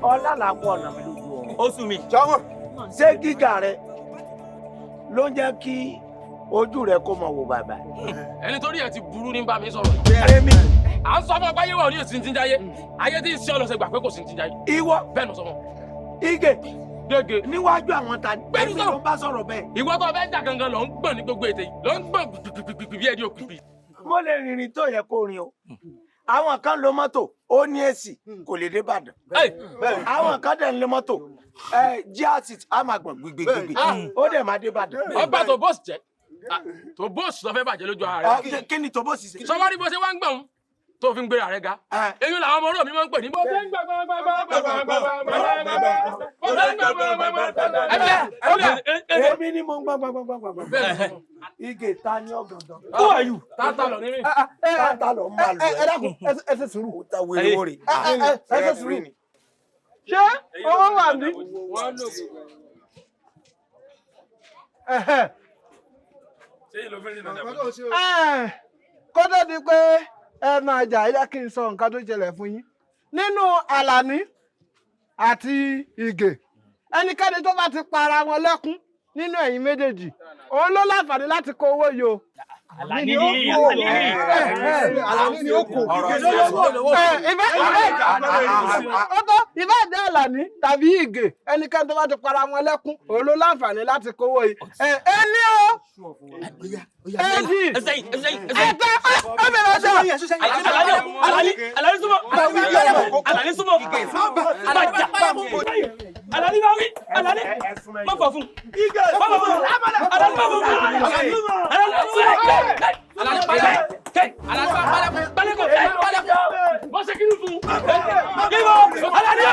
Ọlá làwọn ọ̀nà mi lójú ọ̀run. Ó sùn mi. Jọ̀wọ́, ṣé gíga rẹ ló ń jẹ́ kí ojú rẹ kó mọ wò bàbá? Ẹni torí ẹ ti burú ní bá mi sọ̀rọ̀. Èmi. À ń sọ fún ọgbà yẹ̀wò ní òsì ti ń jáyé. Ayé tí ń ṣe ọlọ́sẹ̀ gbà pé kò sí ti ń jáyé. Ìwọ. Bẹ́ẹ̀ ló sọ fún. Ige. Gègé. Níwájú àwọn ta ni. Bẹ́ẹ̀ni sọ̀rọ̀. Ló bá sọ̀rọ̀ bẹ́ẹ̀. Ìwọ tó fẹ́ jà gangan lọ ń gbọ̀n ní gbogbo ètè yìí. Lọ ń gbọ̀n pìpìpìpì bí ẹni òkùnfì. Mo lè rìnrìn tó yẹ kó rin o. Àwọn kan lo mọ́tò, ó ní èsì, kò lè dé Ìbàdàn. Àwọn kan dẹ̀ ń lo mọ́tò, jíásìt, á máa gbọ̀n gbìgbìgbì, ó dẹ̀ máa dé Ìbàdàn. Ọba tó bọ́ọ̀sì jẹ́, tó bọ́ọ̀sì lọ fẹ́ bàjẹ́ lójú ara rẹ̀. Kí ni tó bọ́ọ̀sì ṣe? Sọ́wọ́n bó ṣe wá ń gbọ̀n tó fi ń gbéra rẹ̀ ga. Èyí làwọn ọmọ ọ̀rọ̀ mi máa ń pè ní. Èmi ni mo ń gbọ́. Ige ta ni ọ̀gàndàn. Who are you? Tata lọ ní mi. Tata lọ máa lọ. Ẹ dákun, ẹ ṣe sùúrù. Ó ta wèrè wórè. Ẹ ṣe sùúrù. Ṣé owó wà ní? Kó tó di pé ẹnu àjà ilé kí n sọ nǹkan tó ṣẹlẹ̀ fún yín. Nínú Àlàní àti Ìgè, ẹnikẹ́ni tó bá ti para wọn lẹ́kún nínú ẹ̀yin méjèèjì, òun ló láǹfààní láti kó owó yìí o. Àlàní ni ó kò. Ìbá jẹ́ Àlàní tàbí Ìgè, ẹnikẹ́ni tó bá ti para wọn lẹ́kún, òun ló láǹfààní láti kó owó yìí. Ẹni o. Ẹ̀jì. Ẹ̀ta. Ọ̀bẹ̀rẹ̀ ọ̀ṣọ́. Àlàní súnmọ́. Àlàní súnmọ́. Àlàní máa wí. Àlàní má fọ̀ fún. Má fọ̀ fún. Àlàní má fọ̀ fún. Àlàní balẹ̀kọ̀. Wọ́n ṣe kí ni fún. Kíbo. Àlàní o.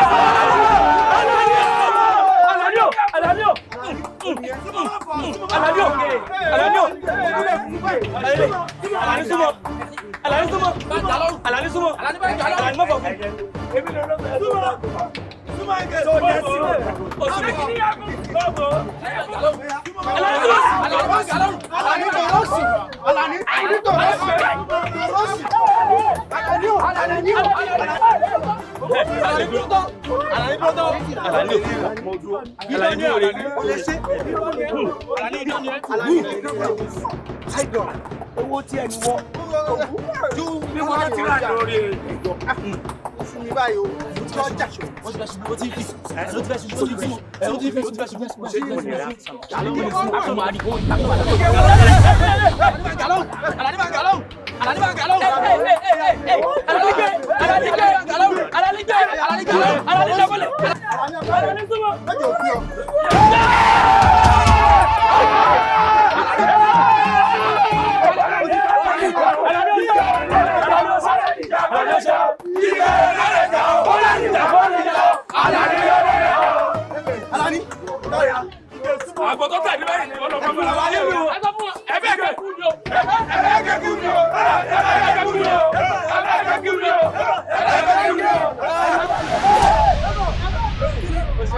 Àlàní o. Àlàní o. Àlàní o. Àlàní o. Àlàní súnmọ́. Àlàní súnmọ́. Àlàní súnmọ́. Àlàní má fọ̀ fún. Èmi ló lọ bẹ̀rẹ̀ súnmọ́. Súnmọ́ Ige. Tó yẹ sílẹ̀. Ó sì lè. Owó tí ẹni wọ́ ju bí wọ́n ti rà lórí ìjọ. Fún mi báyìí o, mo ti lọ́jà. Ó ti fẹ́ ṣubú, ó ti fi. Ó ti fẹ́ ṣubú, ó ti fi. Ó ti fi, ó ti fẹ́ ṣubú. Ó ti àgbọ̀tọ̀ tàbí báyìí ni wọ́n lọ fún wa wáyé mi o. Ẹ̀bẹ̀ ẹ̀kẹ́ kú ni o. Ẹ̀bẹ̀ ẹ̀kẹ́ kú ni o. Ẹ̀bẹ̀ ẹ̀kẹ́ kú ni o. Ẹ̀bẹ̀ ẹ̀kẹ́ kú ni o. Ẹ̀bẹ̀ ẹ̀kẹ́ kú ni o.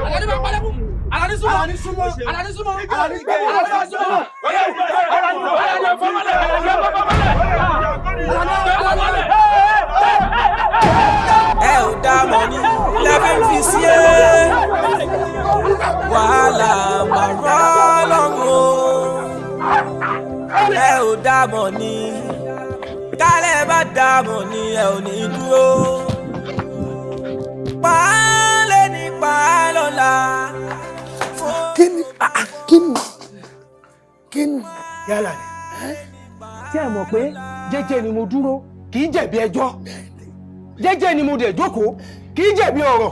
Àlàní bá pálẹ̀ fún. Àlàní súnmọ́. Àlàní súnmọ́. Àlàní súnmọ́. Àlàní gbé. Àlàní súnmọ́. Àlàní fọmọlẹ̀. Àlàní fọmọlẹ̀. Ẹ ò dá mọ̀ ní lẹ́fẹ̀ fi sí ẹ. Wàhálà màrọ́ lọ́rùn. Ẹ ò dá mọ̀ ní. Kálẹ̀ bá dá mọ̀ ní ẹ ò ní dúró. Pàálẹ̀ ní pàálọ́lá. Kí ni? kí ni. yálà ni tí ẹ mọ̀ pé jẹ́jẹ́ ni mo dúró kì í jẹ̀bi ẹjọ́ jẹ́jẹ́ ni mo dẹ̀ jókòó kì í jẹ̀bi ọ̀rọ̀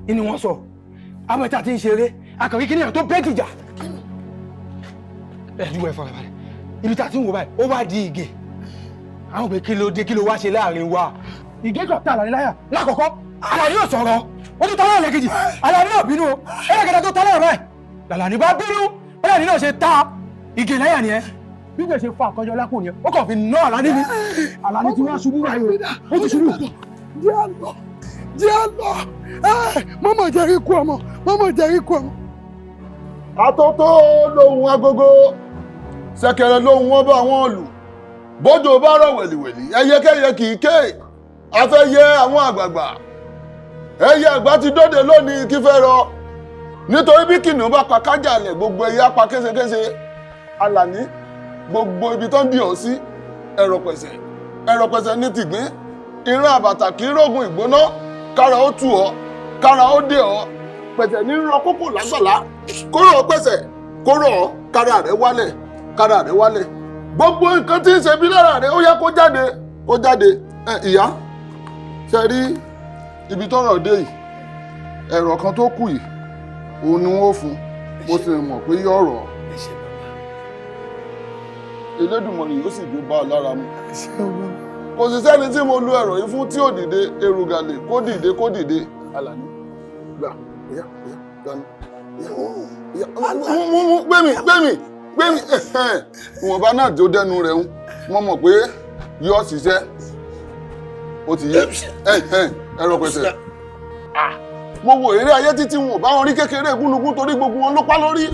ni wọ́n sọ àwọn ìta ti ń ṣeré akọ̀wé kí ni tó bẹ́ẹ̀ dìjà ẹ̀dúwẹ̀ farabalẹ̀ ibi tá a ti ń wò báyìí ó wá di ìgè àwọn òbí kí ló dé kí ló wá ṣe láàrin wa ìgè kan tá Àlàní láyà lákọ̀ọ́kọ́ Àlàní yóò sọ̀rọ̀ ó tún tọ́lá lẹ́kejì Àlàní náà bínú o ẹlẹ́kẹta tó tọ́lá rẹ̀ Àlàní bá bínú Àlàní náà ṣe ta ìgè láyà nìyẹn bí kò ṣe fa àkọjọ lápò nìyẹn ó kàn fi ná Àlàní ni Àlàní tí wọ́n ṣubú báyìí ó ti ṣubú. jẹ́ àlọ́ mọ́mọ́ jẹ́ ikú ọmọ mọ́mọ́ jẹ́ ikú ọmọ. àtótó lóhùn agogo ṣẹ̀kẹ̀rẹ̀ lóhùn wọn bá wọn lù bójò bá rọ̀ wẹ̀lìwẹ̀lì ẹyẹkẹ́yẹ kì í ké afẹ́yẹ àwọn àgbààgbà ẹyẹ àgbà ti dóde lónìí kí fẹ́ rọ nítorí bí kìnìún bá pa kájàlẹ̀ gbogbo ẹyẹ apá késekése Àlàní gbogbo ibi tó ń dì ọ́ sí ẹ̀rọ pẹ̀sẹ̀ ní tìgbín ìran àbàtà kì í rógun ìgbóná kára ó tù ọ́ kára ó dé ọ́ pẹ̀sẹ̀ ní rọ kókò lágbàlá kóró ọ pẹ̀sẹ̀ kóró ọ kára rẹ̀ wálẹ̀ gbogbo nǹkan tí ń ṣe bí lára rẹ̀ ó yẹ kó jáde ìyá ṣe rí ibi tọ́rọ̀ dé yìí ẹ̀rọ kan tó kù yìí òun ni wọ́n fún mo sì mọ̀ pé yóò rọ̀ Elédùmarè yóò sì dé bá a lára mu kò sì sẹ́ni tí mo lu ẹ̀rọ yìí fún tí ò dìde erùgàlè kó dìde Àlàní gbà ìyá gbẹ̀mí ìwọ̀nba náà tó dẹnu rẹ̀ ń mọ̀ mọ̀ pé yóò ṣiṣẹ́ ó ti yé ẹ̀rọ pẹ̀sẹ̀ mo wò eré ayé títí wọn ò bá wọn rí kékeré gúnugún torí gbogbo wọn ló pa lórí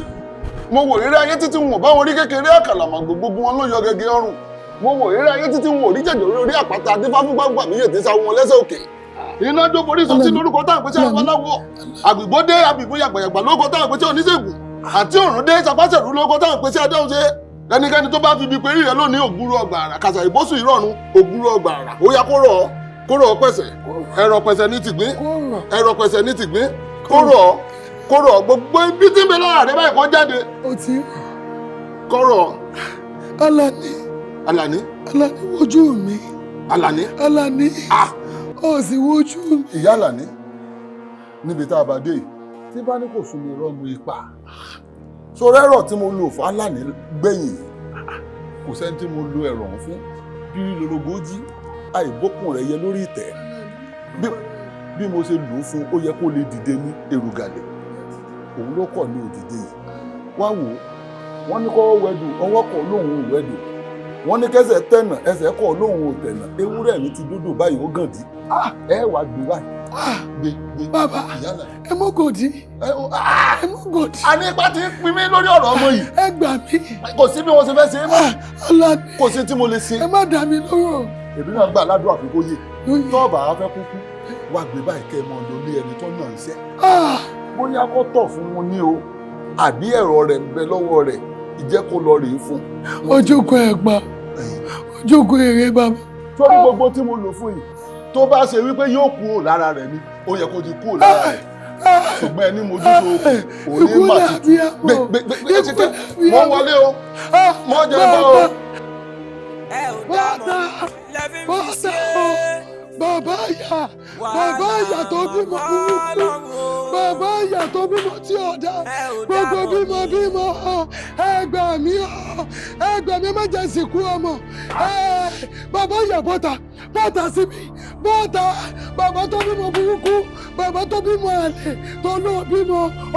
mo wò eré ayé títí wọn ò bá wọn rí kékeré àkàlàmàgbò gbogbo wọn ló yọ gẹ́gẹ́ ọrùn mo wò eré ayé títí wọn ò rí jẹjọ lórí àpáta adífáfúngbàgbà mi yètè sa wọn lẹ́sẹ̀ òkè iná jó borí sọ sí lórúkọ táwọn pèsè àbáláwọ àgbìgbódé àbìgbó yàgbàyàgbà lórúkọ táwọn pèsè oníṣègùn àti òrùndé sapásẹ̀rú lórúkọ táwọn pèsè adáhunṣe ẹnikẹ́ni tó bá fi ibi pé rí rẹ lónìí ògúrú ọgbà àrà kàṣà ìbọ́sùn ìrọ̀rùn ògúrú ọgbà àrà ó yá kó rọ̀ pẹ̀sẹ̀ ẹ̀rọ pẹ̀sẹ̀ ní tìgbín ẹ̀rọ pẹ̀sẹ̀ ní tìgbín kó rọ̀ gbogbo ibi tí ń bẹ lára rẹ báyìí kó jáde kó rọ̀. Àlàní wojú mi. Àlàní ó sì wojú mi. ìyá Àlàní níbi tá a bá dé tí bá ní kò sún mi rọ́ọ̀mù ipa sórí ẹ̀rọ tí mo lò fún Àlàní gbẹ̀yìn kò sẹ́ni tí mo lo ẹ̀rọ ọ̀hún fún bí lologójì àìbókùn rẹ̀ yẹ lórí ìtẹ́ bí mo ṣe lò ó fún ó yẹ kó lè dìde ní erùgàlẹ̀ òun ló kọ̀ ní òdìdé yìí wá wò ó wọ́n ní kọ́ wẹ́dù ọwọ́ kọ̀ lóhùn ò wẹ́dù wọ́n ní kẹ́sẹ̀ tẹ̀nà ẹsẹ̀ kọ̀ lóhùn ò tẹ̀nà ewúrẹ́ mi ti dúdú báyìí ó gàn dí ẹ wàá gbé báyìí gbé bàbá ẹ mọ gòdì ẹ mọ gòdì. àní ipa ti ń pin mí lórí ọ̀rọ̀ ọmọ yìí. ẹ gbà mí. kò sí bí wọ́n ṣe fẹ́ ṣe é mọ́. Àlàní kò sí tí mo lè ṣe. ẹ má dà mí lóró. èmi náà gbà ládùúgbò àfikún yé tọ́ọ̀bà á fẹ́ kúkú wá gbé báyìí kẹ́ ẹ mọ ọ̀dọ̀ lé ẹni tó náà ń ṣẹ́. bóyá kó tọ̀ fún wọn ní o àbí ẹ̀rọ rẹ̀ ń bẹ lọ́wọ́ rẹ̀ ìjẹ́ kó lọ rèé fún. ojókòó ẹ̀gbà ojókòó èrè bàbá. sórí gbogbo tí mo lò fún yìí tó bá ṣe wípé yóò kúrò lára rẹ̀ ni ó yẹ kó ti kúrò lára rẹ̀ ṣùgbọ́n ẹni mojútó òní màtí gbẹgbẹgbẹ wọ́n wọlé o mọ́ jẹ́ bá o. bàbá àyà tó bímọ burúkú bàbá àyà tó bímọ tí ọ̀dà gbogbo bímọ ẹ gbà mí má jẹ́ sìnkú ọmọ bàbá àyà bọ́tà síbi bọ́tà bàbá tó bímọ burúkú bàbá tó bímọ àlè tó ní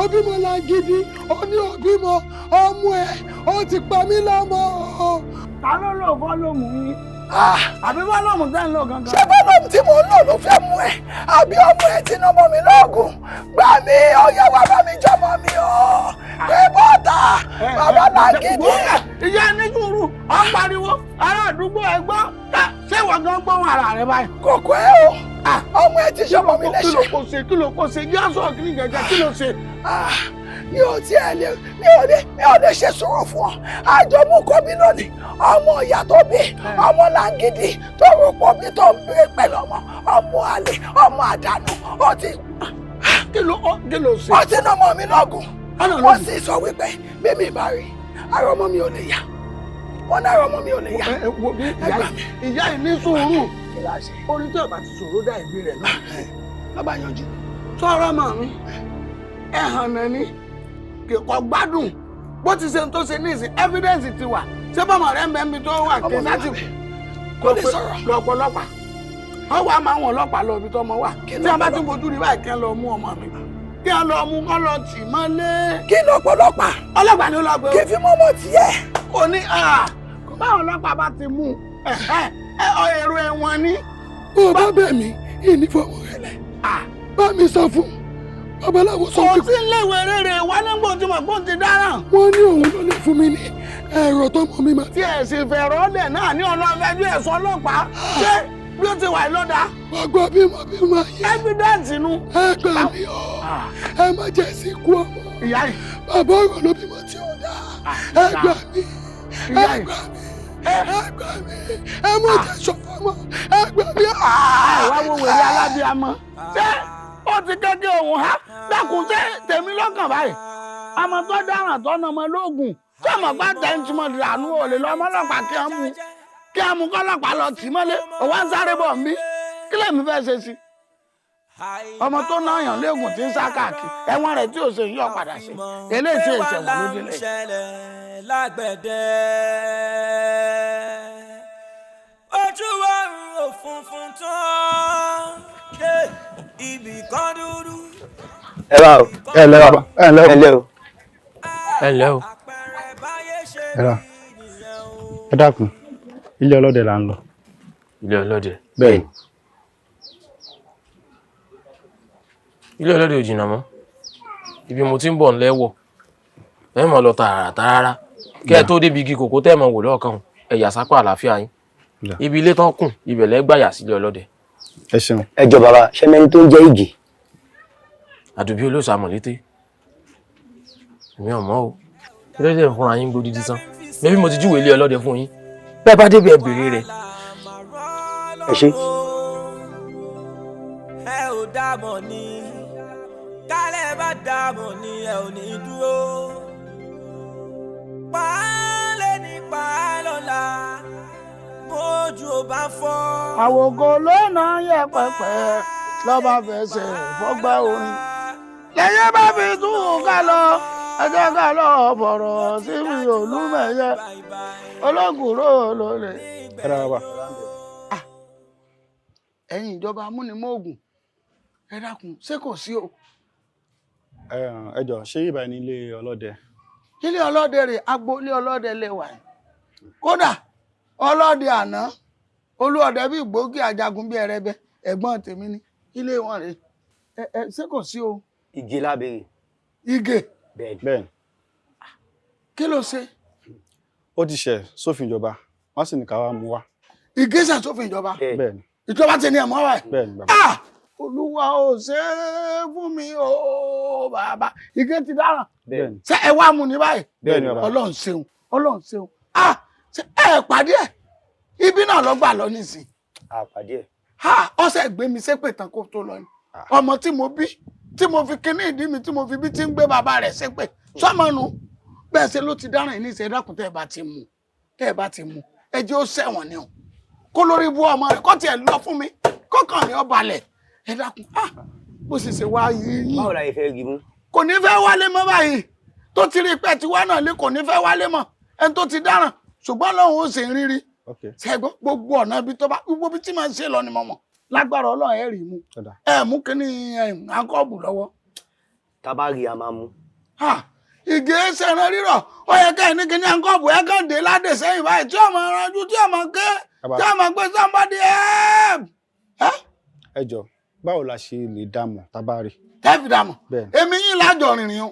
òbímọ lágídí ó ní òbímọ ọmú ẹ ó ti pa mí lọ́mọ. ta ló lò fọ́lọ́mù yín àbí fọ́lọ́mù tẹ́ ń lò gangan. ṣé fọ́lọ́mù tí mo ń lò ló fẹ́ mú ẹ àbí ọmọ ẹ tí nọmọ mi lọ́gùn gbà mí ọyẹ wà bá mi jọmọ mi o pé bọ́tà bàbá lágídí. ìyá níjúrú ọ ń pariwo ará àdúgbò ẹ gbọ́ ṣé ìwọ gan gbóhùn ara rẹ báyìí. kòkó ẹ o ọmọ ẹ ti ṣọmọ mi léṣe. kí ló kò ṣe yíyá kí ni jẹjẹ kí ló ṣe. mi ò lè ṣe sọ̀rọ̀ fún ọ àjọmú kọ́ mi lónìí ọmọ ìyá tó bí ọmọ lágídí tó rúpọ̀ mi tó ń bèrè pẹ̀lú ọmọ àlè ọmọ àdánù ọtí. kí ló ṣe. ọtí náà mọ̀ mí lọ́gùn. wọ́n sì sọ wípé bẹ́ẹ̀mi bá rí ara ọmọ mi ò lè yá wọ́n ní ara ọmọ mi ò lè yá. ìyá ẹ̀ ní sùúrù kí la ṣe. orin tí ọba ti sọ̀rọ̀ dá ìgbé rẹ̀ náà. lọ́ba yanjú. sọ̀rọ̀ mọ̀ mi ẹ̀hàn náà ni kò gbádùn bó ti ṣe tó ṣe ní ìsìn evidence ti wà ṣé bọ́mọ̀ rẹ̀ ń bẹ́ mi tó wà kí láti kò lè sọ̀rọ̀. lọ́pọ̀lọpàá wọ́n wá máa wọn ọlọ́pàá lọ ibi tó ọmọ wà tí wọ́n bá ti fojú rí báyìí kí wọ́n lọ mú ọmọ mi kí wọ́n lọ mú kọ́ lọ tì mọ́lé. kí ni ọ̀pọ̀lọpàá. ọlọ́pàá ni ó lọ gbé. kí fi mọ́mọ́ tiẹ̀. kò ní báwọn ọlọ́pàá bá ti mú èrò ẹ̀wọ̀n ni. bó bá bẹ̀ mí ìnífọ̀mù rẹ̀ lẹ̀ bá mi sọ fún babaláwo sọ fún. kò sí léwé rere wá nígbà tí mo gbọ́n ti dáràn. wọ́n ní òun ló lè fún mi ní ẹ̀rọ tó mọ mi máa. tí ẹ̀ sì fẹ̀rọ̀ ọ̀lẹ̀ náà ní ọlọ́fẹ́jú ẹ̀sọ́ ọlọ́pàá ṣé bí ó ti wà lọ́dà. wọ́n gbọ́ bímọ yẹ. evidence nu. ẹ gbà mí o ẹ má jẹ́ sí ikú ọmọ. ìyá yìí. bàbá ọ̀rọ̀ ló bímọ tí ó dá. ẹ gbà mí ẹ gbà mí ẹ gbà mí ẹ má jẹ́ ṣọ̀fọ̀ mọ́ ẹ gbà mí. àwa wo wèrè alábíàmọ ṣé ó ti kéke òun ha dákun ṣé tèmi lọ́kàn báyìí ọmọ tó dáràn tó nà ọmọ lóògùn tí ọmọ bá tẹ̀ ń túmọ̀ dànù òlè lọ ọmọ ọlọ́pàá kí á mú kọ́lọ́pàá lọ tì mọ́lé òwá ń sáré bọ̀ mí kí lèmi fẹ́ ṣe sí ọmọ tó náà yàn léegun tí ń sá káàkiri ẹ̀wọ̀n rẹ̀ tí ò ṣe yọ padà sí eléyìí tí èsè wà ló délé. ojú wa ò funfun tán ibì kan dúdú. ẹ bá o ẹ lẹ o ẹ lẹ o ẹ lẹ o ẹ lẹ o. ẹ rà ẹ dákun ilé ọlọ́dẹ là ń lọ. ilé ọlọ́dẹ. bẹ́ẹ̀ ni. ilé ọlọ́dẹ ò jìnnà mọ́ ibi mo ti ń bọ̀ ń lẹ́wọ̀ ẹ mọ̀ lọ tààràtàrà kẹ́ ẹ tó débi igi kòkó tẹ́ ẹ mọ̀ wò lọ́ọ̀kan ẹ̀yà sápá àlàáfíà yín ibi ilé tán kùn ibẹ̀ lẹ́gbàyà sílé ọlọ́dẹ. ẹ ṣeun. ẹ jọ bàbá ṣẹmẹni tó ń jẹ Ìgè. àdùbí olóòṣà mọ̀lété èmi ò mọ̀ o lọ́dẹ fúnra yín gbódìdí tán bẹ́ẹ̀ bí mo ti júwèé ilé ọlọ́dẹ fún yín bẹ́ẹ̀ bá débi ẹ béèrè rẹ̀. ẹ ṣe. ẹ ò dámọ̀ ni kálẹ̀ bá dámọ̀ ni ẹ ò ní dúró pàálẹ̀ ní pàálọ́lá bójú ò bá fọ́. àwòkọ lónà yẹ pẹpẹ lọba fẹsẹ̀ fọgbà orin lẹ́yìn bá fi tún ká lọ ẹjẹ ká lọ bọ̀rọ̀ síbi olúmẹyẹ ológùnrò lólè. ẹ rà bàbá. ẹ̀yin ìjọba amúnimóògùn ẹ dákun ṣé kò sí o. ẹ jọ ṣé ìbá ní ilé ọlọ́dẹ. ilé ọlọ́dẹ rè agboolé ọlọ́dẹ lè wà kódà ọlọ́dẹ àná olúọdẹ bíi gbòógì ajagun bíi ẹrẹbẹ ẹ̀gbọ́n tèmi ní ilé wọn rè ṣé kò sí o. Ìgè lábẹ́rẹ́. Ìgè. bẹ́ẹ̀. kí ló ṣe. ó ti ṣẹ̀ sófin ìjọba wọ́n sì ní ká wá mú wá. Ìgè ṣẹ̀ sófin ìjọba. bẹ́ẹ̀ ni. ìjọba ti ní ẹ̀mọ́ wa ẹ̀. bẹ́ẹ̀ ni bàbá. olúwa ò ṣe é fún mi o bàbá Ìgè ti dáràn. bẹ́ẹ̀ ni. ṣé ẹ wá mú ní báyìí. bẹ́ẹ̀ ni bàbá. ọlọ́run ṣeun ọlọ́run ṣeun. ṣé ẹ pàdé ẹ ibi náà lọ gbà lọ nísìn. àpàdé ẹ. ọ̀sẹ̀ gbé mi ṣépè tán kó tó lọ ni ọmọ tí mo bí tí mo fi kíní ìdí mi tí mo fi bí tí ń gbé bàbá rẹ̀ ṣépè sọmọnu bẹ́ẹ̀ ṣe ló ti dáràn ní ìṣe dákun tẹ́ ẹ bá ti mú ẹ jẹ́ ó ṣẹ̀wọ̀n ni o kó lórí bú ọmọ rẹ̀ kó tiẹ̀ lọ fún mi kọ́kàn mi ó balẹ̀ ẹ dákun bó sì ṣe wá yìí. báwo la yẹ fẹ́ rí mú. kò ní fẹ́ wálé mọ́ báyìí tó ti rí pẹ́ tí wá náà lé kò ní fẹ́ wálé mọ́ ẹni tó ti dáràn ṣùgbọ́n lọ́hùn ó sì ń rírí ṣẹ́gbọ́n gbogbo ọ̀nà ibi tó bá gbogbo ibi tí màá ṣe lọ ni mo mọ̀ lágbára ọlọ́run ẹ̀ rí mú ẹ̀ mú kíní àkọ́ọ̀bù lọ́wọ́. tábà rí a máa mú. Ìgè ṣẹ̀ràn rírọ̀ ó yẹ ká ní kíní àkọ́ọ̀bù ẹ̀ kàn dé ládé sẹ́yìn báyìí tí ọmọ ranjú tí ọmọ ké tí ọmọ gbé somebody help. ẹ jọ báwo la ṣe lè dààmú tábà rí. tẹ́fì dààmú èmi yín lájọ rìnrìn o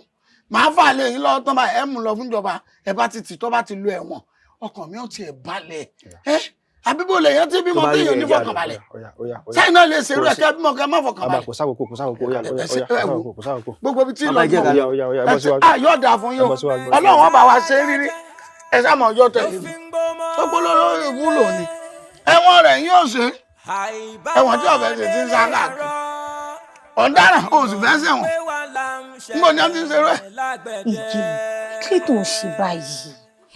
màá fà lé yín lọ́wọ́ tán báyìí ẹ̀ mú lọ fún ìjọba ẹ̀ bá ti tì tó bá ti lo ẹ̀wọ̀n ọkàn mi ò tiẹ̀ balẹ̀ àbíbò lè yẹn tí bímọ tí yóò ní fọkànbalẹ̀ sẹ́yìn náà lè ṣerú ẹ̀ kẹ́ bímọ kẹ́ má fọkànbalẹ̀. kò sáwòkó gbogbo ibi tí lọ yóò dà fún yín o ọlọ́run ọba wa ṣe rírí ẹ sáàmù ọjọ́ tẹ̀lé mi tó polówó ìwúlò ni ẹ̀wọ̀n rẹ̀ yóò ṣe ẹ̀wọ̀n tí ọ̀fẹ́ ṣe ti ń sá káàkiri ọ̀daràn oṣù fẹ́ sẹ̀wọ̀n Mo ní àti ṣe rẹ̀. Ìgè kí tó ń ṣe báyìí?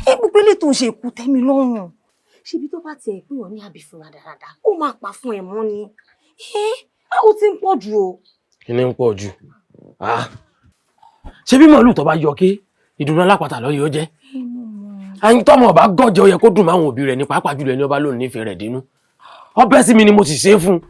Gbogbo ilé tó ń ṣe kú tẹ́mi lọ́rùn. Ṣebí tó bá tiẹ̀ pé wọ́n ní àbí fúnra dáadáa, ó máa pa fún ẹ̀ mọ́ ni. Ó ti ń pọ̀ jù o. Kí ni ń pọ̀ jù? Ṣé bí màálù tó bá yọ ké ìdùnnú alápàtà lọ yóò jẹ́? Àyìn tọ́mọ ọba gọ́jẹ́ ó yẹ kó dùn máwọn òbí rẹ̀ ní pàápàá jùlọ ẹni ọba lónìí nífẹ̀ẹ́ rẹ̀ dínú. Ọbẹ̀ sí mi ni mo sì ṣe é fún un.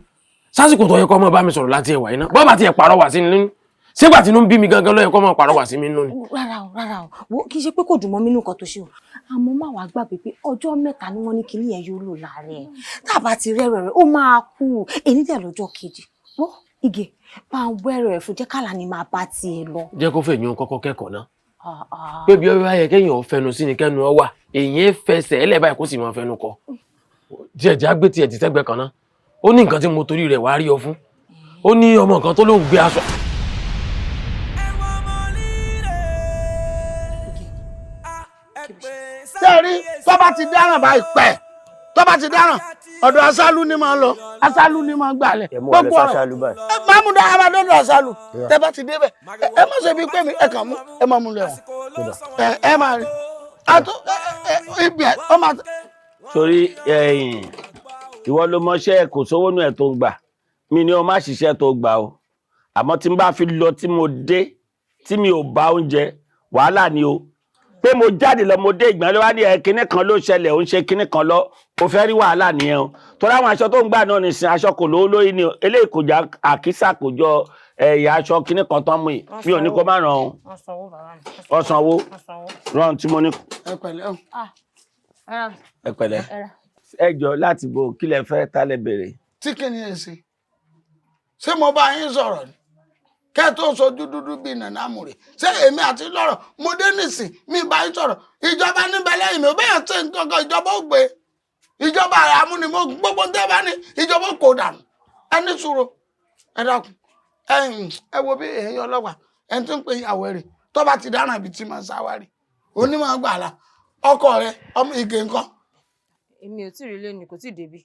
Sásìkò tó yẹ kó ọmọ bá mi sọ̀rọ̀ láti ẹ̀wà iná. Bọ́ọ̀bà ti ẹ̀ pàrọwà sí nínú. Ṣégbà tí inú ń bí mi gangan ló yẹ kó ọmọ pàrọwà sí mi nínú ni. Rárá o. Wo kì í ṣe pé kò dùn mọ́ mi nínú nǹkan tó ṣe o. Àmọ́ má wàá gbàgbé pé ọjọ́ 3 ni wọ́n ní kinní yẹn yóò lò láàárẹ̀. Tá a bá ti rẹ́rọ̀ rẹ̀, ó máa kú. Èyí dẹ̀ lọ́jọ́ kejì. Wọ́n Ìgè máa wẹ́rọ̀ ẹ̀ fún jẹ́ kálá ni máa bá tiẹ̀ lọ. Jẹ́ kó fẹ̀yìn kọ́kọ́ kẹ́kọ̀ọ́ náà. Pé bí ọba yẹ kéèyàn fẹnu sí ni kẹ́nu ọ wà, èyí fẹsẹ̀ ẹlẹ́ báyìí kó sì máa fẹnu kọ. Díẹ̀ já gbé tiẹ̀ ti tẹ́gbẹ́ kan náà. Ó ní nǹkan tí mo torí rẹ̀ wá rí ọ fún. Ó ní ọmọ kan tó lóun gbé aṣọ. Sẹ́ẹ̀rí tó bá ti dáràn báyìí pẹ̀, tó bá ti dáràn, ọ̀dọ̀ Asálú ni máa lọ, Asálú ni máa gbàlẹ̀. Gbogbo ọ̀rọ̀ máa mú dáhà bá dọ́dọ̀ Asálù. Tẹ́ bá ti débẹ̀, ẹ má ṣe bí pé mi ẹ kàn mú, ẹ má mú lẹ̀ wọ̀n. Ẹ máa rí. Ibi ẹ̀ ọ máa. Torí ìwọ ló mọṣẹ́ kò sówó nù ẹ̀ tó ń gbà. Mi ni o má ṣiṣẹ́ tó gbà o. Àmọ́ tí n bá fi lọ tí mo dé, tí mi ò bá oúnjẹ, wàhálà ni o. Pé mo jáde lọ mo dé ìgbà ló wá ní kinní kan ló ṣẹlẹ̀ ó ń ṣe kinní kan lọ ó fẹ́ rí wàhálà nìyẹn o torí àwọn aṣọ tó ń gbà náà nìsín aṣọ kò lówó lórí ni eléyìí kò já àkísà kò jọ ẹ̀yà aṣọ kinní kan tán mú yìí mi ò ní kó má ràn ọ́ ọ̀sánwó ràn tí mo ní. Ẹ pẹ̀lẹ́ o. Ẹ pẹ̀lẹ́ ẹ jọ láti bo kí lẹ fẹ́ tá lẹ bèrè. Tí kìíní ẹ ṣé mo bá yín sọ̀rọ̀ ni kẹ́ tó sojú dúdú bíi nànámù rè ṣé èmi àti lọ́rọ̀ mo dé nìsín mi bá yín sọ̀rọ̀ ìjọba níbẹ̀ lẹ́yìn mi ò bẹ́ẹ̀ ṣe nǹkan ìjọba ó gbé ìjọba àmúnimó gbogbo ń tẹ́ bá ní ìjọba kò dànù ẹni sùúrù ẹ dákun ẹ wo bí èyí ọlọ́pàá ẹni tó ń pè ìyàwó rẹ̀ tó bá ti dáràn ibi tí máa ń sáwárì onímọ̀ gbàlà ọkọ rẹ̀ ọmọ Ìgè nǹkan. Èmi ò tí ì rí lẹ́nu kò tí ì débi.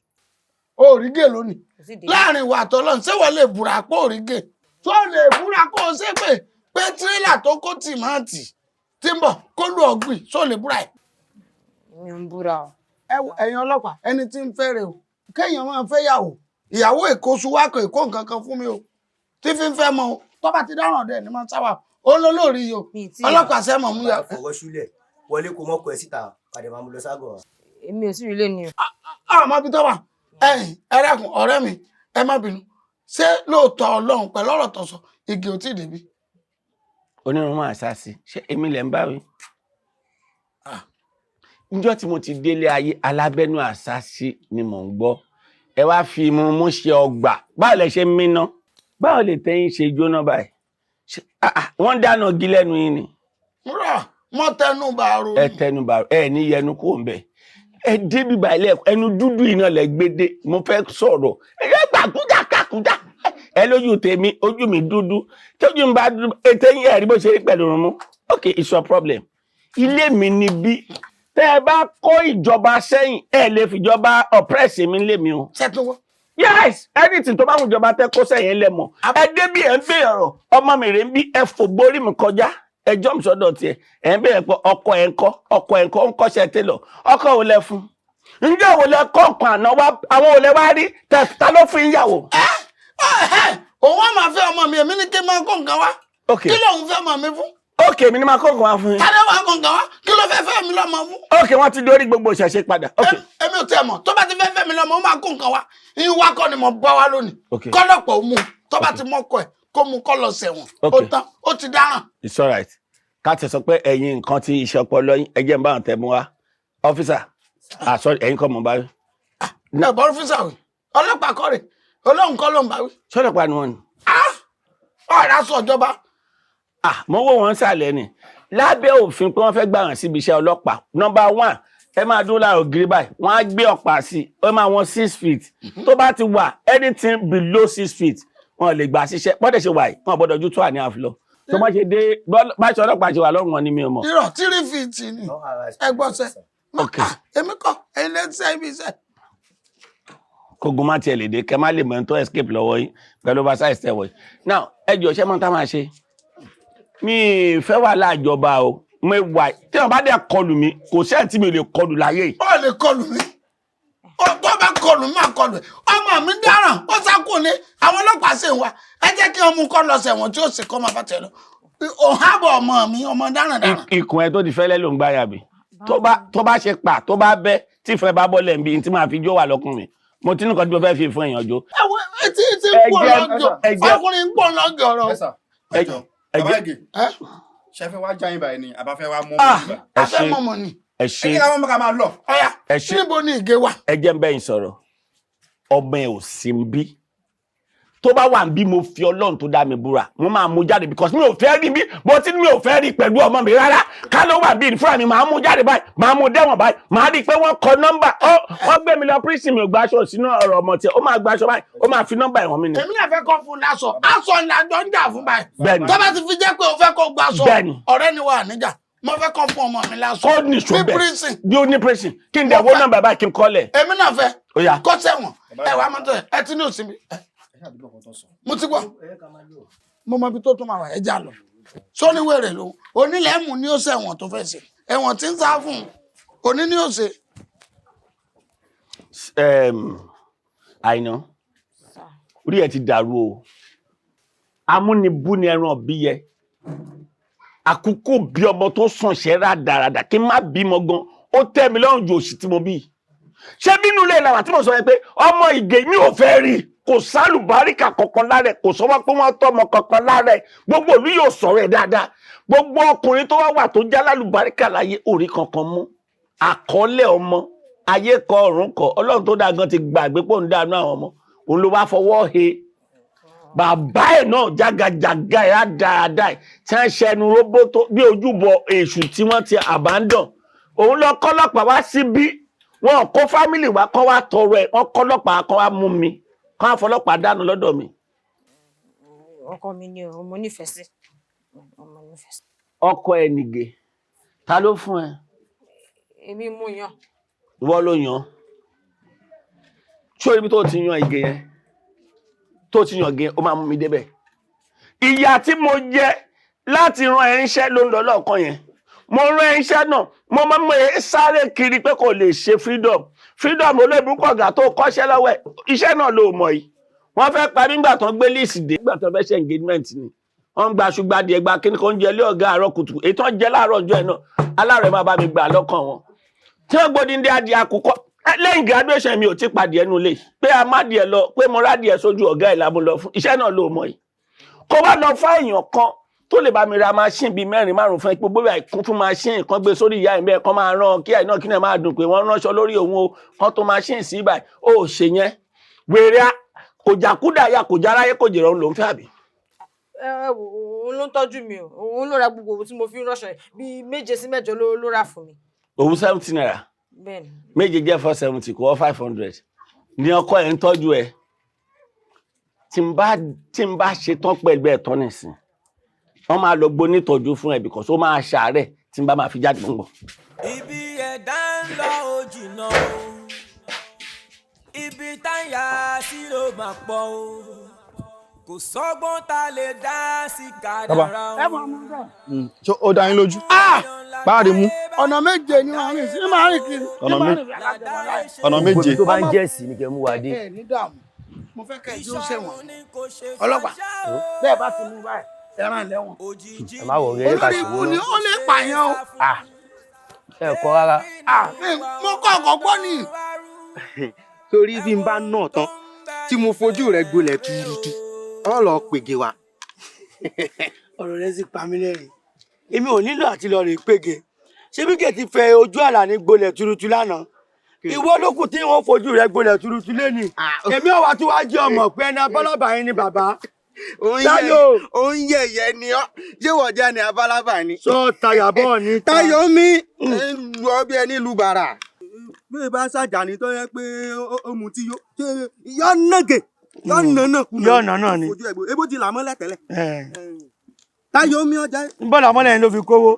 O rí Gè lónìí láàrin ìwà àtọ́lọ́run ṣé wọ́n lè búra pé ò rí Gè tó lè búra kó o ṣe pé tírélà tó kó tìmáàtì tí ń bọ̀ kó lù ọ̀gbìn tó lè búra ẹ̀. Mi ò ń búra o. Ẹ̀yin ọlọ́pàá ẹni tí ń fẹ́rẹ̀ o kéèyàn máa fẹ́ ìyàwó èkó suwákọ̀ èkó nǹkan kan fún mi o tí fi ń fẹ́ mọ o tó bá ti dáràn ọ̀dẹ̀ ni máa ń sáwà ó ló lórí yìí o ọlọ́pàá sẹ́mọ̀ mú yà. fọwọ́ sílẹ̀ wọlé kó mọ́kọ ẹ̀ síta padà máa mú lọ ságọ̀. Èmi ò tí ì rí lẹ́nu o. Àmọ́ bí tó wà ẹ dákun ọ̀rẹ́ mi ẹ má bínú ṣé lóòótọ́ Ọlọ́run pẹ̀lú ọ̀rọ̀ tó sọ Ìgè ò tí ì débi. Onírun máa ṣáàṣì ṣé èmi lẹ̀ ń bá wí. Níjọ́ tí mo ti délé ayé alábẹ́nú àṣàṣì ni mò ń gbọ́ ẹ wá fi mú ṣe ọgbà báwo lẹ ṣe míná báwo lè tẹ́yìn ṣe jóná báyìí wọ́n dáná gí lẹ́nu yín ni. Mọ tẹnu bàrò. Ẹ tẹnu bàrò ẹ ní yẹnu kó ń bẹ ẹ débi báyìí ẹnu dúdú iná lẹ gbédé mo fẹ́ sọ̀rọ̀ ẹ yẹ gbàkújà kàkújà ẹ lójú tèmi ojú mi dúdú tójú mi bá dúdú ètè yín ẹ̀rí bó ṣe rí pẹ̀lú rún mú okay it's your problem ilé mi níbí tẹ́ ẹ bá kó ìjọba sẹ́yìn ẹ lè fìjọba oppress mi lé mi o. Ṣètò yes anything tó bá wù ìjọba tẹ́ kó sẹ́yìn lẹ́mọ̀ ẹ débi ẹ̀ ń bè ọ̀rọ̀ ọmọ mi rè ń bí ẹ fò borí mi kọjá ẹ jọ́ mi sọ́dọ̀ tiẹ̀ ẹ̀ ń bèèrè pé ọkọ ẹ̀ ń kọ́ ń kọ́ṣẹ́ télọ̀ ọkọ ò lẹ fún ǹjẹ́ òun lẹ kọ́ nǹkan àná wá àwọn ò lẹ wá rí ta ló fún ìyàwó. òun wá máa fẹ́ ọmọ mi èmi ní kí n máa kó nǹkan wá kí lóun fẹ́ ọmọ mi fún. ok mi ni máa kó nǹkan wá fún yín. tálẹ́ wàá kó nǹkan wá kí ló fẹ́ fẹ́ mi lọ́mọ fún. ok wọ́n ti dórí gbogbo ìṣẹ̀ṣe padà. èmi ò tẹ́ mọ̀ tó bá ti fẹ́ fẹ́ mi lọ́mọ ó máa kó nǹkan wá ìwà kọ́ ni mo bá wá lónìí kọ́lọ́pọ̀ ó mú tó bá ti mọ́kọ ẹ̀ kó mú kọ́ lọ sẹ̀wọ̀n ó tán ó ti dáràn. it's alright ká tẹ sọ pé ẹ̀yin nǹkan ti iṣẹ́ ọpọlọ yín ẹ jẹ́ n bá wọn tẹ̀ mú wá ọ́fíìsà sorry ẹ̀yin kọ́ mọ̀ bá wí. ẹ bọ́ ọ́fíìsà wí ọlọ́pàá kọ́ rẹ̀ olóhùn kọ́ ló ń bá wí. sọ́dọ̀pá ni wọ́n ni. ọ̀rá sọ ìjọba. mo wò wọ́n sàlẹ̀ ni lábẹ́ òfin pé wọ́n fẹ́ gbà wọ́n síbi iṣẹ́ ọlọ́pàá number 1 ẹ máa dúró láàrọ̀ gírí báyìí wọ́n á gbé ọ̀pá sí i ó máa wọ́n 6 feet tó bá ti wà anything below 6 feet wọ́n lè gbà síṣẹ́ bọ́dẹ̀ ṣe wà yìí wọ́n gbọ́dọ̀ ju 2.5 lọ tó má ṣe dé bá ṣe ọlọ́pàá ṣe wà lọ́rùn wọn ni mi ò mọ̀. irọ́ 3 feet ni ẹgbọ́nsẹ̀ èmi kọ́ ẹ̀yin lè ṣe ibi iṣẹ́. kógun má tiẹ̀ lè dé kẹ́ má lè mọ̀ tó escape lọ́wọ́ yín pẹ̀lú oversize tẹ̀wọ̀ yìí now ẹ jọ ṣẹ́ mọ́ tá máa ṣe mi fẹ́ wà láàjọba o mo wà tí wọ́n bá dẹ̀ kọlù mi kò sẹ́ni tí mi lè kọlù láyé yìí. Ó lè kọlù mi. Tó bá kọlù mi máa kọlù ẹ̀. Ọmọ mi dáràn ó sákò ní àwọn ọlọ́pàá sì ń wá. Ẹ jẹ́ kí ọmọ kọ́ lọ sẹ̀wọ̀n tí ó sì kọ́ máa bá tẹ̀ lọ. Òhábọ̀ ọmọ mi ọmọ dáràn. Ikùn ẹ tó ti fẹ́lẹ́ ló ń gbáyà mi tó bá ṣe pa tó bá bẹ́ tí ìfẹ́ bá bọ́lẹ̀ ń bí tí máa fi jó wà lọ́kùn mi mo ti ní nǹkan tí mo fẹ́ fi fún èèyàn jó. Etí ń pọ̀ lọ́jọ́ ọkùnrin ń pọ̀ lọ́jọ́ ọ̀rọ̀. Bàbá Ìgè, ṣe fẹ́ wá jáyìn báyìí ni àbá fẹ́ wá mọ́ mọ́. A fẹ́ mọ́ mọ́ ni. Ẹ ṣe kí làwọn mọ́ka máa lọ. Ọ̀yá níbo ni Ìgè wà. Ẹ jẹ́ ń bẹ́yìn sọ̀rọ̀ ọmọ ẹ̀ ò sí ń bí tó bá wà ń bí mo fi Ọlọ́run tó dá mi búra mo máa mú jáde because mi ò fẹ́ rí bí mo ti ní mi ò fẹ́ rí pẹ̀lú ọmọ mi rárá ká ló wà bí fúnra mi máa mú jáde báyìí máa mú dẹ́wọ̀n báyìí máa rí i pé wọ́n kọ nọ́mbà wọ́n gbé mi lọ prison mi ò gba aṣọ sínú ọ̀rọ̀ ọmọ tiẹ̀ ó máa gba aṣọ báyìí ó máa fi nọ́mbà ẹ̀wọ̀n mi ni. Èmi náà fẹ́ kọ́ fún láṣọ aṣọ ìlàjọ ń jà fún báyìí. Bẹ́ẹ̀ni. Tó bá ti fi jẹ́ pé o fẹ́ kó gba aṣọ Bẹ́ẹ̀ni. ọ̀rẹ́ ni wà níjà mo fẹ́ kọ́ fún ọmọ mi láṣọ. Kó ní ṣùgbẹ́ bí ó ní prison kí n dẹ̀ wó nọ́mbà báyìí kí n kọ́lẹ̀. Èmi náà fẹ́ Ó yá. kó sẹ́wọ̀n ẹ wà mọ́tò ẹ ti ní òsínmi. Mo ti gbọ́ mo mọ ibi tó tún máa wà ẹ jà lọ sóní wèrè ló onílẹ̀ mú ní ó sẹ̀wọ̀n tó fẹ́ ṣe ẹ̀wọ̀n tí ń sá fún òní ní ó ṣe. Àìná orí ẹ ti dàrú o amúnibú ni ẹran bí yẹ àkókò bí ọmọ tó sàn ṣẹ́ rádaràdà kí n má bímọ gan ó tẹ́ mi lọ́rùn ju òṣì tí mo bí ṣé bínú ilé ìlànà tí mo sọ yẹn pé ọmọ Ìgè mi ò fẹ́ rí kò sálùbáríkà kankan lára ẹ̀ kò sọ wá pé wọ́n tọ́mọ kankan lára ẹ̀ gbogbo ìlú yóò sọ̀rọ̀ ẹ̀ dáadáa gbogbo ọkùnrin tó wá wà tó já lálùbáríkà láyé orí kankan mú àkọọ́lẹ̀ ọmọ ayé kọ ọ̀run kọ Ọlọ́run tó dáa gan ti gbàgbé pò ń dànù àwọn ọmọ òun ló wá fọwọ́ he bàbá ẹ̀ náà jágajàga ẹ̀ á dáadáa tí wọ́n ṣẹnu róbótó bí ojúbọ èṣù tí wọ́n ti abandon òun lọ kọ́lọ́pàá wá síbí wọn kó fámìlì wa kọ́ wá tọrọ ẹ̀ wọ́n kọ́lọ́pàá kọ́ wá mú mi kọ́ wá fọlọ́pàá dànù lọ́dọ̀ mi. Ọkọ mi ni ọmọ nífẹ̀ẹ́ sí. Ọkọ ẹ nìgè ta ló fún ẹ. Èmi mú yan. Ìwọ ló yan ṣó ibi tó ti yan Ìgè yẹn tó ti yan Ìgè ó máa mú mi débẹ̀ ìyà tí mo jẹ láti ran ẹ iṣẹ́ ló ń lọ lọ́ọ̀kan yẹn mo rán ẹ iṣẹ́ náà mo máa mọ ẹ sáré kiri pé kò lè ṣe freedom olóòbù kọ̀gà tó kọ́ṣẹ́ lọ́wọ́ ẹ̀ iṣẹ́ náà ló mọ̀ yìí wọ́n fẹ́ parí nígbà tó ń gbé líìsì dé nígbà tó fẹ́ ṣe engagement ni wọ́n ń gba ṣùgbàdì ẹgbà kí ni kò ń jẹ ilé ọ̀gá àárọ̀ kùtù èyí tó ń jẹ láàárọ̀ ọjọ́ ẹ̀ náà aláàrẹ̀ máa bá mi gbà lọ́kàn wọn tí wọ́n gbódì ń dé adìẹ àkùkọ lẹ́yìn graduation mi ò ti pàdé ẹnu lé pé a má díẹ̀ lọ pé mo rádìẹ sójú ọ̀gá ẹ̀ lábú lọ fún iṣẹ́ náà ló mọ̀ yìí kó bá lọ fá èèyàn kan tó lè bá mi ra machine bíi 4-5 fún ipò bóyá ìkún fún machine kan gbé sórí ìyá ìmẹ́ kan máa rán kí àìná kí náà máa dùn pé wọ́n ránṣọ lórí òun o kan tó machine sí ibà ó ṣe yẹn wèrè kò jàkúdà ya kò járáyé kò jèrè òun ló ń fẹ́ àbí. Òun ló ń tọ́jú mi o òun ló ra gbogbo owó tí mo fi ń ránṣọ bíi 7 sí 8 ló rà fún mi. Òun 70 naira. Bẹ́ẹ̀ni. 7 jẹ́ 470 kò wọ́ 500 ní ọkọ ẹ̀ ń tọ́jú ẹ̀ tí n bá ṣe tán pẹ̀lú ẹ̀ tán nìsín wọ́n máa lọ gbó nítọ́jú fún ẹ̀ because ó máa ṣàárẹ̀ tí n bá máa fi jáde gbọ̀ngbọ̀n. Ibi ẹ̀dá ń lọ ó jìnnà o ibi táyà sí ló máa pọ̀ o kò sọ́gbọ́n tá lè dá sí kádàrá o. Ṣé ó dá yín lójú? Báàrí mú. Ọ̀nà méje ni wọ́n rìn sí máa rìn kiri. Ọ̀nà méje. Tó bá ń jẹ́ sí ni kẹ́ mú wa dé. Ẹ ní dààmú mo fẹ́ kẹ́ ẹ tí ó ṣẹ̀wọ̀n ọlọ́pàá bẹ́ẹ̀ bá ti mú báyìí ẹran lẹ́wọ̀n. Ẹ má wọ̀ rẹ̀ ká olórí ibú ni ó lè pààyàn o. Ẹ kọ́ rárá. Mo kọ́ ọ̀kọ́ gbọ́ ni. Torí bí n bá náà tán tí mo fojú rẹ̀ gbolẹ̀ túrútú ọ lọ pègè wa. Ọ̀rọ̀ rẹ̀ sì pa mí lẹ́rìn èmi ò nílò àti lọ rè pègè ṣé bí kò ti fẹ́ ojú àlà ní gbolẹ̀ túrútú lánàá ìwọ lókùn tí wọ́n fojú rẹ̀ gbolẹ̀ túrútú lẹ́nìí èmi ọ̀wà tí wàá jẹ́ ọmọ pé ẹni abọ́lábà yín ni bàbá. Òun yẹ̀yẹ́ ni ọ́ ṣé wọ́n jẹ́ ni abálábà ni. Sọ tayàbọ̀ ní ta. Táyọ̀ mi lu ọbẹ̀ ẹni lu bàrà. Bí bá ṣàjàní tó yẹ pé ó mu tí yọ nàgẹ̀ yọ nànà kú. Yọ nànà ni. Ebó ti là mọ́lẹ̀ tẹ́lẹ̀. Táyọ̀ mi ọjà. Ń bọ̀ làmọ́lẹ̀ yẹn ló fi kówó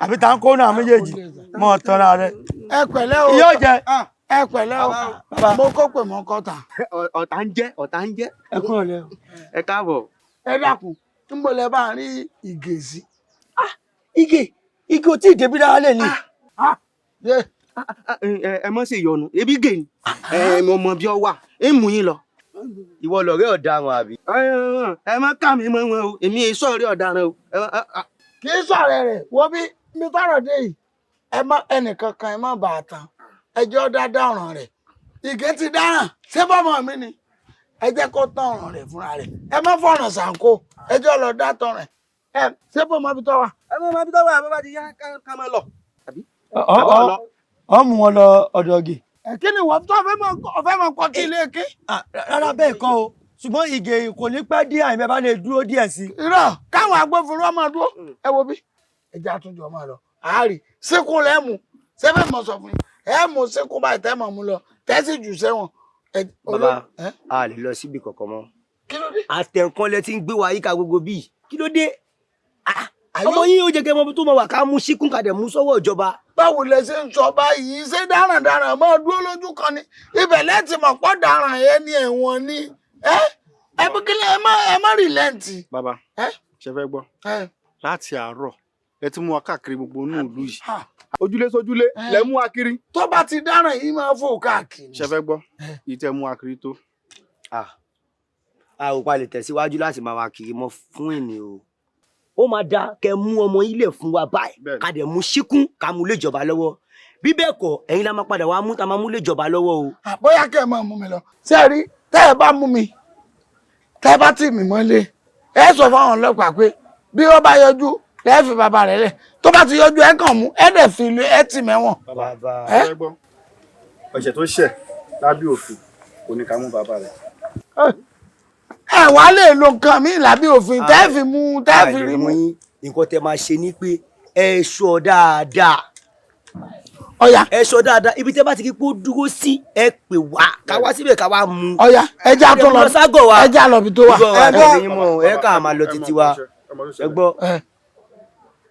àbí tá ń kó náà méjèèjì mọ́ tọ́ra rẹ̀. Ẹ pẹ̀lẹ́ o. Yóò jẹ. Ẹ pẹ̀lẹ́ o. Mo kó pè mọ́ kọ́ta. Ọ̀tá ń jẹ́. Ẹ kúrò lẹ́ o. Ẹ káàbọ̀. Ẹ dákun ń bọ̀ lẹ́ bá ń rí ìgè sí. Ige ò tí ì débi dára lè ní. ẹ mọ̀ ṣe ìyọnu ebi gè ni mo mọ bí ọ wà ń mú yín lọ. ìwọ lọ̀rẹ́ ọ̀daràn àbí. ẹ má kà mí mọ́ wọn o èmi èso ọ̀rẹ́ ọ̀daràn o. kì í sọ̀rọ̀ rẹ̀ wọ́n bí mi tọrọ dé yìí ẹ má ẹnìkankan ẹ má bà á tán ẹjọ́ dáadáa ọ̀ràn rẹ̀ ìgè ti dáràn ṣé bọ́mọ mi ni ẹ jẹ́ kó tán ọ̀ràn rẹ̀ fúnra rẹ̀ ẹ má fọ̀ràn ṣàǹkó ẹjọ́ lọ dá tán rẹ̀ ẹ ṣé bọ́mọ bí tọ́ wa. ẹ má bí tọ́ wa bá ti yá ká máa lọ. ọ mú wọn lọ ọ̀dọ̀ Ige. kí ni wọ́n tó fẹ́ mọ kọ́ kí ilé ké. rárá bẹ́ẹ̀ kọ́ o ṣùgbọ́n Ige kò ní pẹ́ díẹ̀ àyìnbẹ́ bá lè dúró díẹ̀ sí. irọ́ káwọn agbófinró máa dúró ẹ wo bí ẹjẹ́ àtúnjọ máa lọ àárí síkún lẹ́mù sẹ́fẹ̀ mọ̀ sọ fún yín ẹ mú síkún báyìí tẹ́ mọ̀ mú lọ tẹ́sí jù sẹ́wọ̀n. bàbá a lè lọ síbi kankan mọ́. kí ló dé. àtẹ̀ǹkan lẹ ti ń gbé wa yíká gbogbo bíi kí ló dé. ọmọ yín ó jẹ́ kẹ́ mọ tó máa wà ká mú síkún kàdé mú sọ́wọ́ ìjọba. báwo lẹ ṣe ń sọ báyìí ṣé darandaran máa dúró lójú kan ni ibẹ̀ lẹ́tì mọ̀ pọ̀ daran yẹn ní ẹ̀wọ̀n ni ẹ bí kílẹ̀ ẹ má rìlẹ́ǹtì. bàbá ṣe fẹ́ gbọ́ láti àárọ̀ ẹ ti mú wa káàkiri gbogbo inú ìlú yìí ojúlé sójúlé lẹ mú wa kiri. tó bá ti dáràn yìí máa fò káàkiri. ṣe fẹ́ gbọ́ yìí tẹ mú wa kiri tó. a ò pa lè tẹ̀síwájú láti máa wá kiri mọ́ fún ènìyàn o. ó máa da kẹ́ mú ọmọ ilé fún wa báyìí ká dẹ̀ mú síkún ká mú lé ìjọba lọ́wọ́ bí bẹ́ẹ̀ kọ́ ẹ̀yin la máa padà wá mú ta máa mú lé ìjọba lọ́wọ́ o. bóyá kẹ́ ẹ máa mú mi lọ ṣé ẹ rí tẹ́ ẹ bá mú mi tẹ́ ẹ bá tì mí mọ́lé ẹ sọ fáwọn ọlọ́pàá pé bí wọ́n bá yọjú lẹ́ẹ̀ fi bàbá rẹ̀ lẹ̀ tó bá ti yọjú ẹ kàn mú ẹ dẹ̀ fi ilé ẹ tì mẹ́wọ̀n. bàbá ẹ gbọ́ ọ̀sẹ̀ tó ṣẹ̀ lábẹ́ òfin kò ní ká mú bàbá rẹ̀. ẹ wá lè lo nǹkan mi lábẹ́ òfin tẹ́ fi mú tẹ́ fi rí mú. nǹkan tẹ́ máa ṣe ni pé ẹ ṣọ́ dáadáa. ọ̀yà ẹ ṣọ́ dáadáa ibi tẹ́ bá ti kí pé ó dúró sí ẹ pè wá ká wá síbẹ̀ ká wá mú. ọ̀yà ẹja tó lọ ẹja lọ bí tó wà. ẹ ká máa lọ títí wa ẹ gbọ́.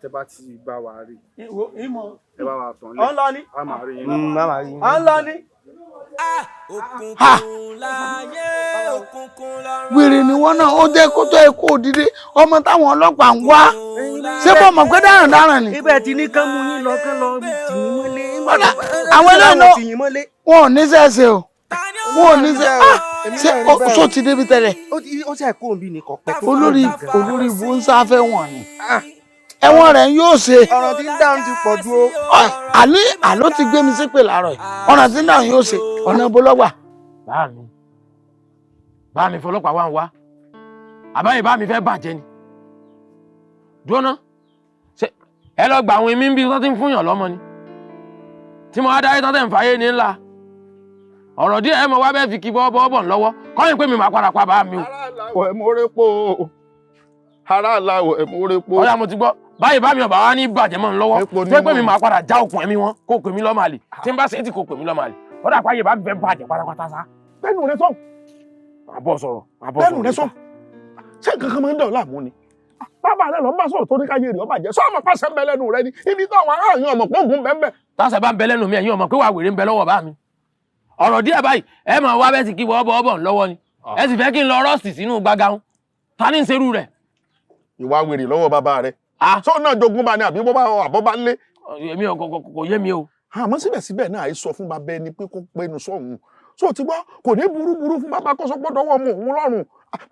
tẹ́ bá ti bá wa rí ẹ bá wa tán ọ ń lọ ní. a máa rí yín. ọ ń lọ ní. wèrè ni wọn náà ó jẹ́ kó tó ẹkọ òdìdí ọmọ táwọn ọlọ́pàá ń wá ṣé bọ́ mọ̀ pé darandaran ni. ibẹ̀ tí ní kán mú yín lọ kán lọ tì yín mọ́lé. àwọn eléyìí wọn ò ní sẹ́ẹ̀sẹ̀ o wọn ò ní ṣe ó ti débi tẹ́lẹ̀. ó ṣe kó òbí ni kò pẹ́. olórí ìbò ń sáfẹ́ wọn ni ẹ̀wọ̀n rẹ̀ yóò ṣe. ọ̀rọ̀ tí ń dáhùn ti pọ̀ dúró. àló ti gbé mi sípè láàárọ̀ yìí ọ̀rọ̀ tí ń dáhùn yóò ṣe ọ̀nà bọ́lọ́gbà. bá mi fọlọ́pàá wá ń wá àbáyé bá mi fẹ́ bàjẹ́ ni jóná ẹ lọ gba àwọn èmi ń bí tó ti ń fúnyàn lọ́mọ ni tí mo wá dáyé tó tẹ̀ ń fàyè ní ńlá ọ̀rọ̀ díẹ̀ ẹ mọ̀ wá bẹ́ẹ̀ fi kí bọ́ọ̀bọ̀ lọ́wọ́ kọ́yìn pé mi máa padà pa bá mi o. ẹ mú orí po ara aláwọ̀ ẹ mú orí po. ọ̀yà mo ti gbọ́ báyìí bá mi ọ̀bà wá ní bàjẹ́ mọ́ ń lọ́wọ́ tó pé mi máa padà já okùn ẹ̀mí wọn kó pè mí lọ́mọ àlè tí n bá ṣe é tí kò pè mí lọ́mọ àlè ó dà páyé bá mi fẹ́ bàjẹ́ pátápátá sá. bẹ́ẹ̀ni rẹ sọ. àbọ̀ sọ̀rọ̀ bẹ́ẹ̀ni rẹ sọ. ṣé nǹkan kan máa ń dọ̀ láàmú ni. bàbá rẹ lọ bá sọ̀rọ̀ tó ní káyé rẹ̀ ó bàjẹ́ sọ́ọ̀mọ̀ pàṣẹ ń bẹ lẹ́nu rẹ ni ibi táwọn aráàlú ọmọ pọ́ǹgùn bẹ́ẹ̀ bẹ́ẹ̀. tásẹ̀ bá ń bẹ lẹ́nu mi ẹ̀yin ọmọ pé wà wèrè ń bẹ lọ́wọ́ bá mi ọ̀rọ̀ díẹ̀ báyìí ẹ máa wá bẹ́ẹ̀ sì kí bọ́ọ̀bọ̀ lọ́wọ́ ni ẹ sì fẹ́ kí n lọ rọ́ọ̀sì sínú gbàgàun ta ní ń serú rẹ̀. ìwà wèrè lọ́wọ́ bàbá rẹ̀ sọ náà jogún bá ní àbí àbọ̀ bá ń lé. èmi kò yé mi o. àmọ́ síbẹ̀síbẹ̀ náà àìsọ fún bàbá ẹni pé kó pẹ́nu sọ̀hún so ti gbọ́ kò ní burúburú fún bàbá kó sọ pé dọwọ́ mu òun lọ́rùn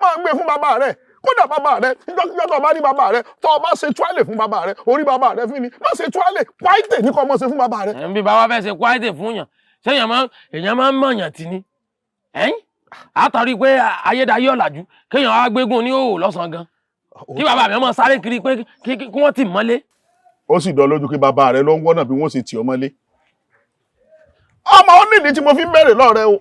máa gbé fún bàbá rẹ̀ kódà bàbá rẹ̀ níjọ́ tó bá rí bàbá rẹ̀ tó o bá ṣe tuálè fún bàbá rẹ̀ orí bàbá rẹ̀ fún ni má ṣe tuálè kwáìtè ní kò mọ̀ ṣe fún bàbá rẹ̀. ẹ̀ ń bí bàbá fẹ́ ṣe kwáìtè fún yàn ṣé èèyàn máa ń mọ̀yàn tì ní ẹ̀yìn àtàrí pé ayédáyé ọ̀làjú kéèyàn wá gbégún ní òwò lọ́sàn-án gan kí bàbá mi ọmọ sáré kiri pé kí wọ́n tì mọ́lé. ó sì dán lójú kí bàbá rẹ̀ ló ń wọ́nà bí wọ́n ṣe tì ọ́ mọ́lé. ọmọ ó nídìí tí mo fi ń bẹ̀rẹ̀ lọ́rẹ́ o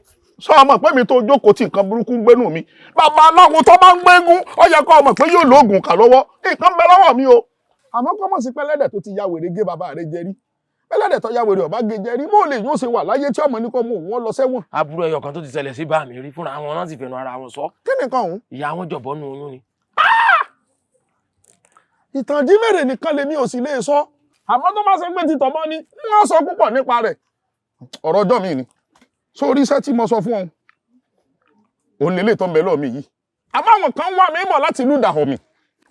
sọ ọmọ pé mi tó jókòó tí nǹkan burúkú ń gbénú mi bàbá aláwo tó bá ń gbégún ó yẹ kó ọmọ pé yóò lóògùn kà lọ́wọ́ nǹkan bẹ lọ́wọ́ mi o. àmọ́ kọ́mọ̀ sí pẹ́lẹ́dẹ̀ tó ti ya wèrè gé bàbá rẹ̀ jẹ rí pẹ́lẹ́dẹ̀ tó ya wèrè ọ̀bá gé jẹ rí bó lè yóò ṣe wà láyé tí ọmọ ní kò mú òun lọ sẹ́wọ̀n. àbúrò ẹyọ kan tó ti ṣẹlẹ̀ sí bá mi rí fúnra wọn náà sì fẹnu ara wọn sọ. kí ni nǹkan ọ̀hún. ìyá wọn jọ̀bọ́ nu oyún ni. ìtànjí mèrè nìkan lèmi ò sì lè sọ àmọ́ tó bá ṣe pé ti tọ̀mọ́ ni wọ́n sọ púpọ̀ nípa rẹ̀ ọ̀rọ̀ ọjọ́ mi ni sórí iṣẹ́ tí mo sọ fún ọ òun lè lè tọ́ ń bẹ lọ́ọ̀ mi yìí àmọ́ àwọn kan wá mi mọ̀ láti ìlú ìdàhọ̀ mi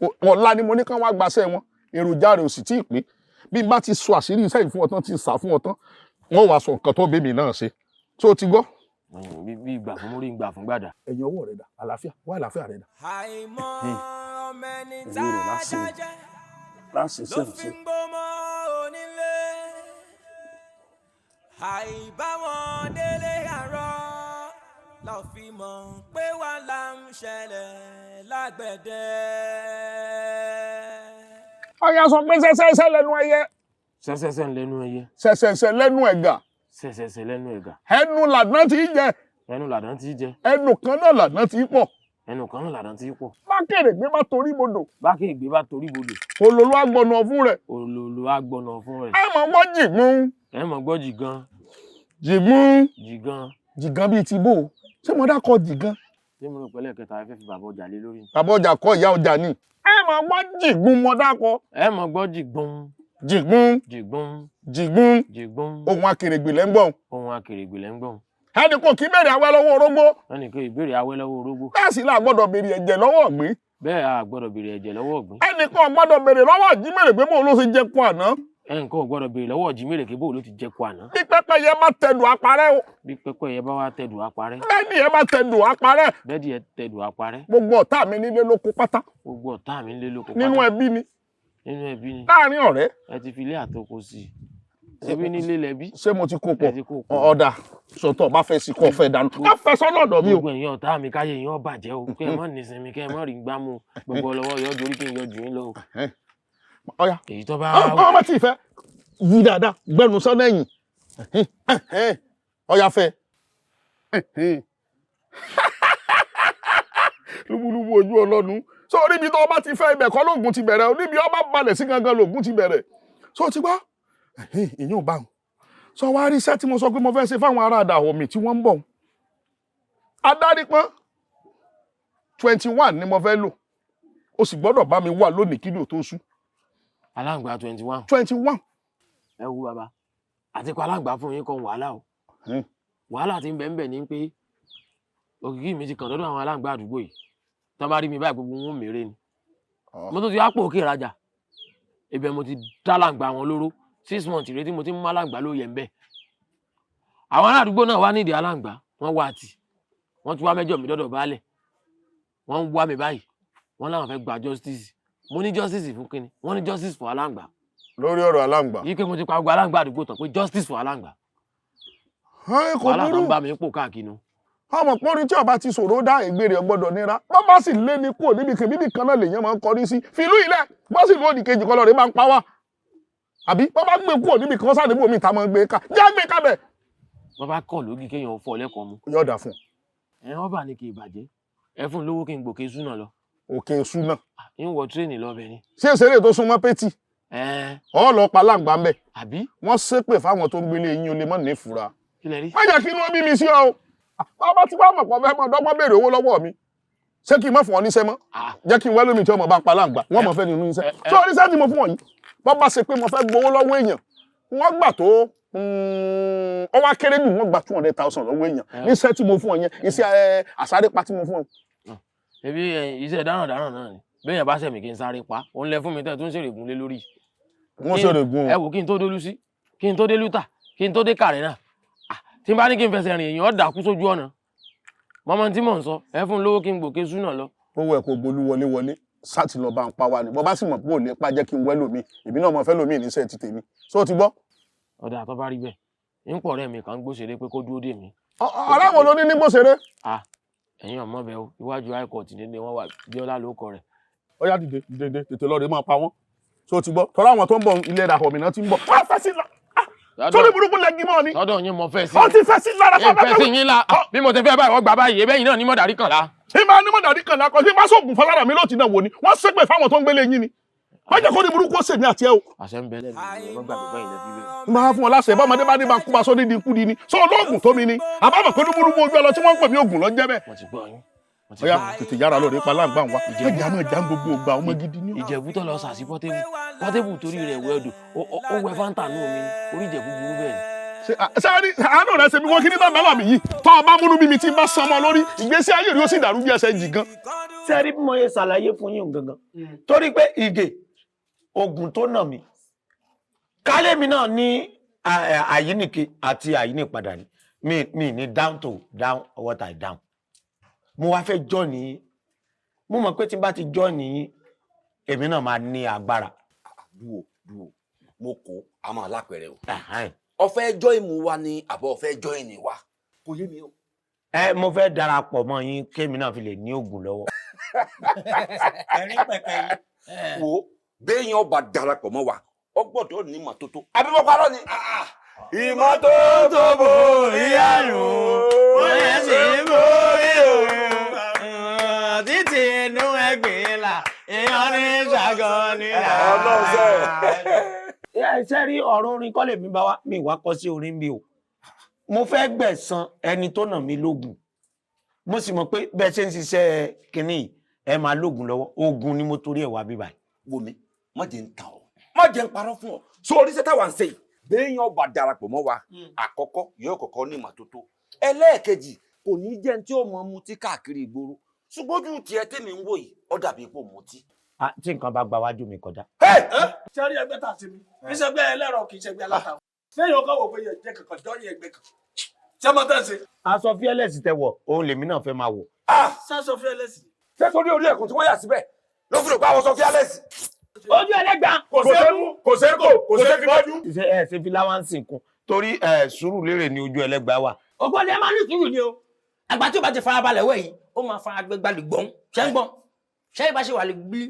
ọ̀la ni mo ní kán wá gbaṣẹ́ wọn èròjà rẹ̀ ò sì tí ì pé bí n bá ti sọ àṣírí iṣẹ́ ìfún ọtán ti sà fún ọtán wọ́n wàá sọ nǹkan tó bèmí náà ṣe tó o ti gbọ́. bí ìgbà fún mórí ìgbà fún gbàdà. ẹ̀yin ọwọ́ rẹ̀ dà àlàáfíà wá àlàáfíà rẹ̀ dà. àìmọ̀ ọmọẹni tá owó rẹ̀ a láṣẹ dájẹ́ láṣẹ ló sẹ́yìn fi sí. ń gbọ́mọ onílé àìbáwọn délé àárọ̀ la ò fi mọ̀ pé wàhálà ń ṣẹlẹ̀ lágbẹ̀dẹ. ọ̀yà sọ pé ṣẹṣẹṣẹ lẹ́nu ẹyẹ. ṣẹṣẹṣẹ lẹ́nu ẹyẹ. ṣẹṣẹṣẹ lẹ́nu ẹ̀gà. ṣẹṣẹṣẹ lẹ́nu ẹ̀gà. ẹnu làdán tí í jẹ. ẹnu làdán tí í jẹ. ẹnu kan náà làdán tí í pọ̀. ẹnu kan náà làdán tí í pọ̀. bákèrègbè bá torí bodò. bákèrègbè bá torí bodò. olólù agbọ̀nà fún rẹ̀. olólù agbọ̀nà fún rẹ̀. ẹ mọ̀ gbọ́ jìgún. ẹ mọ̀ gbọ́ jìgan. jìgún. jìgan. jìgan bíi ti bò ṣé mo dákọ jìgan. ṣé mo rò pẹ́lẹ́ kẹta ẹ fẹ́ fi bàbá ọjà lé lórí. bàbá ọjà kọ́ ìyá ọjà ni. ẹ mọ̀ gbọ́ jìgún mo dákọ. ẹ mọ̀ gbọ́ jìgbọ́n. jìgún. jìgbọ́n. jìgún. jìgbọ́n. ohun akèrègbè lẹ́ ń gbọ́n. ohun akèrègbè lẹ́ ń gbọ́n. ẹnì kan kì í béèrè awẹ́ lọ́wọ́ orógbó. ẹnì kan ìbéèrè awẹ́ lọ́wọ́ orógbó. bẹ́ẹ̀ sì là gbọ́dọ̀ béèrè ẹ̀jẹ̀ lọ́wọ́ ọ̀gbìn. bẹ́ẹ̀ a gbọ́dọ̀ béèrè ẹ̀jẹ̀ lọ́wọ́ ọ̀gbìn. ẹnì kan gbọ́dọ̀ béèrè lọ́wọ́ ìjímèrè pé bóun ló ṣe jẹ kún àná. ẹnìkan ò gbọ́dọ̀ béèrè lọ́wọ́ ìjímèrè pé bóun ló ti jẹ kún àná. bí pẹ́pẹ́yẹ bá tẹ̀dù àparẹ́ o. bí pẹ́pẹ́yẹ bá wá tẹ̀dù àparẹ́. bẹ́ẹ̀ni ẹ bá tẹ̀dù àparẹ́. bẹ́ẹ̀ni ẹ tẹ̀dù àparẹ́. gbogbo ọ̀tá mi nílé lóko pátá. gbogbo ọ̀tá mi nílé lóko pátá. nínú ẹbí ni. nínú ẹbí ni. láàrin ọ̀rẹ́. ẹ ti fi ilé àtọkọ sí i. ṣebí nílé lẹbí. ṣé mo ti kó pọ̀ ọ̀dà sọ̀tọ̀ bá fẹ́ sí kọ́ fẹ́ dànù. wọ́n fẹ́ sọ́nà ọ̀dọ̀ mi o. gbogbo ẹ̀yin ọ̀tá mi káyé yín ó bàjẹ́ o kẹ́ ẹ mọ́ nísinmi kẹ́ ẹ mọ́ rí gbámú gbogbo ọlọ́wọ́ yọ dorí kí n yọ jù yín lọ o. ọ̀yà èyí tó bá. ọmọ tí ì fẹ́ yí dáadáa gbẹnu sọ́nà ẹ̀yìn ọ̀yà fẹ́. lúbúlúbú ojú ọlọ́nu sọ níbi tó ọba ti fẹ́ ibẹ̀ kọ́ lóògùn ti bẹ̀rẹ̀ níbi ọba balẹ̀ sí gangan lóògùn ti bẹ̀rẹ̀ sọ ti gbá ìyẹn ò bá wọn sọ wá rí iṣẹ́ tí mo sọ pé mo fẹ́ ṣe fáwọn ará àdàwọ̀ mi tí wọ́n ń bọ̀ adarí pọ́n 21 ni mo fẹ́ lò o sì gbọ́dọ̀ bá mi wà lónìí kí ló tó ṣú. aláǹgbá 21. 21. ẹ wo bàbá àti kó aláǹgbá fún yín kan wàhálà o wàhálà tí ń bẹ ń bẹ ní pé òkìkí mi ti kàn lọ́dọ̀ àwọn aláǹgbá àdúgbò yìí tán bá rí mi báyìí gbogbo wọn mèrè ni mo tó ti wá pò òkè ìrajà ibẹ̀ mo ti dá aláǹgbá wọn lóró 6 months ìrètí mo ti mú aláǹgbá ló yẹ ń bẹ àwọn aládùúgbò náà wá nídìí aláǹgbá wọn wá àtì wọn ti wá mẹ́jọ mi dọ́dọ̀ baálẹ̀ wọn ń wá mi báyìí wọn láwọn fẹ́ gba justice mo ní justice fún kíni wọn ní justice fún aláǹgbá. lórí ọ̀rọ̀ aláǹgbá. yìí pé mo ti pa gbogbo aláǹgbá àdúgbò tán pé justice fún aláǹgbá. wàhálà tó ń bá mi pò káàkiri. ọmọ pọ́nrin tí ọba ti ṣòro dá ìgbèrè ọgbọ́dọ̀ nira wọ́n bá sì lé ní kúrò níbi kan náà lèèyàn máa ń kọrí sí fìlú ilẹ̀ bọ́ sì lóòdì kejì kan lọ́ọ̀rẹ́ máa ń pa wá àbí wọ́n bá gbé kúrò níbi kan sáré bòmí ìta máa ń gbé ká já gbé kábẹ̀. wọ́n bá kàn lógi kéèyàn fọ lẹ́kọ̀ọ́ mu. yọ̀ọ̀dà fún. ẹ wọ́n bà ní kí ìbàjẹ́ ẹ fún lówó kí n gbòkè súnà lọ. òkè súnà. ń wọ tírèènì lọ́bẹ̀ ni. ṣé ìṣeré tó súnmọ́ pétì. ọlọ́pàá láǹgbá ń bẹ̀. àbí. wọ́n ṣépè fáwọn tó ń gbélé yín o lè mọ̀ ní ìfura. kí lẹ rí. má jẹ́ kí inú bí mi sí ọ bàbá tí wàá mọ̀ pọ̀ fẹ́ mọ̀ dọ́gbọ́n béèrè owó lọ́wọ́ mi ṣé kí n má fún ọ níṣẹ́ mọ́ jẹ́ kí n wẹ́ lómi tí ọmọ bá pa láǹgbá wọ́n mọ̀ fẹ́ nínú iṣẹ́ tí oníṣẹ́ tí mo fún ọ yìí bọ́ bá ṣe pé mo fẹ́ gbowó lọ́wọ́ èèyàn wọ́n gbà tó ó wá kéré jù wọ́n gbà 200,000 lọ́wọ́ èèyàn níṣẹ́ tí mo fún ọ yẹn iṣẹ́ àsárépa tí mo fún ọ. ebi iṣẹ́ dáràndáràn náà ni béèyàn bá ṣẹ̀mí kí n sáré pa òun lẹ fún mi tẹ́ tó ń ṣèrègùn lé lórí. wọ́n ṣèrègùn. ẹ wò kí n tó dé Lúsí kí n tó dé Lútà kí n tó dé Kàrẹ́nà tí n bá ní kí n fẹsẹ̀ rìn èèyàn dàkú sójú ọ̀nà mọ́mọ́ tí mò ń sọ ẹ fún lówó kí n gbòkè súnà lọ. owó ẹ̀ kò gbolú wọlé sáàtì lọ bá ń pa wá ni bọ́ bá sì mọ̀ pé ò ní pa jẹ́ kí n wẹ́ lómi èmi náà mọ̀ fẹ́ lómi níṣẹ́ ti tèmi só ti gbọ́. ọ̀dà tó bá rí bẹ́ẹ̀ ń pọ̀ rẹ̀ mi kàn ń gbóṣèré pé kó dúró dè mí. aláwọ̀ ló ní gbóṣèré. ẹ̀yin ọmọ bẹ o iwájú high court nílé wọn wà Bíọ́lá ló kọ rẹ̀. ó yá dìde tètè lọ rè máa pa wọ́n só ti gbọ́ tọ́lá àwọn tó ń bọ̀ ilé ìdàpọ̀ mìíràn ti ń bọ̀ wọ́n fẹ́ sí sórí burúkú lẹ́gí mọ́ ni. sọ́dọ̀ yín mo fẹ́ sí. ó ti fẹ́ sí lára fún abẹ́fẹ́. ìfẹ́ sí yín la bí mo ti fẹ́ báyìí wọ́n gbà báyìí ebẹ́ yìí náà ní mọ̀dàrí kan la. ṣé máa ní mọ̀dàrí kan la kọ́ sí bá sọ̀gùn fọlára mi lóòtì náà wò ni wọ́n ṣépè fáwọn tó ń gbélé yín ni. má jẹ́ kó ní burúkú ó sèmi àti ẹ o. àṣẹ ń bẹ lẹ́nu ìwọ̀n gbàgbé báyìí lẹ́bí bẹ́ẹ̀. n bá fún ọ láṣẹ bọ́mọdé bá ní bá kú bá sọ nídìí ikú di ni sọ olóògùn tó mi ni àbámọ̀ pé ní burúkú ojú ọlọ tí wọ́n ń pè mí ògùn lọ jẹ́ bẹ́ẹ̀. mo ti gbọ́ yín. ọ̀yá tètè yára lóore pa láǹgbà wa ẹ̀jẹ̀ àmọ́ ìjà ń gbogbo ògbà ọmọ gidi ni. Ìjẹ̀bú tó lọ sàṣì Pọ́tébù torí rẹ̀ wẹ́ẹ̀dù ó wẹ fáńtà nù mí orí Ìjẹ̀bú burú bẹ́ẹ̀ ni. sẹ́ẹ̀rí àánú rẹ̀ ṣe bí wọ́n kí ní tàbí àlàmì yìí tọ́ ọ bá múnú bí mi ti bá sanmọ́ lórí ìgbésí ayé rí ó sì dàrú bí ẹsẹ̀ jì gan. sẹ́rí bí mo yẹ ṣàlàyé fún yín gangan torí pé Ìgè ogun tó nà mí kálẹ̀ mi náà ní àyíníke àti àyínípadà ni mi ní down what I down mo wá fẹ́ jọ́ nìyí mo mọ̀ pé tí n bá ti jọ́ nìyí èmi náà máa ní agbára. dúró mo kó àmọ́ alápẹ̀rẹ̀ o ó fẹ́ join mu wa ni àbọ̀ ó fẹ́ join ni wa kò yé mi o. Mo fẹ́ darapọ̀ mọ́ yín kémi náà fi lè ní oògùn lọ́wọ́. ẹ̀rín pẹ̀pẹ̀ yìí. wo béèyàn ọba darapọ̀ mọ́ wa ó gbọ́dọ̀ ní ìmọ́tótó. àbímọ parọ́ ni. ìmọ́tótó bò ìyàrá ó yẹ sí borí òun títí inú ẹgbẹ́ là èèyàn ní ṣàgọ́ nílà. ṣé rí ọ̀rọ̀ orin kọ́ lèmi bá wá mi wá kọ́ sí orin bí o mo fẹ́ gbẹ̀san ẹni tó nà mí lógun mo sì mọ̀ pé bẹ́ẹ̀ ṣe ń ṣiṣẹ́ kínní ẹ máa lógun lọ́wọ́ ogun ni mo torí ẹ̀ wá bíbá yìí. wo mi má jẹ́ ń tàn ọ́ má jẹ́ ń parọ́ fún ọ so oríṣẹ́ táwa ń ṣe yìí béèyàn ọba darapọ̀ mọ́ wa àkọ́kọ́ yóò kọ́kọ́ ní ìmọ́tótó ẹlẹ́ẹ̀kejì kò ní jẹ́ ní tí ó mọ mutí káàkiri ìgboro ṣùgbọ́n ojú tiẹ̀ tèmi ń wò yìí ó dàbí ipò mutí. tí nǹkan bá gba wájú mi kọjá. ṣé rí ẹgbẹ́ tà sí mi kì í ṣe ẹgbẹ́ ẹlẹ́rọ kì í ṣe ẹgbẹ́ aláta sẹ́yìn ọkọ̀ wò pé yẹ jẹ́ kankan jọ́ yẹ ẹgbẹ́ kan ṣé mo tẹ̀ sí. aṣọ fíẹ́lẹ̀sì tẹ wọ̀ òun lèmi náà fẹ́ máa wọ̀. sásọ fíẹ́lẹ̀sì. ṣé torí orí ẹ̀kún tí wọ́n yà síbẹ̀ ló fi rò pé àwọn sọ fíẹ́lẹ̀sì. ojú ẹlẹ́gbàá kò sẹ́kù kò sẹ́kù mọ́jú. ṣe fi láwáǹsì kún torí sùúrù lérè ní ojú ẹlẹ́gbàá wà. ọgbọ́n ni ẹ máa ní sùúrù ni o àgbà tí o bá ti farabalẹ̀ wẹ̀ yìí ó máa fara gbẹgbà lè gbọ́n ṣẹ́ ń gbọ́n ṣẹ́ ìbá ṣe wà lè gbí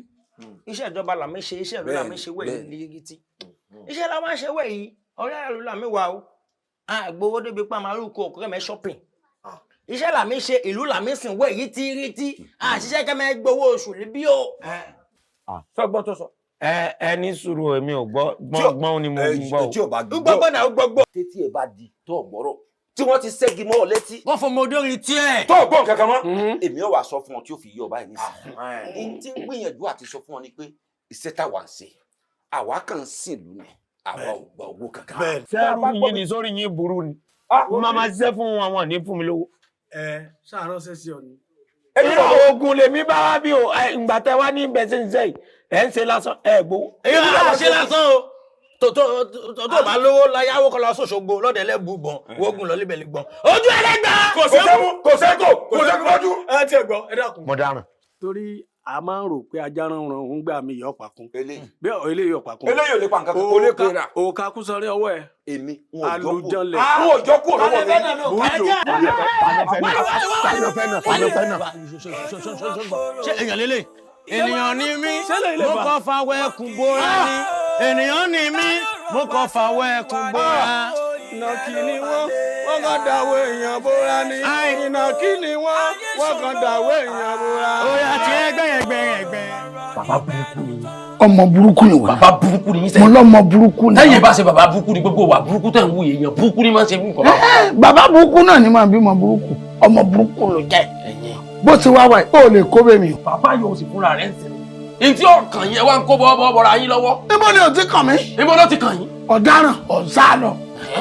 iṣẹ́ ìjọba làmí ṣe iṣẹ́ ìlú làmí ṣe wẹ̀ yìí lírigiti iṣẹ́ la máa ṣe wẹ̀ yìí ọ̀rẹ́ àlù làmí wà o àgbowó débi pa màálù kó ọkọ kẹmẹ shopping iṣẹ́ làmí ṣe ìlú làmí sìn wẹ̀ yìí tíírítí àṣìṣe kẹmẹ gbowó oṣù níbí o. sọgbọ́n tó sọ. ẹni sùúrù èmi ò gbọ́ gbọ́n ni mo gbọ́ o. tí o bá gbọ́ náà gbọ́. tètè ẹ bá di tó ọgbọ́rọ̀ tí wọ́n ti ṣẹ́gi mọ́ ọ létí. wọ́n fọ ọmọdé orin tiẹ̀. tó gbọ́n kankan mọ́. èmi ò wá sọ fún ọ tí ó fi yí ọ báyìí nísìnyí. n tí ń gbìyànjú àti sọ fún ọ ni pé iṣẹ́ táwa ń ṣe àwa kàn ń sìn lù ní àwa ò gba owó kankan. sẹ́rù yín ni sórí yín burú ni máa ma ṣiṣẹ́ fún àwọn ní fún mi lówó. ṣàránṣẹ́ sí ọ ni. ogun lèmi bá wá bí o ìgbà tẹ wá ní bẹ́ẹ̀ ṣe ń ẹ̀ ń ṣe lásán ẹ̀ gbowó. ṣe lásán o tó bá lówó láyáwó kọ́ lọ sọ́ṣogbo lọ́dẹ̀ lẹ́bù gbọ̀n wógun lọ líbẹ̀ lè gbọ̀n ojú ẹlẹ́gbà. kò sẹ́kù mọ́jú. ẹ ti ẹ̀ gbọ́ ẹ dákun. mo dáràn. torí a máa ń rò pé ajá ránran ń gbà mí yọ̀ pàkún. eléyìí yọ̀ pàkún. eléyìí ò lè pa nǹkan kan. o lè pera. òkà kú sọrí ọwọ́ ẹ̀. èmi alùjọ́lẹ̀. n ò jọ kúrò lọ́wọ́ mi. ṣé èèyàn lélẹ̀ ènìyàn ni mí mo kàn fàwọ̀ ẹkùn bóra ni ènìyàn ni mí mo kàn fàwọ̀ ẹkùn bóra. ìnàkí ni wọ́n kàn dàwọ̀ èèyàn bóra ni ìnàkí ni wọ́n kàn dàwọ̀ èèyàn bóra. oya ti ẹgbẹ́. bàbá burúkú ni. ọmọ burúkú ni wà. bàbá burúkú ni yín sẹ́yìn. mo lọ́mọ burúkú ni. lẹ́yìn bá ṣe bàbá burúkú ni gbogbo wa burúkú tẹ̀ ń wú èèyàn burúkú ni máa ń ṣe fún nǹkan. bàbá burúkú náà ni máa bímọ burúkú ọmọ burúkú ló jẹ́ bó ti wá wáyé ó lè kó bẹ́ẹ̀ mi. bàbá yóò sì fúnra rẹ̀ ń sinmi. ntí ọkàn yẹn wá ń kó bọ́ọ̀bọ̀ra yín lọ́wọ́. níbo ni o ti kàn mí. níbo ló ti kàn yín. ọ̀daràn ọ̀sálọ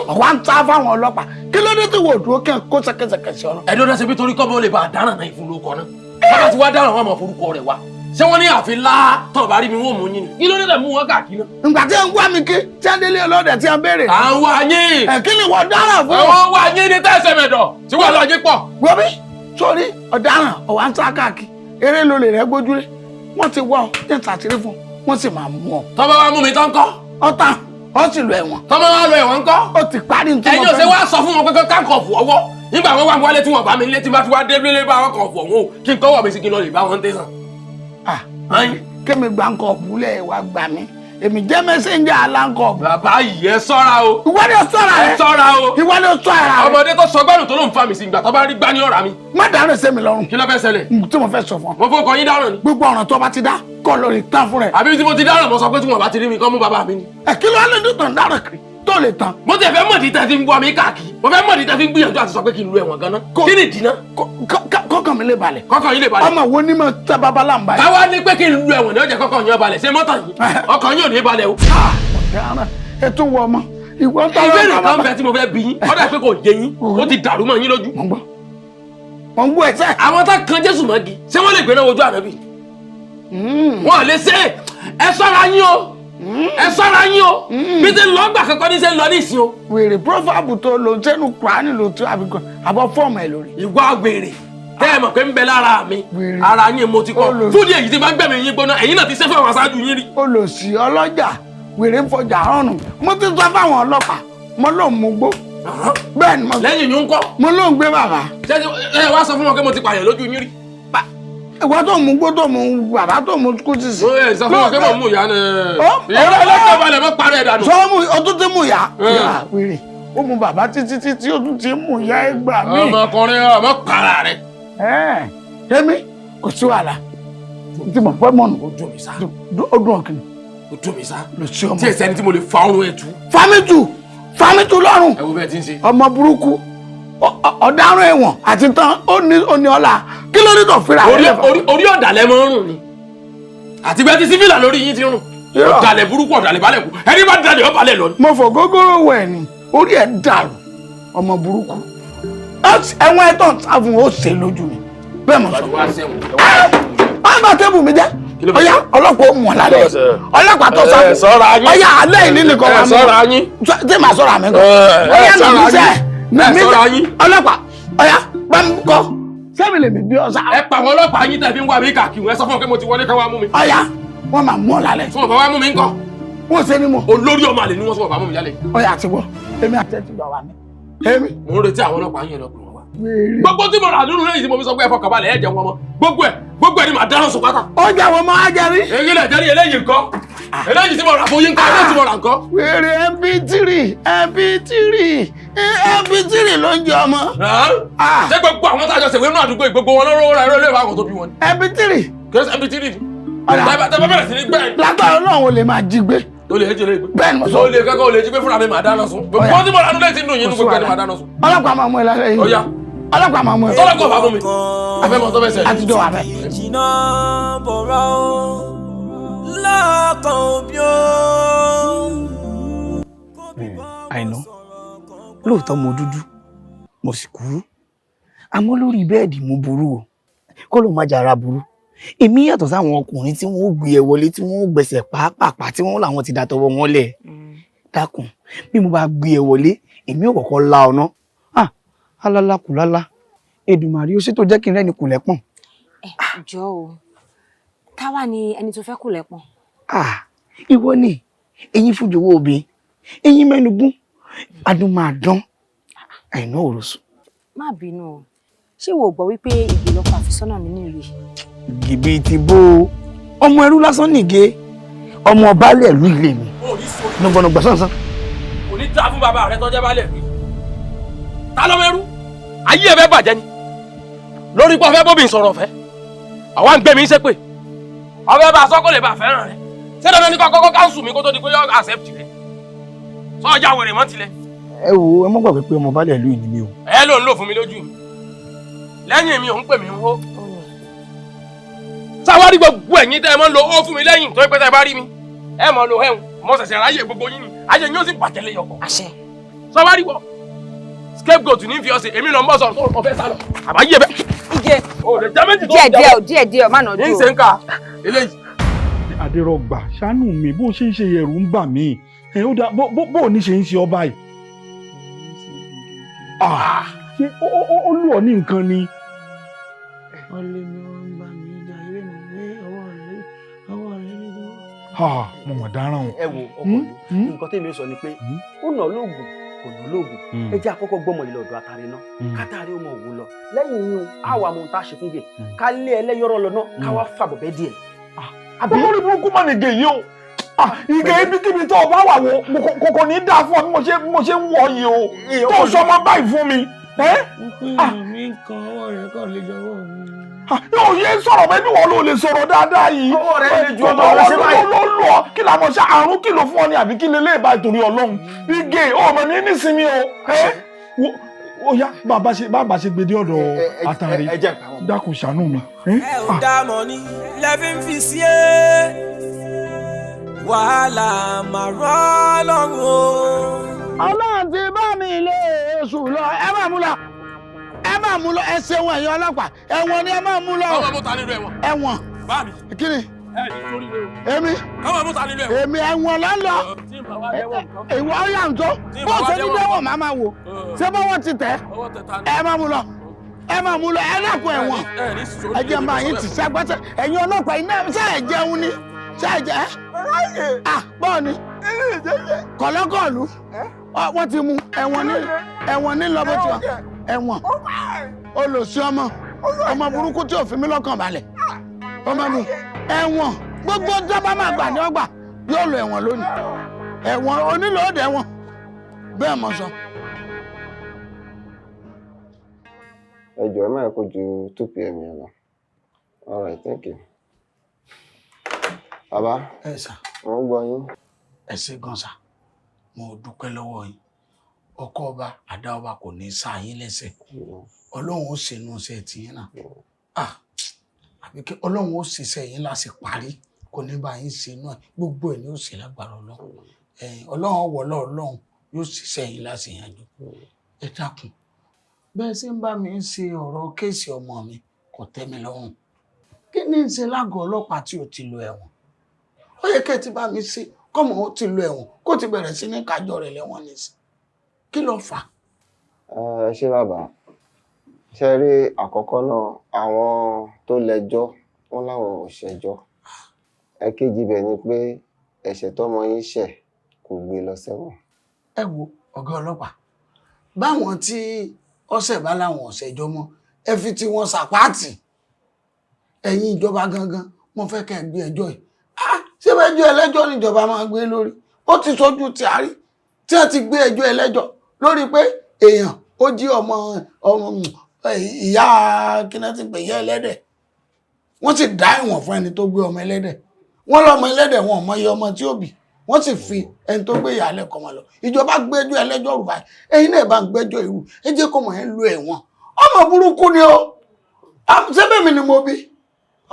ọ̀wá ń ta fáwọn ọlọ́pàá kí ló dé tí wò dúró kí n kó sẹ́kẹsẹ̀kẹ̀ sí ọ̀nà. ẹ̀dọ́ dẹ́sẹ̀ bí torí kọ́bọ̀ lè bá àdáràn náà ìfún lóko náà. bàbá ti wá dáràn wọn mọ̀ forúkọ rẹ̀ wá. ṣé wọ́n ní àfi lá tán bá rí mi wọ́n mú yín ni. kí ló dé tẹ̀ mú wọn káàkiri náà. ìgbà tí ń wá mi kí tí ń délé ọlọ́dẹ tí ń béèrè. à ń wá yín. kí ni wọ́n dáràn fún. àwọn wá yín ní tẹ̀sẹ̀ mẹ́dọ̀ tí wọ́n lọ yín pọ̀. gbọ́bí sórí ọ̀daràn ọ̀wá ń sá káàkiri eré ló lè rẹ́ gbójúlé wọ́n ti wá ọ ní ìtàtírí fún wọ́n sì máa mú ọ. tọ́ba wa mú mi tán kọ́. ọ̀tá ọ sì lọ ẹ̀wọ̀n. tọ́ba wa lọ ẹ̀wọ̀n ńkọ́. ó ti parí nítorí ẹ̀yin ò ṣe wá sọ fún wọn pé káńkọ̀ fù ọwọ́ nígbà wọn wà mú wálé tí wọn bá mi létí bá fi wá délé bá wọn kàn fù ọ̀hún o kí n kọ́wọ́ mi sí kí n lọ lè bá wọn tẹ̀sán. kémi gbà ń kọ búlẹ̀ wá gbà mí èmi jẹ́ mẹ́sẹ̀njà aláǹkọ̀. bàbá yìí ẹ sọ́ra o. ìwọ ni o sọ́ra rẹ. ẹ sọ́ra o. ìwọ ni o sọ ara rẹ. ọmọdé tó sọ gbọ́dọ̀ tó ló ń fa mi sí ìgbà tó bá rí gbá ní ọ̀rá mi. má dáná ṣe mi lọ́rùn. kí ló fẹ́ ṣẹlẹ̀. tí mo fẹ́ sọ fún ọ. mo fọ́ kọ yín dáràn ni. gbogbo ọ̀ràn tó bá ti dá kọ́ lórí tán fún rẹ. àbí tí mo ti dáràn mo sọ pé tí wọn bá ti rí mi kọ́ mú bàbá mi ni. ẹ kí ló wá lè dún tàn dáràn kiri tó lè tán. mo ti fẹ́ mọ̀dí tẹ́ fi ń gbọ́ mi káàkiri mo fẹ́ mọ̀dí tẹ́ fi ń gbìyànjú àti sọ pé kí n lu ẹ̀wọ̀n gan-an kí ni ìdí náà. kọ́kàn mi lè balẹ̀. kọ́kàn yín lè balẹ̀. ọmọ wo ni mo tẹ babalá ń balẹ̀. káwá ní pé kí n lu ẹ̀wọ̀n ní ọjà kọ́kàn yín balẹ̀ ṣé mọ́tàn yín ọkàn yín ò ní balẹ̀ o. ọ̀daràn ètò wọ ọmọ ìwọ tọrọ ìbéèrè kan bẹ tí mo fẹ́ bí yín ọ̀dà pé kò yé yín ó ti dàrú mọ́ yín lójú. mọ̀ ń gbọ́ ẹ̀sẹ̀. àwọn tá kan Jésù mọ́gi ṣé wọ́n lè gbéná wojú ànábì. wọ́n lè ṣe ẹ ṣọ́ra yín o ẹ ṣọ́ra yín o bí ti lọ gbà kankan ní ṣe ń lọ ní ìsìn o. wèrè prófàbù tó lò sẹ́nu kùránì lò tó àbọ̀ fọ́ọ̀mù ẹ̀ lórí. ìwà wèrè tẹ́ ẹ mọ̀ pé ń bẹ lára mi ara yín mo ti kọ́ fún díẹ̀ yìí ti bá gbẹ̀mí yín gbóná ẹ̀yin náà ti ṣe fún àwọn aṣáájú yín rí. olòṣì ọlọ́jà wèrè ń fọjà rọrùn mo ti sọ fáwọn ọlọ́pàá mo ló ń mú gbó. bẹ́ẹ̀ ni mo sọ lẹ́yìn yín ń kọ́. mo ló ń gbé bàbá. ẹ wá sọ fún wọn pé mo ti pààyàn lójú yín rí. ìwọ tó mú gbó tó mú bàbá tó mú kú sísè. ẹ sọ fún wọn pé mo mú ìyá náà. ìyá ẹlẹ́kọ̀ọ́ balẹ̀ mọ́ parẹ́ dànù. sọ o tún ti mú ìyá. wèrè ó mú bàbá títí ó tún ti mú ìyá ẹgbà mí. ọmọkùnrin ọmọ para rẹ. Èmi kò sí wàhálà tí mo fẹ́ mọ̀nù. ó dùn mí sá. ó dùn ọ̀kìnì. ó dùn mí sá. lọ sí ọmọ. tí èsì ẹni tí mo lè fa ọrùn ẹ̀ tú. fámítù lọ́rùn. ẹ wo bẹ́ẹ̀ ti ń ṣe. ọmọ burúkú ọ̀daràn ẹ̀wọ̀n àti tán ó ní ọlá kí ló ní tó fira. orí ọ̀dàlẹ̀ mọ́ rùn ni àti bẹ́ẹ̀ ti sífìlà lórí yín ti rùn. ọ̀dàlẹ̀ burúkú ọ̀dàlẹ̀ balẹ̀ kú ẹni bá dalẹ̀ ó balẹ̀ lọ. mo fò gógóró wẹ̀ ni orí ẹ̀ dàrú ọmọ burúkú ẹ̀wọ̀n ẹ̀ tán sáfún ó ṣe lójú mi bẹ́ẹ̀ mọ̀ sọ. wọ́n bá tẹ́bù mi jẹ́ ọ̀yá ọlọ́pàá ó mọ̀ lálẹ́ ọlọ́pàá tó sáfún ọ̀yá alẹ́ ìní nìkan wà mí tí màá sọ̀rọ̀ àmì kan ọ̀yá mi sẹ́ ọlọ́pàá ọ̀yá bá mi kọ́ sẹ́mi lè mi bí ọ̀sà. ẹ pa àwọn ọlọ́pàá yín tẹ̀ fi ń wá mi káàkiri ẹ sọ fún ọ pé mo ti wọlé ká wá mú mi. ọ̀yá wọ́n máa mú ọ lálẹ́. sọ bàbá wa mú mi ńkọ́. wọ́n ṣe ni mo. olórí ọmọ àlè ni wọ́n sọ bàbá mú mi lálẹ́. ọ̀yá àti wọ́ èmi àtẹ̀tí lọ wà mí. èmi. mo ń retí àwọn ọlọ́pàá yín lọ́kùnrin wa. gbogbo tí mo rà nínú lẹ́yìn tí mo fi sọ pé ẹ fọkàn balẹ̀ ẹ jẹun ọmọ gbogbo ẹ ni màá dáná sùn pátá. ó jẹ́ àwọn ọmọ ajẹ́rí. èyí lẹ̀ jẹ́rí eléyìí ńkọ́ eléyìí tí mo rà fún yín ńkọ́ eléyìí tí mo rà ńkọ́. wèrè mp3 ló ń jẹ ọmọ. ṣé gbogbo àwọn tá a jọ ṣèwé nínú àdúgbò gbogbo wọn lọ́rọ́ ra ilé ìwà àwọn tó bí wọn. mp3. kí ló ṣe mp3 ni. tẹ́fẹ́ bẹ̀rẹ̀ sí ní gbẹ́. lágbára Ọlọ́run ò lè máa jí gbé. o lè jí lè gbé. bẹ́ẹ̀ ni mo sọ. o lè kẹ́kọ̀ọ́ o lè jí gbé fúnra mi màá dáná sun. gbogbo tí mo rà nílé ti ń dùn yín gbogbo ẹni màá dáná sun. ọlọ́pàá máa mú ẹ lálẹ́ yìí. ọ̀ya ọlọ́pàá máa mú ẹ. tọ́lọ́pàá bá mú mi. afẹ́mọ̀ tó fẹ́ sẹ́yìn. àtijọ́ wà bẹ́ẹ̀. jìnnà bọ̀rọ̀ lọ́kàn òbí o. àìná lóòótọ́ mo dúdú mo sì kúrú àmọ́ lórí bẹ́ẹ̀dì mo burú o kó ló má jàrá burú èmi yàtọ̀ sáwọn ọkùnrin tí wọ́n ó gbé ẹ wọlé tí wọ́n ó gbẹ̀sẹ̀ pàápàá tí wọ́n làwọn ti dàtọwọ́ wọn lẹ̀ dákun bí mo bá gbé ẹ wọlé èmi ò kọ́kọ́ la ọ̀nà alálàkùlálá Èdùmàrè ó sì tó jẹ́ kí n rẹ́ni kù lẹ́pọ̀n. jọ o táwa ni ẹni tó fẹ́ kù lẹ́pọ̀n. ìwọ ni eyín fújòwò obìnrin eyín mẹ́nugún adùn máa dán àìná òrosùn. má bínú o ṣé wo gbọ́ wípé ìgbè lọ́kọ àfisọ́nà mi ní ìlú yìí. gìbì ti bó ọmọ ẹrú lásán nìge ọmọ baálẹ̀ ìlú ilé mi nùgbọ̀nùgbọ̀ sánsan. kò ní dá fún bàbá rẹ tó jẹ́ baálẹ̀ mi ta ló mẹ́rú ayé ẹ fẹ́ bàjẹ́ ni lórí pé ọfẹ́ bóbi sọ̀rọ̀ ọ̀fẹ́ àwa ń gbé mi ṣépè ọfẹ́ bá sọ́kò lè bá fẹ́ràn rẹ ṣé dandan ní kọ́kọ́ káńsù mi kó tó di pé yọ accept rẹ sọ́jà wèrè mọ́ tilẹ̀. ẹ wo ẹ mọ́ gbàgbé pé ọmọ baálẹ̀ ìlú yìí ni mi o. ẹ ló ń lò fún mi lójú mi lẹ́yìn mi ò ń pè mí ń wó. sáwárí gbogbo ẹ̀yin tẹ́ ẹ mọ́ ń lo ó fún mi lẹ́yìn tó pẹ́ tẹ́ ẹ bá rí mi ẹ mọ́ lo ẹ̀hún mọ́ ṣẹ̀ṣẹ̀ ráyè gbogbo yín ni ayé yín ó sì bàjẹ́ lé yọkọ̀. sáwárí wọ scapegoat ní fi ọ̀sẹ̀ èmi lọ ń bọ̀ sọ̀rọ̀ tó ọ̀fẹ́ sálọ àbáyé bẹ́ẹ̀. díẹ̀ má nà ojú o. ní ìṣe ń ka eléyìí. Adérọ̀gbà ṣàánú mi bó ṣe ń ṣe ẹ̀rù ń bà mí ó dá bó ní ṣe ń ṣe ọba yìí. ṣé ó lù ọ́ ní nǹkan ni. wọ́n lé mi wọ́n ń bá mi jà ilé mi ní ọwọ́ rẹ̀ nínú. mo mọ̀ dáràn o. ẹ wo ọkọ nǹkan tèmi sọ ni pé ó nà lóògùn kò ná lóògùn ẹ jẹ́ àkọ́kọ́ gbọ́mọ yìí lọ́dọ̀ àtàrí náà kátàrí ó mọ òwú lọ lẹ́yìn yín o àwa mọ ohun tá a ṣe fún gè ká lé ẹlẹ́yọ̀rọ̀ lọ náà ká wá fà bọ̀bẹ́ díẹ̀. àbí mo rí burúkú mọ́ nìgè yìí o ìgè ibikíbi tó o bá wà wo kò ní dáa fún ọ bí mo ṣe ń wọ yìí o tó sọ ọmọ báyìí fún mi. mi kan ọwọ́ rẹ̀ kàn lè jọ̀wọ́ mi. yóò yé sọ̀rọ̀ bẹ́ẹ̀ ni wọ́n ló lè sọ̀rọ̀ dáadáa yìí. ọwọ́ rẹ̀ lè ju ọmọ rẹ̀ ṣe báyìí. ló lù ọ́ kí làwọn ṣe àrùn kìlọ̀ fún ọ ni àbí kí lè lè bá ìtòrí Ọlọ́run. ìgè ọmọ ní nísìnyí o yá bàbá ṣe gbèdé ọ̀dọ̀ àtàrí dákun ṣàánú mi. ẹ ò dá mọ̀ ní lẹ́fí ń fi sí é wàhálà màrọ́ lọ́rùn o. Ọlọ́run ti bá mi ilé oṣù lọ ẹ má mú lọ ẹ má máa mú lọ ẹ ṣeun ẹ̀yin ọlọ́pàá ẹ̀wọ̀n ni ẹ máa mú lọ. káwọn mú ta nínú ẹ̀wọ̀n. ẹ̀wọ̀n. bá mi. kí ni. ẹ ní sórí rẹ o. èmi. káwọn mú ta nínú ẹ̀wọ̀n. èmi ẹ̀wọ̀n lọ́lọ́. ìwọ ọ̀yà ń tó bó ṣe ní dẹ́wọ̀n máa máa wò ṣé bọ́wọ́ ti tẹ̀ ẹ máa mú lọ ẹ máa mú lọ ẹ dákun ẹ̀wọ̀n ẹ jẹ́ máa yín tì sẹ́gbẹ́sẹ́ ẹ̀yin ọlọ́pàá iná ṣe ẹ̀ jẹun ni ṣe ẹ̀ jẹ́ bọ́ọ̀ ni kọ̀lọ́kọ̀lù wọ́n ti mú ẹ̀wọ̀n ní lọ́bọ̀ tí wọ́n ẹ̀wọ̀n olùsí ọmọ burúkú tí ò fi mí lọ́kàn balẹ̀ ọmọ mi ẹ̀wọ̀n gbogbo dábàá máa gbà ní ọgbà yóò lo ẹ̀wọ̀n lónìí ẹ̀wọ̀n onílò òde ẹ̀wọ̀n bẹ́ẹ̀ mọ̀ sọ. ẹ jọ̀ọ́ ẹ má yẹ kó ju 2 p.m. yẹn lọ. All right, thank you. Bàbá. ẹ sà. wọ́n gbọ́ yín. ẹ ṣé gan sà mo dúpẹ́ lọ́wọ́ yín ọkọ ọba àdá ọba kò ní sá yín lẹ́sẹ̀ ọlọ́run ó ṣènú ṣe tìyín náà àbí kí ọlọ́run ó ṣiṣẹ́ yín láti parí kò ní bá yín ṣe náà gbogbo ẹ̀ ni ó ṣe lágbára ọlọ́run wọlé ọlọ́run yóò ṣiṣẹ́ yín láti yanjú ẹ dákun bẹ́ẹ̀ sì ń bá mi ṣe ọ̀rọ̀ kéèsì ọmọ mi kò tẹ́ mi lọ́rùn kí ni ń ṣe lágọ̀ọ́ ọlọ́pàá tí ò ti lo ẹ̀wọ̀n ó yẹ kẹ́ ẹ ti bá mi ṣe kọ́mọ ó ti lo ẹ̀wọ̀n kó ti bẹ̀rẹ̀ sí ní kájọ rẹ̀ lẹ́wọ̀n nìsín kí ló fà á. ẹ ṣé bàbá ṣe rí àkọ́kọ́ náà àwọn tó lẹ́jọ́ wọn láwọn ò ṣẹjọ́ ẹ̀kejì bẹ̀ ni pé ẹ̀ṣẹ̀ tọ́mọ yín ṣẹ̀ kò gbé lọ sẹ́wọ̀n. ẹ wo ọ̀gá ọlọ́pàá báwọn tí ọ̀sẹ̀ bá láwọn ọ̀ṣẹ̀jọ́ mọ́ ẹ fi tí wọ́n ṣàpáàtì ẹ̀yin ìjọba gangan mo fẹ́ kẹ́ ẹ gbé ẹjọ́ yìí ṣé ẹjọ́ ẹlẹ́jọ́ níjọba máa gbé lórí ó ti sójú tí a rí tí a ti gbé ẹjọ́ ẹlẹ́jọ́ lórí pé èèyàn ó jí ọmọ ìyá kínátì pé ìyá ẹlẹ́dẹ̀ wọ́n sì dá ẹ̀wọ̀n fún ẹni tó gbé ọmọ ẹlẹ́dẹ̀ wọ́n lọ́mọ ẹlẹ́dẹ̀ wọn ò mọ iye ọmọ tí ó bì wọ́n sì fi ẹni tó gbé ìyá alẹ́kọ̀ọ́ máa lọ ìjọba gbẹ́jọ́ ẹlẹ́jọ́ rù báyìí ẹ̀yin náà bá ń gbẹ́jọ́ irú ẹ jẹ́ kó mọ̀ ẹ́ lo ẹ̀wọ̀n ọmọ burúkú ni ó sẹ́bẹ̀mí ni mo bí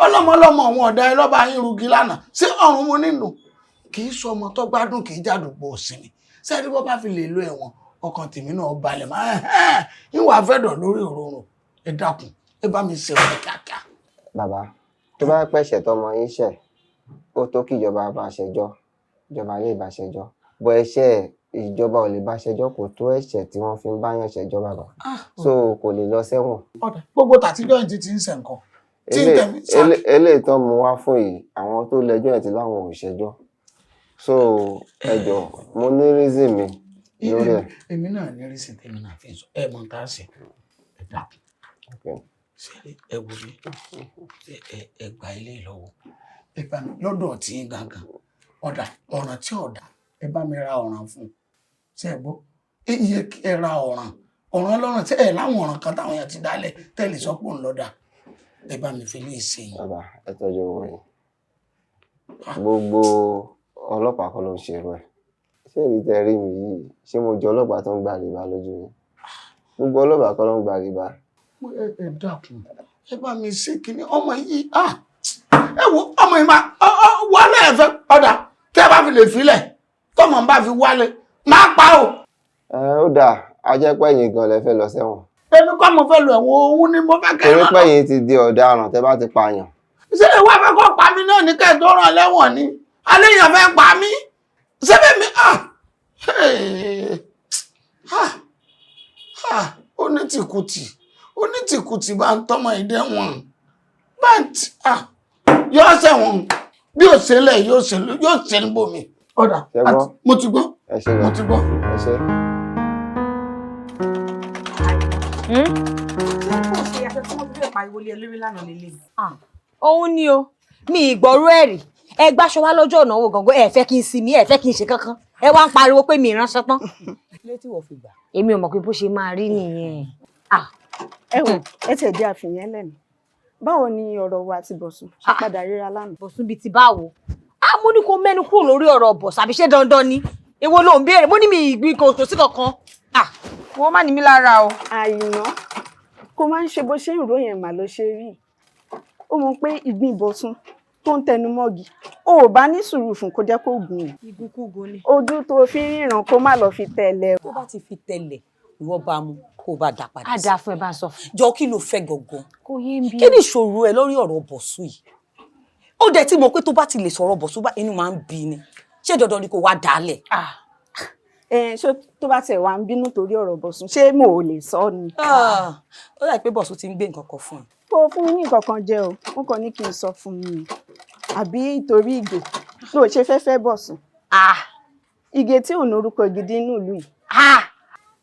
ọlọ́mọlọ́mọ àwọn ọ̀dà ẹlọ́ba yín rugi lánàá sí ọ̀run mo nínú kì í sọ ọmọ tó gbádùn kì í jàdùgbò òsìnì sẹ́ẹ̀rí bọ́ bá fi lè lo ẹ̀wọ̀n ọkàn tèmi náà balẹ̀ máa ìwà fẹ́dọ̀ lórí òróró ẹ dákun ẹ bá mi ṣe ọ̀rẹ́ kíákíá. bàbá tó bá pẹ̀ṣẹ̀ tọmọ yín ṣẹ̀ ó tó kí ìjọba bá ṣẹjọ́ ìjọba lè bá ṣẹjọ́ bọ́ ẹ̀ṣẹ̀ ìjọba ò lè bá ṣẹjọ́ kò tó ẹ̀ṣẹ̀ tí wọ́n fi ń báyàn ṣẹjọ́ bàbá so kò lè lọ sẹ́wọ̀n. gbogbo tàtijọ́ yìí ti ń ṣe nǹkan. eléyìí tán mú wá fún yìí àwọn tó lẹ́jọ́ ẹ̀ tí láwọn ò ṣẹjọ́ so ẹ jọ̀ọ́ mo ní reason mi lórí ẹ̀. èmi náà ní reason tèmi náà fi sọ ẹ mọ tá a ṣe ẹ dákun ṣe ẹ wo mi ẹ gba ilé ìlọ́wọ́ ẹ bá mi lọ́dọ̀ tí ń gangan ọ̀ràn tí ọ̀dà ẹ bá mi ra ọ̀ràn fún un ṣe ẹ gbọ́ iye ẹ ra ọ̀ràn lọ́ràn tí ẹ láwọn ọ̀ràn kan táwọn yẹn ti dálẹ̀ tẹ́lẹ̀ sọ pé òun lọ́dà ẹ bá mi fi lè ṣe yìí. bàbá ẹ tọ́jú owó yìí gbogbo ọlọ́pàá kan ló ń ṣerú ẹ̀ ṣé èyí tẹ́ rí mi yìí ṣé mo jọ ọlọ́pàá tó ń gba rìbá lójú mi gbogbo ọlọ́pàá kan ló ń gba rìbá. ẹ dákun ẹ bá mi ṣe kínní ọmọ yìí ẹ wo ọmọ yìí máa wálé ẹ fẹ́ padà tẹ́ ẹ bá fi lè filẹ̀ tọmọ bá fi wálé máa pa o. ó dáa ajẹ́pẹ́ yìí gan lẹ fẹ́ lọ sẹ́wọ̀n. èmi kọ́ mo fẹ́ lọ ẹ̀wọ̀n òun ni mo fẹ́ kẹ́ ẹ lọ. torí pé yìí ti di ọ̀daràn tẹ́ bá ti pààyàn. ṣé ìwà fẹ́ kọ́ pa mí náà ní kẹ́ ẹ̀ tó ràn lẹ́wọ̀n ni aléyàn fẹ́ pa mí sẹ́bẹ̀ mi onítìkùtì bá ń tọ́mọ ìdẹ́wọ̀n báńtì yóò ṣẹ̀wọ̀n bí ó ṣẹlẹ̀ yóò ṣẹ níbòmí ọ̀dà mo ti gbọ́ mo ti gbọ́. òun ni o mi ìgbọ́rú ẹ̀rí ẹ gbáṣọ wá lọ́jọ́ ìnáwó gangan ẹ fẹ́ kí n sinmi ẹ fẹ́ kí n ṣe kankan ẹ wá ń pariwo pé mi ìránṣẹ́ tán. létí wọ́n fi gbà. èmi ò mọ̀ pé bó ṣe máa rí nìyẹn. ẹ̀wọ̀n ẹ tẹ̀ dé àfihàn lẹ́nu báwo ni ọ̀rọ̀ wa ti Bọ̀sún ṣe padà ríra lánàá. Bọ̀sún bíi ti báwo mo ní kó mẹ́nu kúrò lórí ọ̀rọ̀ Bọ̀sún àbí ṣé dandan ni èwo ló ń béèrè mo ní mi ìgbín kò sí kankan wọ́n má ní mi lára o. Àìná kó máa ń ṣe bó ṣe ń ròyìn mà ló ṣe rí ó mọ̀ pé ìgbín Bọ̀sún tó ń tẹnu mọ́gi o ò bá ní sùúrù fún kó jẹ́ kó gùn ún. igúnkúgun ni. ojú tó fi ń ríran kó má lọ fi tẹ̀lẹ̀. tó bá ti fi tẹ̀lẹ̀ ìwọ bá mu kó bá dà padà. á dáa fún ẹ bá ń sọ fún. jọ kí ló fẹ́ gangan. kò yé ń bí. kí ni ìṣòro ẹ lórí ọ̀rọ̀ bọ̀sù yìí. ó dẹ̀ tí mo pé tó bá ti lè sọ̀rọ̀ bọ̀sù bá inú máa ń bí ni ṣé dandan ni kò wá dálẹ̀. ṣé tó bá tẹ̀ wá ń bínú torí ọ̀rọ̀ bọ̀sùn ṣé mo ò lè sọ ni. ó dà pé bọ̀sù ti ń gbé nǹkan kan fún ẹ. kò fún ní nǹkan kan jẹ o wọn kàn ní kí n sọ fún mi àbí torí ìgè ló ṣe fẹ́fẹ́ bọ̀sùn. ìgè tí ò ní orúkọ gidi inú ìlú yìí.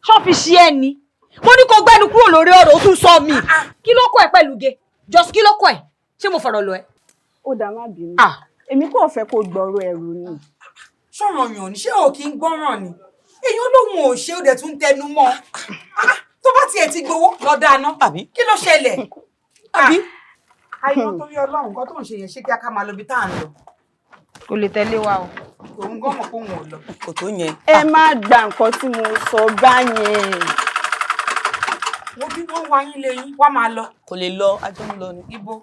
ṣọ́ fi ṣe ẹ ni mo ní kó gbẹ́nu kúrò lórí ọ̀rọ̀ ó tún sọ mi kí ló kọ́ ẹ pẹ̀lú ge just kí ló kọ́ ẹ ṣé mo fọ̀rọ̀ lọ ẹ. ó dá má bínú èmi kò fẹ́ kó gbọ́rọ̀ ẹrù ni. sọ̀rọ̀ yàn ní ṣé o kì í gbọ́ràn ni èèyàn lòun ò ṣe ó dẹ̀ tún tẹnu mọ́ tó bá tiẹ̀ ti gbowó lọ dáná kí ló ṣẹlẹ̀ àbí. àyàn torí ọlọ́run nǹkan tó ń ṣe yẹn ṣé kí a ká máa lọ bí tá à ń lọ. kò lè tẹ̀lé wa o. òun gan mọ̀ pé òun ò lọ. kò tó yẹn. ẹ má gba nǹkan tí mo sọ báyẹn. wo bí wọ́n wá yín lẹ́yìn wá máa lọ. kò lè lọ ajọ ń lọ ni. ibo.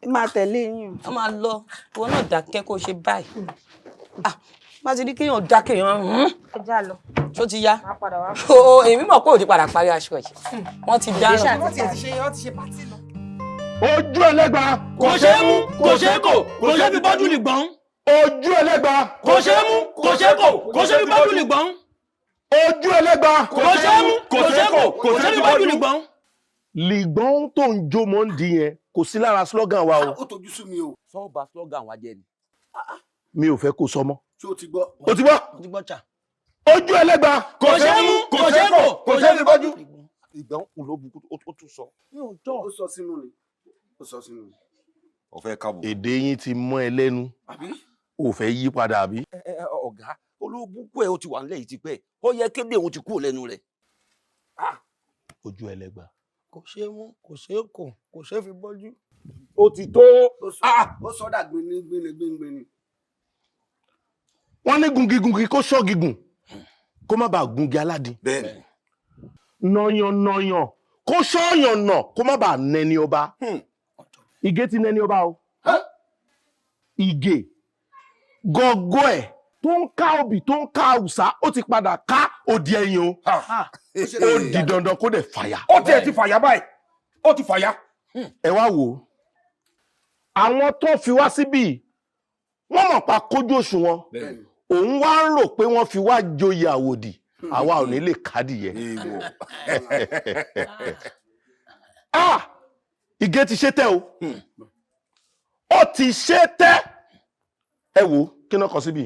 ẹ máa tẹ̀lé yín. wọ́n máa lọ ìwọ náà dákẹ́ kó ṣe báyìí. má ti ní kéèyàn dákẹ́ yẹn. ẹ já lọ. ṣó ti yá. má padà wá. èmi mọ̀ pé ò ti padà parí aṣọ ẹ̀. wọ́n ti dáná. wọ́n ti ṣe pàtí lọ. ojú ẹlẹ́gba kò ṣeé mú kò ṣeé kò kò ṣeé fi bọ́jú lì gbọ́n. ojú ẹlẹ́gba kò ṣeé mú kò ṣeé kò kò ṣeé fi bọ́jú lì gbọ́n. ojú ẹlẹ́gba kò ṣeé mú kò ṣeé kò kò ṣeé fi bọ́jú lì gbọ́n. lìgbọ́n tó ń jó mọ́ ń di yẹn kò sí lára slogan wa o. ó tojú sú mi o. sọ́ọ̀bà slogan wa jẹ́ ni. mi ò fẹ́ kó sọ mọ́. ṣé o ti gbọ́. o ti gbọ́. o ti gbọ́ cha. ojú ẹlẹ́gba kò ṣeé mú kò ṣeé kò kò ṣeé fi bọ́jú. ìgbọ́n olóbùkún ó tún sọ. ó sọ sínú ni. ó sọ sínú ni. ó fẹ́ kábù. èdè yín ti mọ́ ẹ lẹ́nu. àbí. o fẹ́ yí padà àbí. ọ̀gá olóbùkún ẹ̀ ó ti wà nílẹ̀ yìí ti pẹ́ ó yẹ kéde òun ti kúrò lẹ́nu rẹ̀. ojú ẹlẹ́gba. kò ṣeé mú kò ṣeé kò kò ṣeé fi bọ́jú. ó ti tó. ó sọdà gbinigbinigbini. wọ́n ní gungi kó ṣọ́ gígùn kó má bàa gungi aládìí. bẹ́ẹ̀ni. nọyànnọyàn kó ṣọ́ọ̀yàn nà kó má bàa nẹni ọba. ìgè ti nẹni ọba o. ìgè gọ́gọ́ ẹ̀ tó ń ká obì tó ń ká àwùsá ó ti padà ká òdì ẹ̀yìn o. ó di dandan kó dẹ̀ fàyà. ó tiẹ̀ ti fàyà báyìí ó ti fàyà. ẹ wá wò ó àwọn tó fi wá síbí wọ́n mọ̀ pa kójú òṣùwọ̀n òun wá ń rò pé wọ́n fi wá joyè àwòdì àwa ò ní lè kádìyẹ. ìgè ti ṣe tẹ́ o ó ti ṣe tẹ́ ẹ wò kí náà kọ síbí.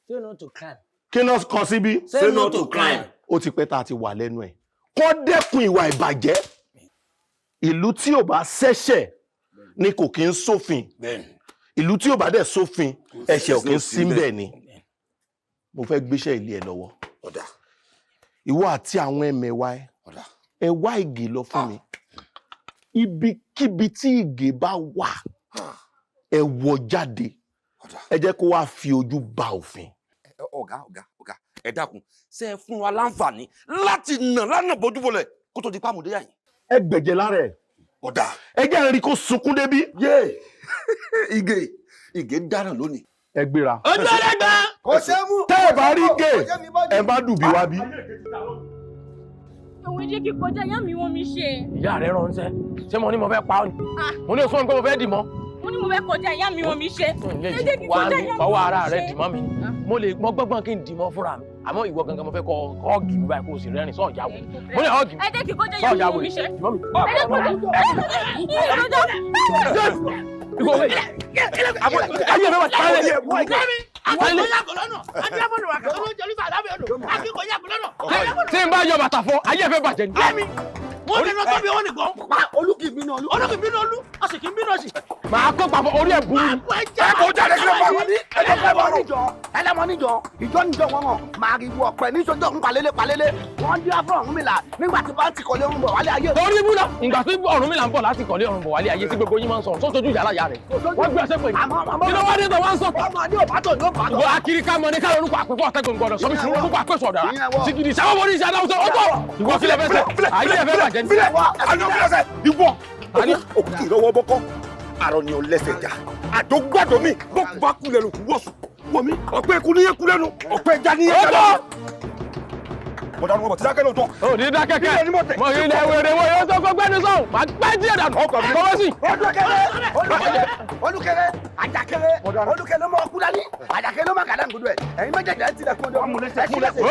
say no to crime. kí náà kọ síbí. say no to crime. ó ti pẹ́ tá a ti wà lẹ́nu ẹ̀ kó dẹ́kun ìwà ìbàjẹ́ ìlú tí ò bá ṣẹ̀ṣẹ̀ ni kò kí ń sófin ìlú tí ò bá dẹ̀ sófin ẹ̀ṣẹ̀ ò kí ń sí bẹ́ẹ̀ ni mo fẹ́ gbéṣẹ́ ilé ẹ̀ lọ́wọ́ ìwọ àti àwọn ẹmẹ̀wà ẹ wá ìgè lọ fún mi ibikíbi tí ìgè bá wà ẹ wọ jáde ẹ jẹ́ kó wá fi ojú ba òfin. ọ̀gá ẹ dákun ṣe é fún wa láǹfààní láti nà lánàá bójúbọlẹ̀ kó tó di pàmòdé yà yín. ẹ gbẹ̀jẹ̀ lára ẹ̀. ọ̀dà. ẹ jẹ́ àrí kó sunkún débí. yé ìgè dáná lónìí. ẹ gbéra. ojú ẹlẹ́gbà. kò ṣeé mú. tẹ́ ẹ bá rí gè ẹ bá dùn bí wá bí. òun jẹ́ kí kọjá ìyá mi wọ́n mi ṣe. ìyá rẹ ránṣẹ́ ṣé mo ní mo fẹ́ pa ọ́ ni mo ní sọ pé mo fẹ́ dì mọ́. mo ní mo fẹ́ kọjá ìyá mi wọ́n mi ṣe. ẹ jẹ́ kí wà kọjá á ìyá mi ọwọ́ ara wọ́n mi rẹ ṣe. dì mọ́ mi mo lè mọ gbọ́ngbọ́n kí n dì mọ́ fúnra mi àmọ́ ìwọ gangan mo fẹ́ kọ́ ọ́ọ̀gì mi báyìí kó o sì rẹ́rìn sọ́ọ̀ jáwó mo ní ọ́ọ̀gì mi ẹ jẹ́ kí kọjá ìyá mi wọ́n mi ṣe. tí n bá yọ bàtà fún ayé ẹ fẹ́ bàjẹ́ ni. wọ́n ní lọ́tọ́ bí wọ́n ní gbọ́n. olùkì bínú olú. olùkì bínú olú a sì kì í bínú ọ̀sì. màá kó papọ̀ orí ẹ̀ burú. ẹ kò jáde kí ló bá wọn ní. ẹ jẹ́ fẹ́ wọn níjọ ẹlẹ́mọ níjọ ìjọ níjọ wọn mọ̀ máa rí wọ pẹ̀ níṣojú ń palélé wọ́n dí afọ Ọ̀rúnmìlà nígbà tí bá ti kọ́lé ọ̀run bọ̀ wálé ayé. torí ibú náà ìgbà tí Ọ̀rúnmìlà ń bọ̀ láti kọ́lé ọ̀run bọ̀ wálé ayé tí gbogbo yín máa ń sọ̀rọ̀ tó tójú yàrá yà rẹ̀ wọ́n gbé ẹsẹ̀ pé kí ló wá dé tó wá ń sọ. ìwọ akiri ká mọ ní ká lórúkọ àpẹfọ ọtẹgùn gbọ́dọ̀ sọmi sùn lórúkọ àpẹsọ ọdara sìgìdì sábà wọlé iṣẹ́ adáwọsọ ọjọ́ ìwọ kílẹ̀ fẹsẹ̀ ayé ẹ fẹ́ bàjẹ́ ní. ìwọ òkú ìrọwọ́ bọ́kọ́ àrọ̀ ni ọlẹ́sẹ̀ já àdógbàdó mi bó bá kú lẹ́nu kú wọ̀sùn wọ̀ mí ọ̀pẹ́ ikú níyẹn kú lẹ́nu ọ̀pẹ́ ẹja níyẹn já lẹ́nu. mo dánú ọmọ tí dákẹ́ lóòótọ́. ò ní dákẹ́kẹ́ mo rí ilẹ̀ wèrè wo yóò tó kó gbẹ́nu sọ̀hún máa gbẹ́ díẹ̀ dànù kọ́wé sí. olùkẹ́lẹ́ àjàkẹ́lẹ́ olùkẹ́lẹ́ mọ ọkú dání àjàkẹ́lẹ́ mọ kàdá ngbọdọ ẹ ẹ̀yin méjèèjì ẹ tilẹ̀ kún ọdọ.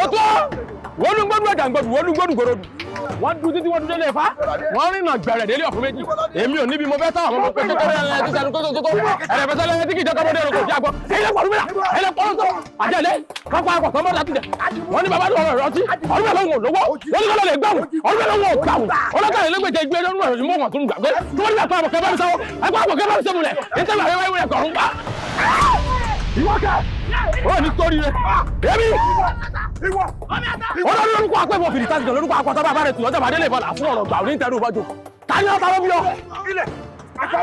ó tó wọnú gbọdú ẹ̀dà gbọdú wọnú gbọdú gbọdú wọ́n dún títí wọ́n dún délé fa wọ́n rìnà gbẹ̀rẹ̀ délé ọ̀fun méjì èmi ò níbi mo fẹ́ táwọn ọmọ pé kékeré ẹ̀ ti sẹ́nu tótótó ẹ̀rẹ̀fẹ́sẹ́ lẹ́yìn tí kì í jẹ́ kọ́mọdé rẹ̀ kò sí àgbọ̀ ẹ̀yẹ pọ̀lú mi ẹ̀yẹ pọ̀lú tó àjẹ́lẹ̀ kápá àpọ̀ tọ́mọ́ láti jẹ wọ́n ní bàbá lọ́wọ́ rẹ̀ ọtí ọdún mẹ́lẹ́ wọn lówó wọ́n ní kọ́lọ́ lè gbàwù ọdún mẹ́lẹ́ wọn gbàwù ọlọ́kàlẹ̀ lẹ́gbẹ̀jẹ̀ gbé lọ́nà rẹ̀ mọ́ wọn tó ń gbàgbé tí wọ́n ní àpá àpọ̀ kẹfẹ́ mi sáwọ́ ẹgbẹ́ àpọ̀ kẹfẹ́ mi sẹ́mulẹ̀ ìtẹ́lẹ̀ àrẹ́wẹ́ ìwé ẹ̀kọ́ ń pa. ìwọ́kẹ́ ó ní torí rẹ̀ èmi olórí lórúkọ akpẹ́bọ̀ fìdí tásìkò lórúkọ akpọ̀tọ́ bàbá rẹ̀ tùwọ́jọ́ bàdé lè bọ̀là fún ọ̀rọ̀ gbà ní tẹ̀rù bọ́jọ́ tani ọ̀tá ló bí ọ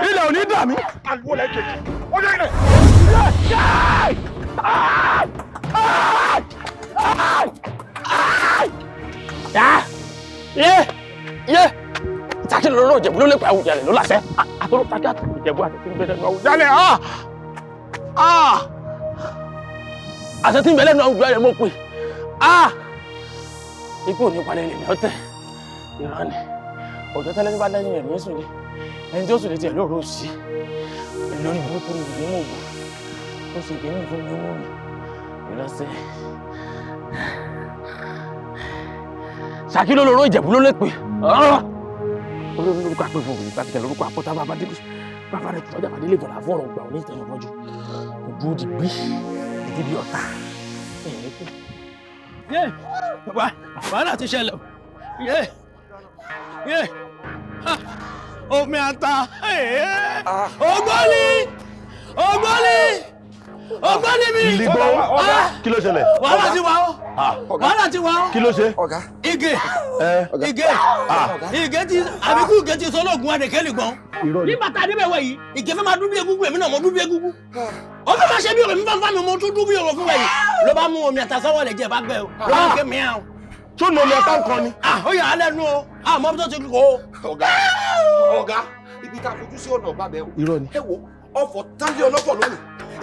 ilẹ̀ ò ní dà mí. yé ìtàkì lọ́rọ̀ ìjẹ̀bú ló lè pa àwùjẹ rẹ̀ ló láṣẹ àtọ́rọ̀ tàkì àtọ́rọ̀ ìjẹ̀bú àti tí ń bẹ lẹ́nu àwùjẹ rẹ̀ àṣẹ tí ń bẹ lẹ́nu àwùjẹ rẹ̀ mọ̀ pé ikú ò ní palẹ̀ lè ní ọ̀tẹ̀ ìran ni òjò tẹ́lẹ̀ ní bá lẹ́yìn ẹ̀mí sùn ní ẹni tí ó sùn ní tiẹ̀ lóòrò sí lórí burúkú ní ìdíwọ̀n ògùn ó sì gbé ní ìfún mi mú mi ìlọsẹ̀ Ṣàkí ló lóró Ìjẹ̀bú ló lè pè olórí lórúkọ àpè fún òbí bá ti tẹ lórúkọ àpótá bàbá délé bàbá rẹ tọ́jà bàdé lè bọ̀dà fún ọ̀rọ̀ gbà òní ìtẹ̀yìn ọmọjú kò dúró di bí ìdí bí ọ̀tá wàhálà ti ṣẹlẹ̀ omi ata ògbólì mi. kí ló ṣẹlẹ̀. wàhálà ti wà ó wàhálà ti wà ó. kí ló ṣe. Ìgè ti àbíkú Ìgè ti sọlọ́ọ̀gùn adèkẹ́lì gan. ní bàtà adébẹ̀wẹ̀ yìí Ìgè fẹ́ máa dún bí egúngún èmi náà mo dún bí egúngún. ó fẹ́ máa ṣe bí ọ̀rọ̀ mi bá ń fà mí mo tún dún bí ọ̀rọ̀ fún wẹ̀yìn ló bá mú omi àtàsọ́wọ́ lẹ̀ jẹ́ bá gbẹ o ló bá ń ké mìíràn. tó nà omi ọ̀tá nǹkan ni. ó yà á lẹ́nu o àmọ́ tó ti kó o. ọ̀gá ibi tá a fojú sí ọ̀nà ọ̀gbà bẹ́ẹ̀ o. irọ́ ni. ẹ wo ọ̀fọ̀ tánlé ọlọ́fọ̀ lónìí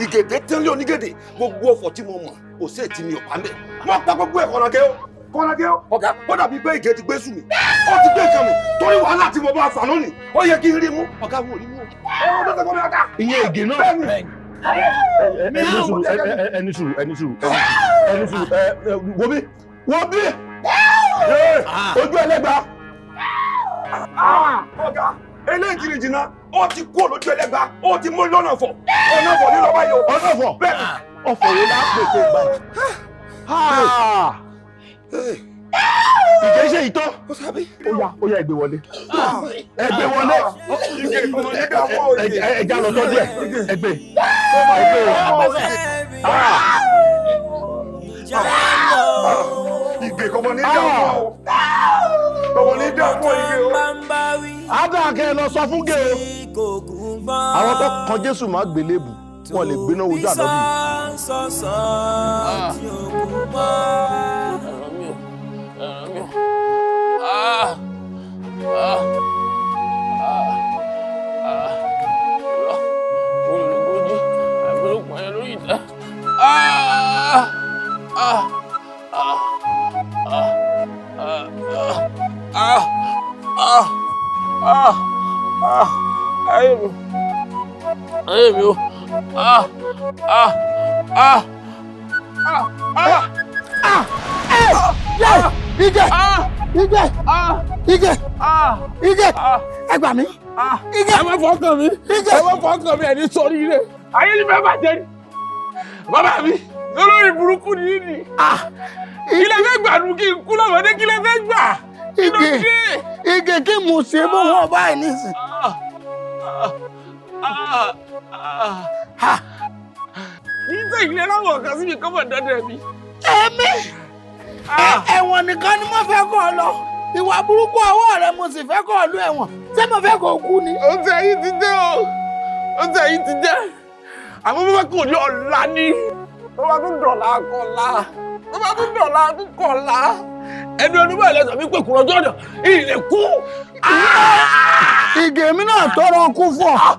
ìgèdè tánlé onígèdè gbogbo ọ̀fọ̀ tí mo mọ̀ kò sí ètí mi ò pa mẹ́. mo pa gbogbo ẹ̀ kọ́nàgẹ́ o ọ̀gá ó dàbí pé ìgè ti gbé sùn mi ó ti gbé nǹkan mi torí wàhálà tí mo bá fà lónìí ó yẹ kí n rí mú ọ̀gá wo rí mú o. ó tó tẹ́kọ̀ọ́ mi ọ̀gá. ìyẹn ìgè náà. ẹni sùúrù wo bí ojú ẹlẹ́gbàá. ọ̀gá eléyìí kiri jìnnà ó ti kú olójú ẹlẹ́gbàá ó ti mú lọ́nà fọ̀ ọ̀nà fọ̀ nílò wáyé o. ọ̀nà fọ̀ bẹ́ẹ̀ ọ̀fọ̀ wo la pè tó gbà ìjẹ́ iṣẹ́ ìtọ́ ó yá ẹgbẹ́ wọlé ẹja lọ tọ́jú ẹ̀ ẹgbẹ́ Ìgè kọmọ ní dàpọ̀ kọmọ ní dàpọ̀ Ìgè o. Adàkẹ́ lọ sọ fún gèè àwọn tó kan Jésù má gbélébù wọn lè gbéná wojú ànábì. Ayé mi o. Ìgè ẹ gbà mí. Ìgè ẹ má fọkàn mi. Ẹ má fọkàn mi ẹni sọ rí rẹ. Ayé ni bẹ́ẹ̀ bàjẹ́ ni. Bàbá mi lórí burúkú ni yìí ni. Kí lẹ fẹ́ gbà nù kí n kú lọ́mọdé kí lẹ fẹ́ gbà. Ìgè kí mo ṣe bó wọn báyìí nísìn. Nígbà ìgbìlẹ̀ láwọn ọ̀kan síbi kan mọ̀ dandan mi. Èmi ẹ̀wọ̀n nìkan ni mo fẹ́ kọ́ ọ lọ. Ìwà burúkú ọwọ́ rẹ mo sì fẹ́ kọ́ ọ lú ẹ̀wọ̀n. Ṣé mo fẹ́ kó o kú ni? Ó ti ẹ̀yìn ti dé o. Ó ti ẹ̀yìn ti dé. Àmọ́ bó bá kò ní ọ̀la ni. Bó bá tún dọ̀la kọ̀la. Bó bá tún dọ̀la tún kọ̀la. Ẹni onímọ̀ ẹlẹ́sọ̀ mi pé kùrọ̀ jọ̀dọ̀ ilẹ̀ kú. Ìgè mi náà tọrọ kú fún ọ.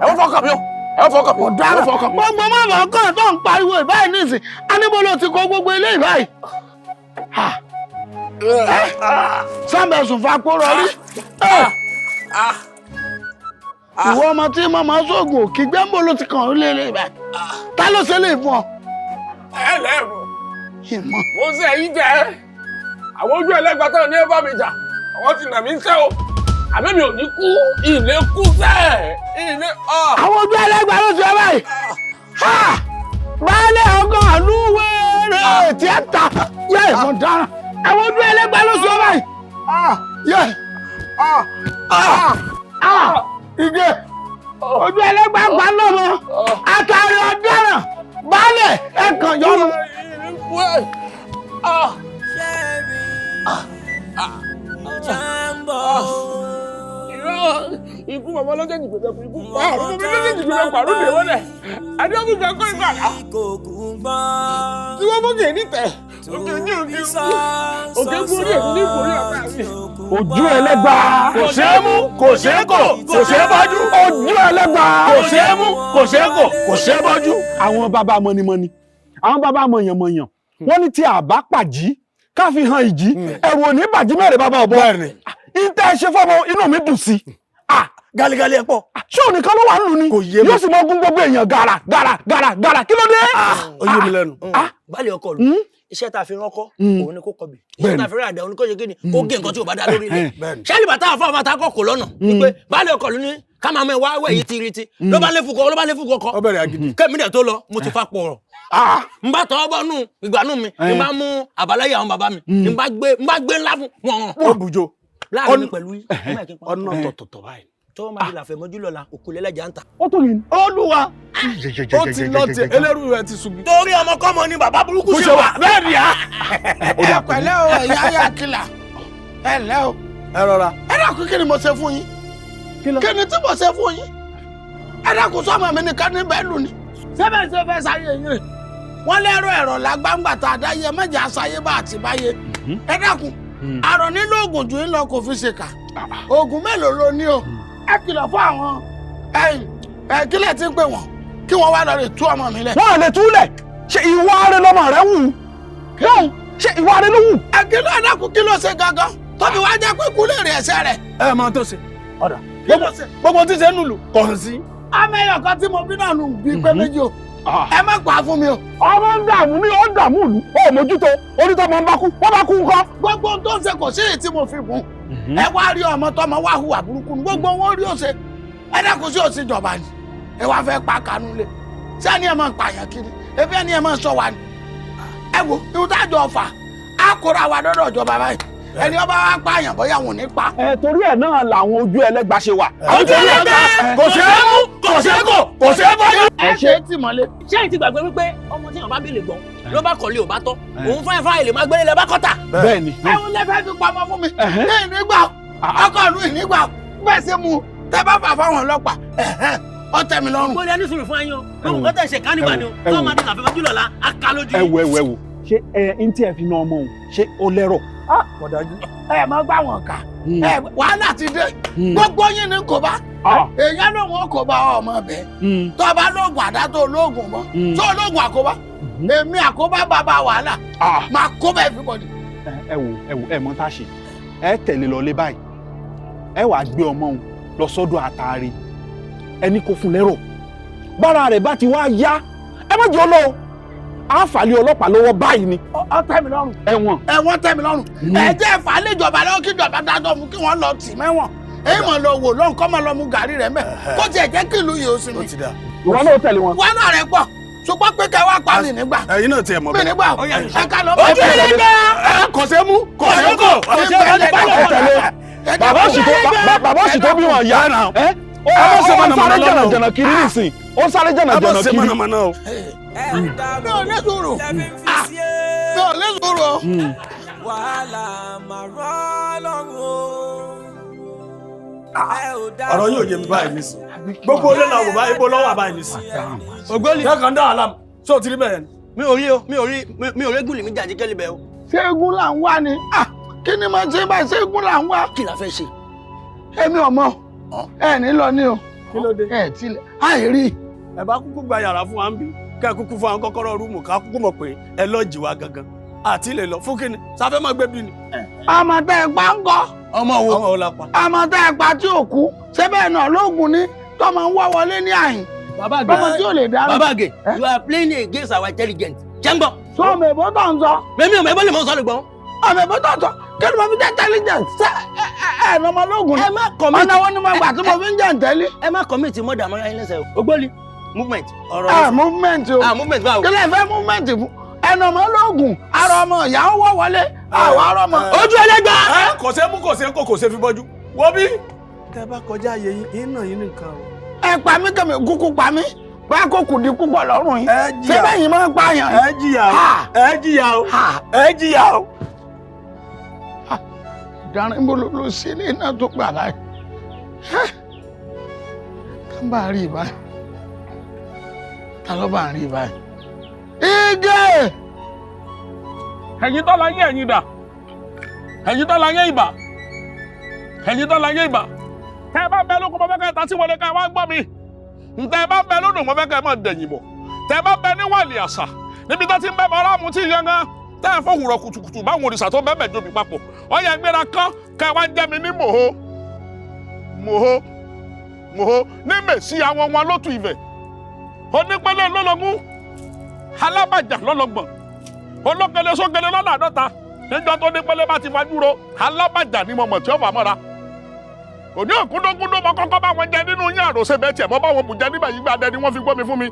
Ẹ̀wọ́n fọkàn mi o. Ẹ̀wọ́n fọkàn mi. Ọ̀daràn gbogbo mọ̀mọ́ kan tó ń pariwo ìbáyìí nísìn. Aníbo ló ti kó gbogbo ilé ìbáyìí. Sábẹ̀sùn fapóró rí. Ìwọ ọmọ tí màmá sóògùn òkì gbẹ́mbó ló ti kàn ó lélẹ̀ ibà. Ta ló ṣe lè fún ọ? Ẹ lẹ́rù. Mo ṣe èyí jẹ́. Àwọn ojú ẹlẹ́gbàá tó ní ẹ bá mi jà. Àwọn ti nà mí ń sẹ́ o. Àbí mi ò ní kú. Ilé kú sẹ́. Ilé. Àwọn ojú ẹlẹ́gbàá ló ṣe báyìí. Baálé ọgọ́ àlúwẹ̀rẹ̀ tíátà. Yẹ mo dára. Àwọn ojú ẹlẹ́gbàá ló ṣe báyìí. Yẹ. Ìgè. Ojú ẹlẹ́gbàá gbà lọ́mọ. Àtàrí ọ̀daràn. Baálé ẹ̀kan yọnu. Ikú bàbá lọ́jọ́ ìgbésẹ̀ fún ikú pa àwọn ọmọ lọ́jọ́ ìgbésẹ̀ pàrọ̀ dè wọ́n dẹ̀. Adéwọ́n fẹ́ kọ́ ìgbà náà. Tí wọ́n mọ́kè ní tẹ̀, òkè ní òkè òkè gbórí èmi ní ìgbórí ọ̀tá mi. Ojú ẹlẹ́gbà kò ṣeé mú kò ṣeé kò kò ṣeé bọ́jú. Ojú ẹlẹ́gbà kò ṣeé mú kò ṣeé kò kò ṣeé bọ́jú. Àwọn bàbá mọ̀nìmọ̀nì, àwọn bàbá mọ̀yànmọ̀yàn, wọ́n ní tí àbá pàjí ká fi hàn ìjì, ẹ̀rù ò ní bàjí mẹ́rin bàbá ọ̀bọ. Ìtẹ́ ṣe fọ́mọ inú mi dùn sí. Galigali ẹ pọ̀. Ṣé ònìkan ló wà ń lù ni? Yóò sì mọ gún gbogbo èèyàn gàrà gàrà gàrà gàrà kí ló dé? Ó yé mi lẹ́nu. Baálé ọkọ lù. Iṣẹ́ tá a fi rọ́kọ́, òun ni kó kọbì. Iṣẹ́ tá a fi rán àdá, òun ni kó ṣe kí ni, kó gé nǹkan tí ò bá dá lórí ilẹ̀. Ṣẹ́ni bàtà àfọ̀ àbàtà kọ̀ kò lọ́nà. Wípé baálé ọkọ lù ní ká máa mẹ́ wá wẹ̀ yìí tiriti. Ló bá lé fúkọ kọ́. Kẹ́mi dẹ̀ tó lọ, mo ti fa pọ̀ rọ̀. N bá tọ́ bọ́ nù ìgbàanú mi, n bá mú àbáláyé àwọn bàbá mi, n bá gbé ńlá fún wọn. Ó bùjọ. Láàrin mi pẹ̀lú yìí. Ọ̀nà tọ̀tọ̀tọ̀ báyìí. Tó máa di làfẹ̀mọ́jú lọ́la, òkúlẹ́lẹ́jà ń ta. Ó tó yìí. Olúwa. Ó ti lọ tẹ ẹlẹ́rù rẹ̀ ti sùn. Torí ọmọ kọ́mọ ni bàbá burúkú ṣe wà. Bẹ́ẹ̀ ni a. Ẹ pẹ̀lẹ́ o, ẹ̀yà ayà kìlà. Ẹ ǹlẹ́ o. Ẹ rọra. Ẹ dákun kí ni mo ṣe fún yín? Kí ni tí mo ṣe fún yín? Ẹ dákun sọ́mọ mi nìkan ní bẹ́ẹ̀ lù ni. Sẹ́fẹ̀ ṣe fẹ́ sáyé yín. Wọ́n lẹ́rọ ẹ̀rọ lágbàǹgbà tá a dá yẹ mẹ́jẹ àṣàyé bá àti báyé. Ẹ dákun, àrọ̀ nílò oògùn jù ń lọ kò fi ṣèkà. Oògùn mélòó ló ní o? Ẹ kìlọ̀ fún àwọn kílẹ̀ tí ń pè wọ́n kí wọ́n wá lọ rè tú ọmọ mi lẹ̀. Wọ́n lè túlẹ̀. Ṣé ìwà rẹ lọmọ rẹ wù? Ṣé ìwà rẹ ló wù? Àkìlọ̀ ẹ̀dàkùn kí ló ṣe gangan? Tóbi wá jẹ́ pé kú lè rí ẹsẹ̀ rẹ̀. Ẹ máa tó ṣe. Ọ̀dà. Gbogbo tí ṣe ń lùlù kọ̀ hàn sí. Amẹ́yọ̀ kan tí mo bí náà nù bí pé méjì o. Ẹ má gbà fún mi o. Ọmọ ń dààmú ní ó dààmú ìlú. Ó mójútó. Onítọ̀ ọmọ ń bá kú. Wọ́n bá kú nǹkan. Gbogbo ohun tó ń ṣe kò sí èyí tí mo fi gùn. Ẹ wá rí ọmọ tọmọ wá hùwà burúkú ni. Gbogbo wọn rí òṣè. Ẹ dákun sí òsì ìjọba ni. Ẹ wá fẹ́ pa kanú lé. Ṣé ẹni ẹ máa ń pààyàn kiri? Ebi ẹni ẹ máa ń sọ wa ni. Ẹ wo ihun tájọ ọ̀fà. Á kóra wa dọ́dọ̀ ìjọba báyìí. Ẹni ọba wa pààyàn bóyá wọn ò ní pa. Torí ẹ̀ náà làwọn ojú ẹlẹ́gbàá ṣe wà. Ojú ẹlẹ́gbàá kò ṣeé mú kò ṣeé kò kò ṣeé bọ́yọ̀. Ẹ ṣe é tì mọ́lé. Ṣé ẹ ti gbàgbé wípé ọmọ tí yàn bá bèèrè gbọ́n ló bá kọ̀lé ò bá tọ́ òun fáin fáin lè máa gbélé lẹ bá kọ́tà. Bẹ́ẹ̀ni. Ẹ̀hún lẹ fẹ́ fi pamọ́ fún mi. Ní ìnígbà ọkọ̀ ìlú ìnígbà bẹ́ẹ̀ ṣe mú tẹ bá fà fáwọn ọlọ́pàá ọ tẹ́ mi lọ́rùn. Mo lè ní sùúrù fún ayán gbogbo nǹkan tẹ̀ ṣe kánìbà ni o tó máa dín àfẹ́fẹ́ jùlọ la á ká lójú. Ẹ wo ṣé n tí ẹ fi na ọmọ òun ṣé ó lẹ́rọ̀? Kọ̀dájú. Ẹ má gbà wọn kà. Wàhálà ti dé. Gbogbo yín ni kò bá. Èèyàn ló wọn kò bá ọmọ bẹ́ẹ̀. Tó bá lóògùn àdá tó lóògùn mọ́. Tó lóògùn àkóbá. Èmi àkóbá bàbá wàhálà. Máa kó bẹ́ẹ̀ fi bọ̀ ni. Ẹ mọ tá a ṣe. Ẹ tẹ̀lé lọ lé báyìí. Ẹ wàá gbé ọmọ òun lọ sọ́dọ̀ àtàrí. Ẹni kò fún lẹ́rọ̀. Bára rẹ̀ bá ti wá yá. Ẹ má jẹ́ ọ lọ. Àfàlẹ́ ọlọ́pàá lọ́wọ́ báyìí ni. Ó tẹ́ mi lọ́rùn. Ẹ̀wọ̀n tẹ́ mi lọ́rùn. Ẹ jẹ́ ìfàlẹ́ ìjọba lọ́wọ́ kí ìjọba dájọ́ fún kí wọ́n lọ tì mẹ́wọ̀n. Èyí mọ̀ lọ wò lọ́n kọ́ mọ́ lọ mú gàrí rẹ̀ mẹ́. Kó tiẹ̀ jẹ́ kí ìlú yìí ó sinmi. Ìwọ náà tẹ̀lé wọn. Wọ́n náà rẹ̀ pọ̀. Ṣùgbọ́n pé kẹ́ wá pa mi nígbà. Ẹ̀yin náà tiẹ̀ mọ̀ Mi nígbà. Ẹ ká lọ. Ojú ẹlẹ́gbẹ́. Kò ṣe mú kò ṣe kò kò ṣe tẹ̀lé. Bàbá òsì tó bí wọn yá náà. Ó sáré jẹ̀nàjẹ̀nà kiri nísìn. Ó sáré jẹ̀nàjẹ̀nà kiri. Mi ò ní sùúrù. Mi ò ní sùúrù. Wàhálà máa rọ́ lọ́rùn. Ọ̀rọ̀ yóò yé mi báyìí nísìn. Gbogbo olè náà wò báyìí bó lọ́wọ́ àbáyìí nísìn. Ògbóni. Ṣé kàn dá àlám? Ṣé o ti rí bẹ́ẹ̀ ni? Mi ò rí o, mi ò rí gùlì mi jàjí kẹ́lẹ́ bẹ́ẹ̀ o. Ṣé eégún là ń wá ni? Kí ni màá ṣe báyìí? Ṣé eégún là ń wá? Kí la fẹ́ ṣe? Èmi ò mọ̀. Ẹ ní lọ ní o. Kí ló dé? Ẹ tilẹ̀. Àìrí. Ẹ bá kúkú gba yàrá fún wa ń bì. Kẹ́ ẹ kúkú fún àwọn kọ́kọ́rọ́ rúùmù ká kúkú mọ̀ pé ẹ lọ́ọ̀jì wa gangan. àti ilé lọ fún kíni sáfẹ́ máa gbé bí ni. ọmọ tẹ ẹ pa ń kọ. ọmọ wo ọmọ wo la pa. ọmọ tẹ ẹ pa tí ò kú sẹ́bẹ̀ náà lóògùn ní tọmọ ń wá wọlé ní àyìn. Baba ọmọ tí ò lè dáná. Baba Ige, you are playing against our intelligence. Jẹ́ngbọ́. sọ ọmọ èbó tó ń sọ. Mẹ́mí ọmọ ẹgbẹ́ lè mọ sọ lè gbọ́n. ọmọ èbó tó ń sọ kí ni mo fi jẹ́ intelligence ṣé ẹ ọmọ ológun. Ẹ má commit. ọ̀nà wo ni mo gbà tí mo fi ń jẹ́ ntẹ́lí. Ẹ má commit mọ́dà mọ́ra yín lẹ́sẹ̀ o. Ogboli movement. Movement o. Movement báwo. kí lè fẹ́ movement fún ẹnu ọmọ ológun ara ọmọ ìyá ń wọ́ wọlé àwọn ará ọmọ. Ojú ẹlẹ́gbà. kò ṣe mú kò ṣe kó kò ṣe fi bọ́jú wo bí. tẹ bá kọjá ayé yín iná yín nìkan o. ẹ pa mí kẹ́mi kúkú pa mí bá kó kù di púpọ̀ lọ́rùn yín. ṣé bẹ́yìn máa ń pààyàn. ẹ jìyà o ẹ jìyà o ẹ jìyà o. ìdarin bó ló ṣe ní iná tó gbà báyìí. ká bá a rí i báyìí. ta ló bá a rí i báyìí. Ige! ẹ̀yin tó la yé ẹ̀yin dà ẹ̀yin tó la yé ìbà ẹ̀yin tó la yé ìbà tẹ́ ẹ bá bẹ lóko mo fẹ́ kẹ́ ẹ ta sí wọlé ká ẹ wá gbọ́ mi ntẹ́ ẹ bá bẹ lódò mo fẹ́ kẹ́ ẹ máa dẹ̀yìn bọ̀ tẹ́ ẹ bá bẹ ní wàlì àṣà níbi tó ti ń bẹ bọ ọlọ́mù tí yan gan tẹ́ ẹ fọwùrọ̀ kùtùkùtù báwọn òrìṣà tó bẹ́ẹ̀ bẹ̀ jóbi papọ̀ ọyẹ gbéra kán kẹ́ ẹ wá jẹ́ mi ní mòho mòho mòho ní mèsì àwọn wọn lótú Ifẹ̀ onípẹ́lẹ́ lọ́lọ́gún alábàjá lọ́lọ́gbọ̀n olókèlè sókèlè lọ́làdọ́ta níjọ́ tó nípẹ́lẹ́ bá ti fa dúró alábàjá ni mo mọ̀ tí ó fà mọ́ra òní òkúndókúndó mọ kọ́kọ́ bá wọn jẹ nínú yín àròsẹ bẹ́ẹ̀ tiẹ̀ mọ́ bá wọn bùjẹ́ nígbà yìí gbàdẹ ni wọ́n fi gbọ́ mi fún mi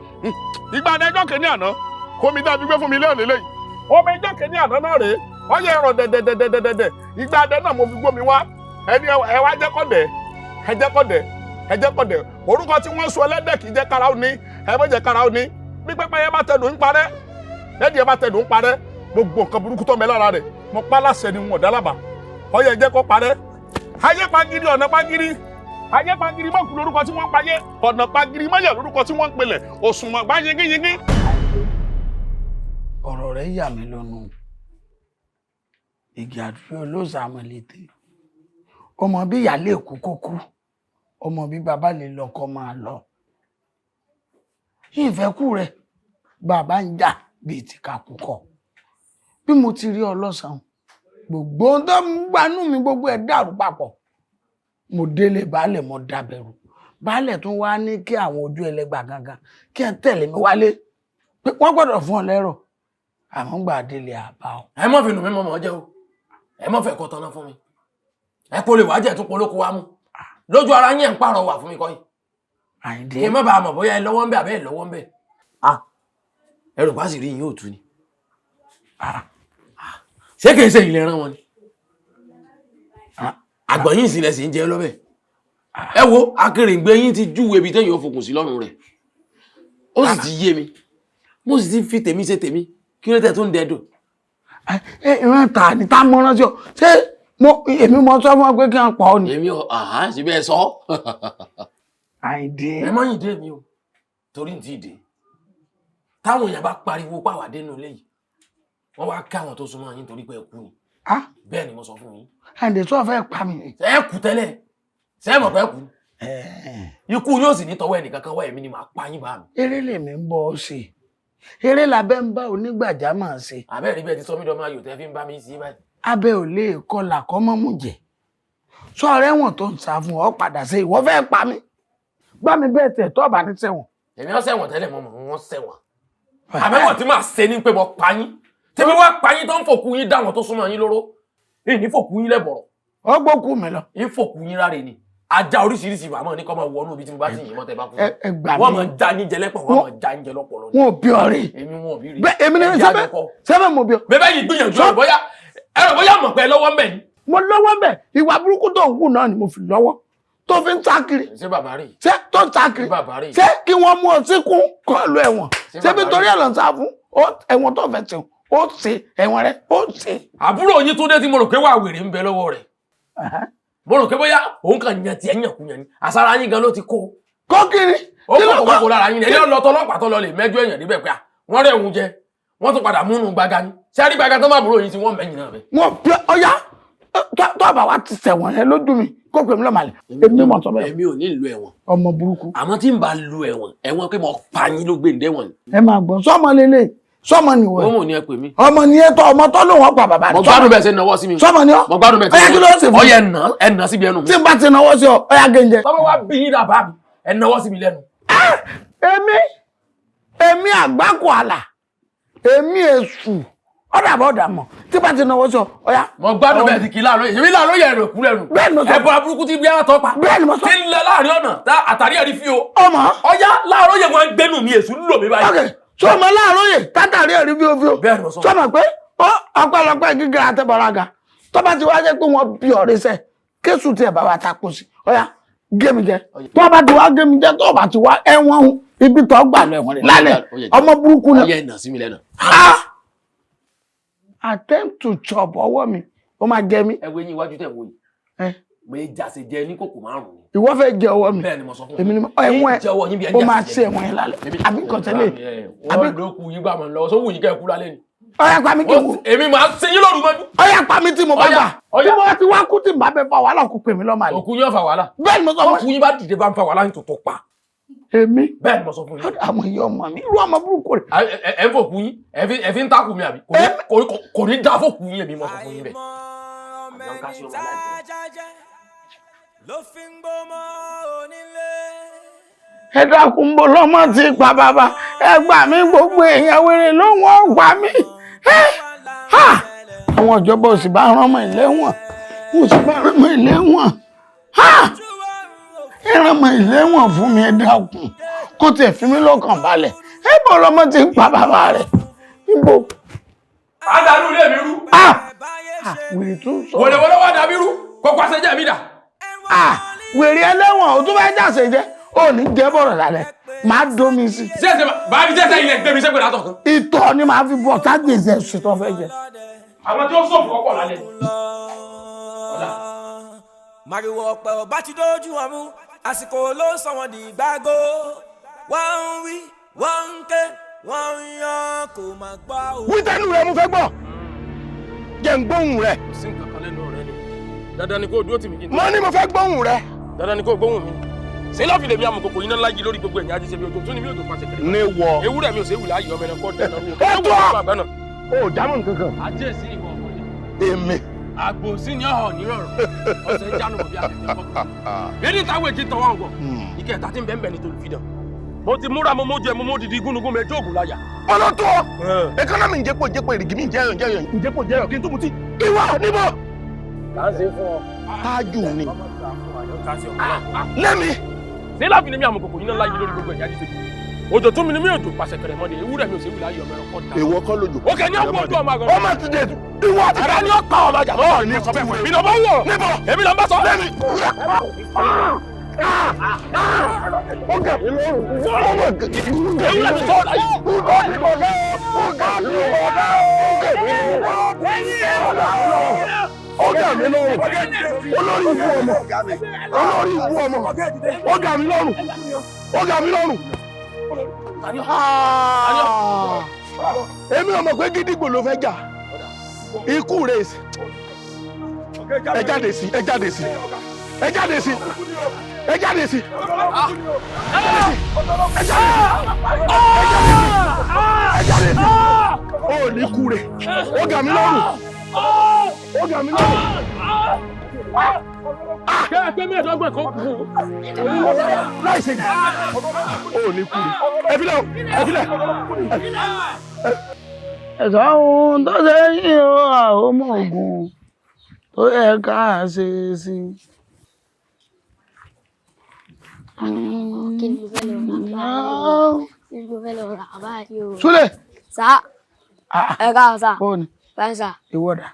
ìgbà àdẹ ẹjọ́ kìíní àná omi dá fi gbé fún mi lẹ́yìn lélẹ́yìn omi ẹjọ́ kìíní àná náà rèé wọ́n yẹ ẹ̀rọ dẹ̀dẹ̀dẹ̀dẹ̀dẹ̀ ìgbà àdẹ náà mo fi gbọ́ mi wá ẹni ẹ wá jẹ́ kọ́dẹ̀ ẹ jẹ́ kọ́dẹ̀ ẹ jẹ́ kọ́dẹ̀ orúkọ tí wọ́n sọ ẹlẹ́dẹ̀ kì í jẹ́ kára ó ní ẹ má jẹ́ kára ó ní bí pẹ́pẹ́yẹ bá tẹ̀dùn ń parẹ́ lẹ́dìí ẹ bá tẹ̀dùn ń parẹ́ gbogbo nǹkan burúkú tó mẹ́ lára rẹ̀ mo pa láṣẹ ni wọn ò dá lábàá ọyẹ jẹ́ kó parẹ́ ayé pagiri ọ̀nà pagiri ayé pagiri mọ̀kú lórúkọ tí wọ́n ń payé ọ̀nà pagiri mọ̀yẹ̀ lórúkọ tí wọ́n ń pelẹ̀ òṣùwọ̀n gbá yingiyingi. ọ̀rọ̀ rẹ̀ yà mí lọ́nu Igi àdúrà olóòṣà àmọ̀lété ọmọ bí ìyá lè kú kó kú ọmọ bí bàbá lè lọ kó máa lọ ìfẹ́kù rẹ̀ bàbá ń jà bíi ti kàkúkọ bí mo ti rí ọlọ́sàn gbogbo ohun tó ń gbanú mi gbogbo ẹ̀ dàrú papọ̀ mo délé baálẹ̀ mo dábẹ̀rù baálẹ̀ tún wá ní kí àwọn ojú ẹlẹ́gbà gangan kí ẹ tẹ̀lé mi wálé pé wọ́n gbọ́dọ̀ fún ọ lẹ́rọ̀ àmọ́ gbà délé àbá ọ. ẹ má fi nù mí mọ́ jẹ́ o ẹ má fẹ́ kọ́ tán náà fún mi ẹ kó lè wájẹ̀ tó polóko wa mú lójú ara yín ẹ̀ ń pààrọ̀ wà fún mi kọ́ yìí Àyìndé kí n má bàa mọ̀ bóyá ẹ lọ́wọ́ ń bẹ àbẹ́ ẹ lọ́wọ́ ń bẹ ẹ rò bá sì rí yín ò tú ni ṣé kìí ṣe ilẹ̀ ẹran wọn ni àgbọ̀nyìn ìsìnlẹ̀ sì ń jẹ lọ́bẹ̀ ẹ wo akèrèǹgbè yín ti júwe ibi téèyàn ó fokùn sí lọ́rùn rẹ̀ ó sì ti yé mi mo sì ti fi tèmi ṣe tèmi kí ló tẹ̀ tó ń dẹ́dùn. ìran ta ni tá a mọ rántí ọ ṣé èmi mọ sọ fún ọ pé kí n pa ọ ni. èmi ò síbẹ̀ sọ. Àyìndé ẹ mọ́ yìí dé mi o torí ní ti dé táwọn èèyàn bá pariwo pàwádé nù léyìí wọ́n wá ká àwọn tó súnmọ́ yín torí pé ẹ kú ni bẹ́ẹ̀ ni mo sọ fún yín. Àyìndé tó fẹ́ pa mi. ẹ kú tẹ́lẹ̀ ṣé ẹ mọ̀ pé kú ikú yóò sì ní tọwọ́ ẹnìkan kan wá èmi ni màá pa yín bá mi. eré lèmi ń bọ ọ ṣe eré labẹ́ ń bá onígbàjámọ̀ ṣe. àbẹ́rẹ́ bẹ́ẹ̀ ti sọ mí dọ́mọ ayò tẹ́ fi ń bá mi sí báyìí. abẹ́ ò lè kọlà kọ́ mọ́ mú jẹ sọ ọ̀rẹ́ wọn tó ń sá fún ọ padà sí ìwọ fẹ́ pa mí gbá mi bẹ́ẹ̀ tẹ̀ tọ́ bá ní sẹ́wọ̀n. èmi ọ̀ sẹ́wọ̀n tẹ́lẹ̀ mọ́ wọ́n sẹ́wọ̀n àbẹ́wọ̀n tí màá ṣe ní pé mo pa yín tẹ́mi wá pa yín tó ń fòkú yín dáwọn tó súnmọ́ yín lóró ní fòkú yín lẹ́bọ̀rọ̀. ó gbókù mi lọ. ń fòkú yín ráre ni ajá oríṣiríṣi wàmọ́ ní kọ́ máa wọnú ibi tí mo bá sì yín mọ́ tẹ́ bá kú. wọ́n máa já yín jẹ lẹ́pọ̀ wọ́n máa já yín jẹ lọ́pọ̀lọ́. wọn ò bí ọ rí. èmi wọn ò bí rí. èmi ní sẹ́fẹ̀ mo bí ọ. bẹ́ẹ̀ yìí gbìyànjú ẹ̀rọ bóyá mọ̀ pé lọ́wọ́ mbẹ̀ ni. mo lọ́wọ́ mbẹ̀ ìwà burúkú tó ń wù náà ni mo fi lọ́wọ́ tó fi ń ta kiri. ṣé bàbá rí. ṣé tó ń ta kiri. ṣé kí wọ́n mú ọ síkún kọ́ lu ẹ̀wọ̀n. ṣé bí torí ẹ̀ lọ sá fún ẹ̀wọ̀n tó fẹ́ sẹ́wọ̀n ó ṣe ẹ̀wọ̀n rẹ̀ ó ṣe. àbúrò yín tó dé tí mo rò pé wà wèrè ń bẹ lọ́wọ́ rẹ̀ mo rò pé bóyá òun kàn yan tiẹ̀ yàn kú yàn ni àsára yín gan ló ti kó. kó kiri. ó kó kókó lára yín ni ẹni ọlọtọ ọlọ́pàá tó lọ lè mẹ́jọ èèyàn níbẹ̀ pé wọ́n rẹ̀ òun jẹ wọ́n tún padà múnú gbaga ni sẹ́rí gbaga tó má búrò yín tí wọ́n mẹ́yìn náà bẹ̀. wọ́n fi ọya tó àbá wa ti sẹ̀wọ̀n yẹn lójú mi kó pè mí lọ́màlẹ̀ èmi mọ̀ sọ bẹ́ẹ̀. èmi ò ní lu ẹ̀wọ̀n. ọmọ burúkú. àmọ́ tí n bá lu ẹ̀wọ̀n pé mo pa yín ló gbé ǹdẹ́wọ̀n ni. ẹ máa gbọ́ sọ́mọ lélẹ̀ sọmọ ni wọ. ọmọ ni ẹ pè mí. ọmọ ni ẹ tọ ọmọ tọ ló wọn pa bàbá rẹ. mo gbádùn bẹ́ẹ̀ ṣe náwó sí mi. sọmọ ni ọ. mo gbádùn bẹ́ẹ̀ ṣe. ọyá kí ló ń ṣe fún mi. ọyẹ ẹnà síbi ẹnu mi. tí n bá ti náwó sí ọ ọyá gẹ́njẹ. tọ́wọ́ wá bí yín dàbá mi ẹ náwó sí mi lẹ́nu. èmi àgbákò àlà èmi èṣù ọ̀dàbọ̀ mọ̀ tí bá ti náwó sí ọ ọyá. mo gbádùn bẹ́ẹ̀ ti kí láàárọ̀ yìí èmi láàárọ̀ yẹ̀ rẹ̀ kú lẹ́nu. bẹ́ẹ̀ni mo sọ. ẹ̀bùn aburúkú ti bí ara tọ́ pa. bẹ́ẹ̀ni mo sọ. tí ń lẹ láàrin ọ̀nà tá àtàrí ẹ̀rí fi o. ọmọ. ọyá láàárọ̀ yẹ̀ wọ́n gbẹ́nu mi èṣù lò mí báyìí. sọmọ láàárọ̀ yẹ tátàrí ẹ̀rí fíofío. bẹ́ẹ̀ni mo sọ. sọmọ pé ọpẹ́lọpẹ́ gíga àtẹbọraga tó bá ti wá jẹ́ pé wọ́n bí ọ̀rẹ́ sẹ́ kéṣù tí ẹ̀ bá wa takò sí ọ̀yá gémi jẹ tó bá ti wá gémi jẹ tó bá ti wá ẹ̀wọ̀n ibi tó gbà lọ ẹ̀wọ̀n rẹ̀ lálẹ́ ọmọ burúkú ni. ọyẹ ẹnà sí mi lẹ́nu. attempt to chop ọwọ́ mi ó máa jẹ mí. ẹ wo eyín iwájú tẹ̀ wò yìí mo jàse jẹ ní kòkò márùn-ún. ìwọ fẹ́ jẹ ọwọ́ mi. bẹ́ẹ̀ni mo sọ fún èmi ni ẹ̀wọ̀n ẹ̀ ó máa ṣe ẹ̀wọ̀n yẹn lálẹ́ àbí nǹkan tẹ́lẹ̀. wọ́n ló kù yín gbà mọ́ lọ sówù yín kẹ́ kú lálẹ́ ni. ọyá pa mí kí n wò. èmi máa ń ṣe yín lóru mọ́jú. ọyá pa mí tí mo bá gbà tí mo bá ti wá kú tí n bá bẹ fa wàhálà kò pè mí lọ́mọ àlè. òkú yín fa wàhálà. bẹ́ẹ̀ni mo sọ fún òkú yín bá dìde bá ń fa wàhálà ní tòótọ́ pa. èmi. bẹ́ẹ̀ni mo sọ fún yín. àwọn èèyàn ọmọ mi irú ọmọ burúkú rẹ. ẹ ń fòkú yín ẹ fi ń takù mi àbí kò ní dá fòkú yín èmi mo sọ fún yín bẹ́ẹ̀. ẹ dákun bó lọ́mọ ti pa bàbá ẹ gbà mí gbogbo èèyàn wèrè ló wọ́n gbà mí. àwọn ìjọba ò sì bá rán ọmọ ìlẹ́wọ̀n ò sì bá rán ọmọ ìlẹ́wọ̀n ẹ rán ọmọ ìlẹ́wọ̀n fún mi ẹ dákun kó tiẹ̀ fi mí lọ́kàn balẹ̀ ẹ bó lọ́mọ ti pa bàbá rẹ̀ níbo. àdàlú ilé mi rú. wèrè tún sọ. wòlewòle wà dàbí rú kókó àṣẹjẹ mi dà. wèrè ẹlẹ́wọ̀n ò tún bá jáse jẹ́ ò ní jẹ́ bọ̀rọ̀ lálẹ́ máa domi sí. ṣẹ́ṣẹ́ bàbá mi ṣẹ́ṣẹ́ ilẹ̀ gbé mi ṣẹ́gbẹ̀rẹ̀ àtọ̀ kan. ìtọ̀ ni màá fi bọ̀ tágbèsè ṣètò fẹ́ jẹ. àwọn tí ó sọ̀fù ọkọ̀ lálẹ́. màrìwò ọ̀pẹ̀ ọ̀bá ti dójú ọ̀run àsìkò ló ń sọ wọn di gbágbó wọ́n ń wí wọ́n ń ké wọ́n ń yan kò má gbọ́ o. wí tẹnu rẹ mo fẹ́ gbọ́ jẹ́ ń gbóhùn rẹ. kò sí nǹkan kan lẹ́nu rẹ ni dandan ni kò dúró tì mí kí n. mo ní mo fẹ́ gbóhùn rẹ. dandan ni kò gbóhùn mi ṣé lọ́ọ̀fì lèmi àmọ̀kòkò yín náà láyé lórí gbogbo ẹ̀yìn ajíṣẹ́ bí ojú tún ni mi ò tó pàṣẹ kiri. ní wọ. ewúrẹ́ mi ò ṣe wùlá ayé ọmọ ẹ̀kọ́ dáná wò. ẹ gbọ́ o jámọ̀ nǹkankan. ajé sí ìwọ ọmọdé. èmi. àgbòsí ni ọ̀họ̀ nírọ̀rùn ọ̀sẹ̀ ń jánu bí abẹ́fẹ́ fọ́tò. bí ní táwọn èjì tán wà ń bọ̀ ìkẹta tí ń bẹ́ẹ̀ bẹ́ẹ̀ ni tòlù fìdán. mo ti múra mo jẹ mo didi gúnugún mẹjọ ògùn láyà. ọlọ́tọ̀ ẹkọ́nọ́mì ń jẹ́pọ̀ ìrìgì mi ń jẹ́yọ̀ kí n tó mu tí. ìwọ níbo. kà ń ṣe fún ọ. tájù ni. lẹ́mi. ṣé láfi ni mi àmọ̀kòkò yín náà láyé lórí gbogbo ẹ̀yà ajíṣẹ́ òjò tún mi ni mi ò dùn pàṣẹ kẹrẹ mọ́ni ewúrẹ́ mi ò ṣe wùlá ayé ọmọ ẹ̀kọ́ dáná. èèwọ̀ kọ́ lójú. ó kẹ́ ní ọgbọ́n ọdún ọmọ àgọ́. ọmọ ti dẹ̀ ìwọ àti ara ni ó pa ọmọ àjà mọ́ ní sọ bẹ́ẹ̀ fún mi. èmi náà bá wọ̀ èmi náà bá sọ. lẹ́mi. ó gà mí lọ́rùn. ewúrẹ́ mi sọ̀rọ̀ ayé. ọgá mi lọ́rùn olórí ìwú ọmọ ọgá mi lọ́rùn ọgá mi lọ́rùn. èmi ọmọ pé gídígbò ló fẹ́ jà ikú rẹ̀ ẹ jáde sí ẹ jáde sí ẹ jáde sí ẹ jáde sí ẹ jáde sí ó ní kú rẹ̀ ọgá mi lọ́rùn ọgá mi lọ́rùn. kẹ́ ẹ pé mẹ́ẹ̀ẹ́dọ́gbọ̀n kan kù. láìsí ó ní kú rẹ̀ ẹ fi lẹ̀ ẹ fi lẹ̀. ẹ̀sọ́ ohun tó ṣe yí o àhómọ̀ ogun tó yẹ ká ṣe sí. kí ni mo fẹ́ lọ rà báyìí o kí ni mo fẹ́ lọ rà báyìí o. Súlẹ̀. Sá. Ẹ káàsán sá. Bọ́ọ̀ni. Báyìí sá. Ìwọ́dà.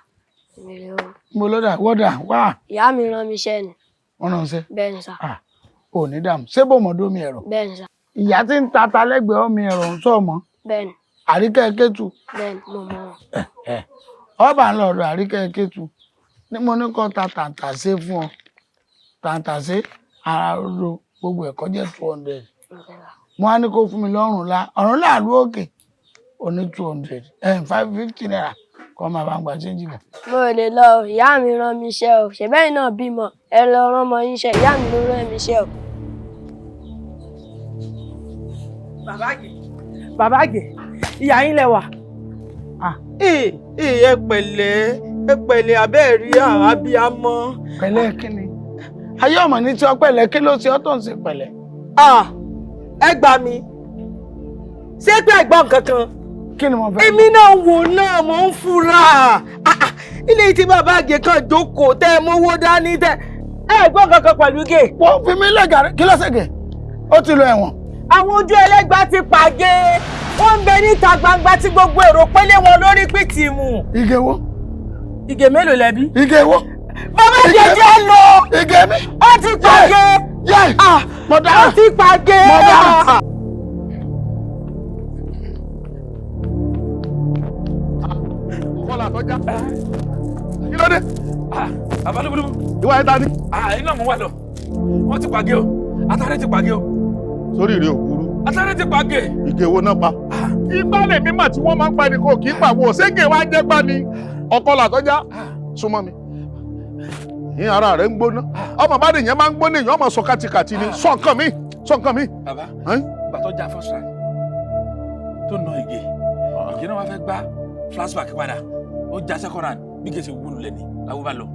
Ìmìlẹ̀ o. Mo lọ́dà wọ́dà wá. Ìyá mi rán mi iṣẹ́ ni. Wọ́n rán iṣẹ́. Bẹ́ẹ̀ ni sá. Ò ní dààmú. Ṣé bòmọ̀dé omi ẹ̀rọ? Bẹ́ẹ̀ ni sá. Ìyá tí ń tata lẹ́gbẹ̀ẹ́ omi ẹ̀rọ ń sọ mọ́. Bẹ́ẹ̀ ni. Àríkẹ́ Kétu. Bẹ́ẹ̀ ni mo mọ̀ wọn. Ọba ń lọ ọ̀dọ̀ Àríkẹ́ Kétu. Ní mo ní kọ́ ta tàǹtàṣé fún ọ. Tàǹtàṣé ara ro gbogbo ẹ̀kọ́ jẹ́ 200. Mo á ní kó fún mi lọ́rùn la. Ọ̀run láàlú òkè. O ní 200. 550 naira. Kọ́ máa bá ń gba change bọ̀. Mo lè lọ o, ìyá mi rán mi iṣẹ́ o. Ṣèbẹ́yìn náà bímọ, ẹ lọ rán ọmọ yín iṣẹ́, ìyá mi ló rán mi iṣẹ́ o. Bàbá àgè, ìyá yín lẹ wà. ẹ pẹ̀lẹ́ abẹ́ rí àbíamọ. pẹ̀lẹ́ kí ni ayé ọmọ ní tí ọ pẹ̀lẹ́ kí ló ṣe ọ tó ń ṣe pẹ̀lẹ́. ẹ gbà mí ṣé pé ẹ̀gbọ́n kankan. kí ni mo fẹ́. èmi náà wò náà mò ń fura ilé tí bàbá àgè kan jókòó tẹ ẹ mówó dání tẹ ẹ̀gbọ́n kankan pẹ̀lú gè. wọ́n fi mí lẹ́gàrí kí ló ṣe gè ó ti lọ ẹ̀wọ̀n. àwọn ojú ẹlẹ́gbàá ti pàgé wọ́n ń bẹ níta gbangba tí gbogbo èrò pélé wọn lórí pìtì mu. Ige wo. Ige mélòó lẹbi. Ige wo. bàbá jẹjẹ lọ. Ige mi. ó ti pàgé. mo dára. ó ti pàgé. mo dára. kọ́lá àtọ́já kí ló dé. àbálùbùdù. ìwà ẹ̀ ta ni. iná mú wà lọ wọ́n ti pàgé o Atare ti pàgé o. sórí ìrè òkúrú. Atare ti pàgé. Ige wo náà pa. igbá lè mímọ̀ tí wọ́n máa ń pa ẹni kò kì í pàwọ́ ṣége wá jẹ́ gbá ni ọkọ làtọ́já súnmọ́ mi. ìyẹn ara rẹ̀ ń gbóná ọmọ bá nìyẹn máa ń gbóná èèyàn ọmọ sọ kàtìkàtì ni sọ nǹkan mi. bàbá gbàtọ́ já first round tó na Ige náà wá fẹ́ gbá flashback padà ó já second round bí kèsì wúlò lẹ́ni làwọn bá lọ.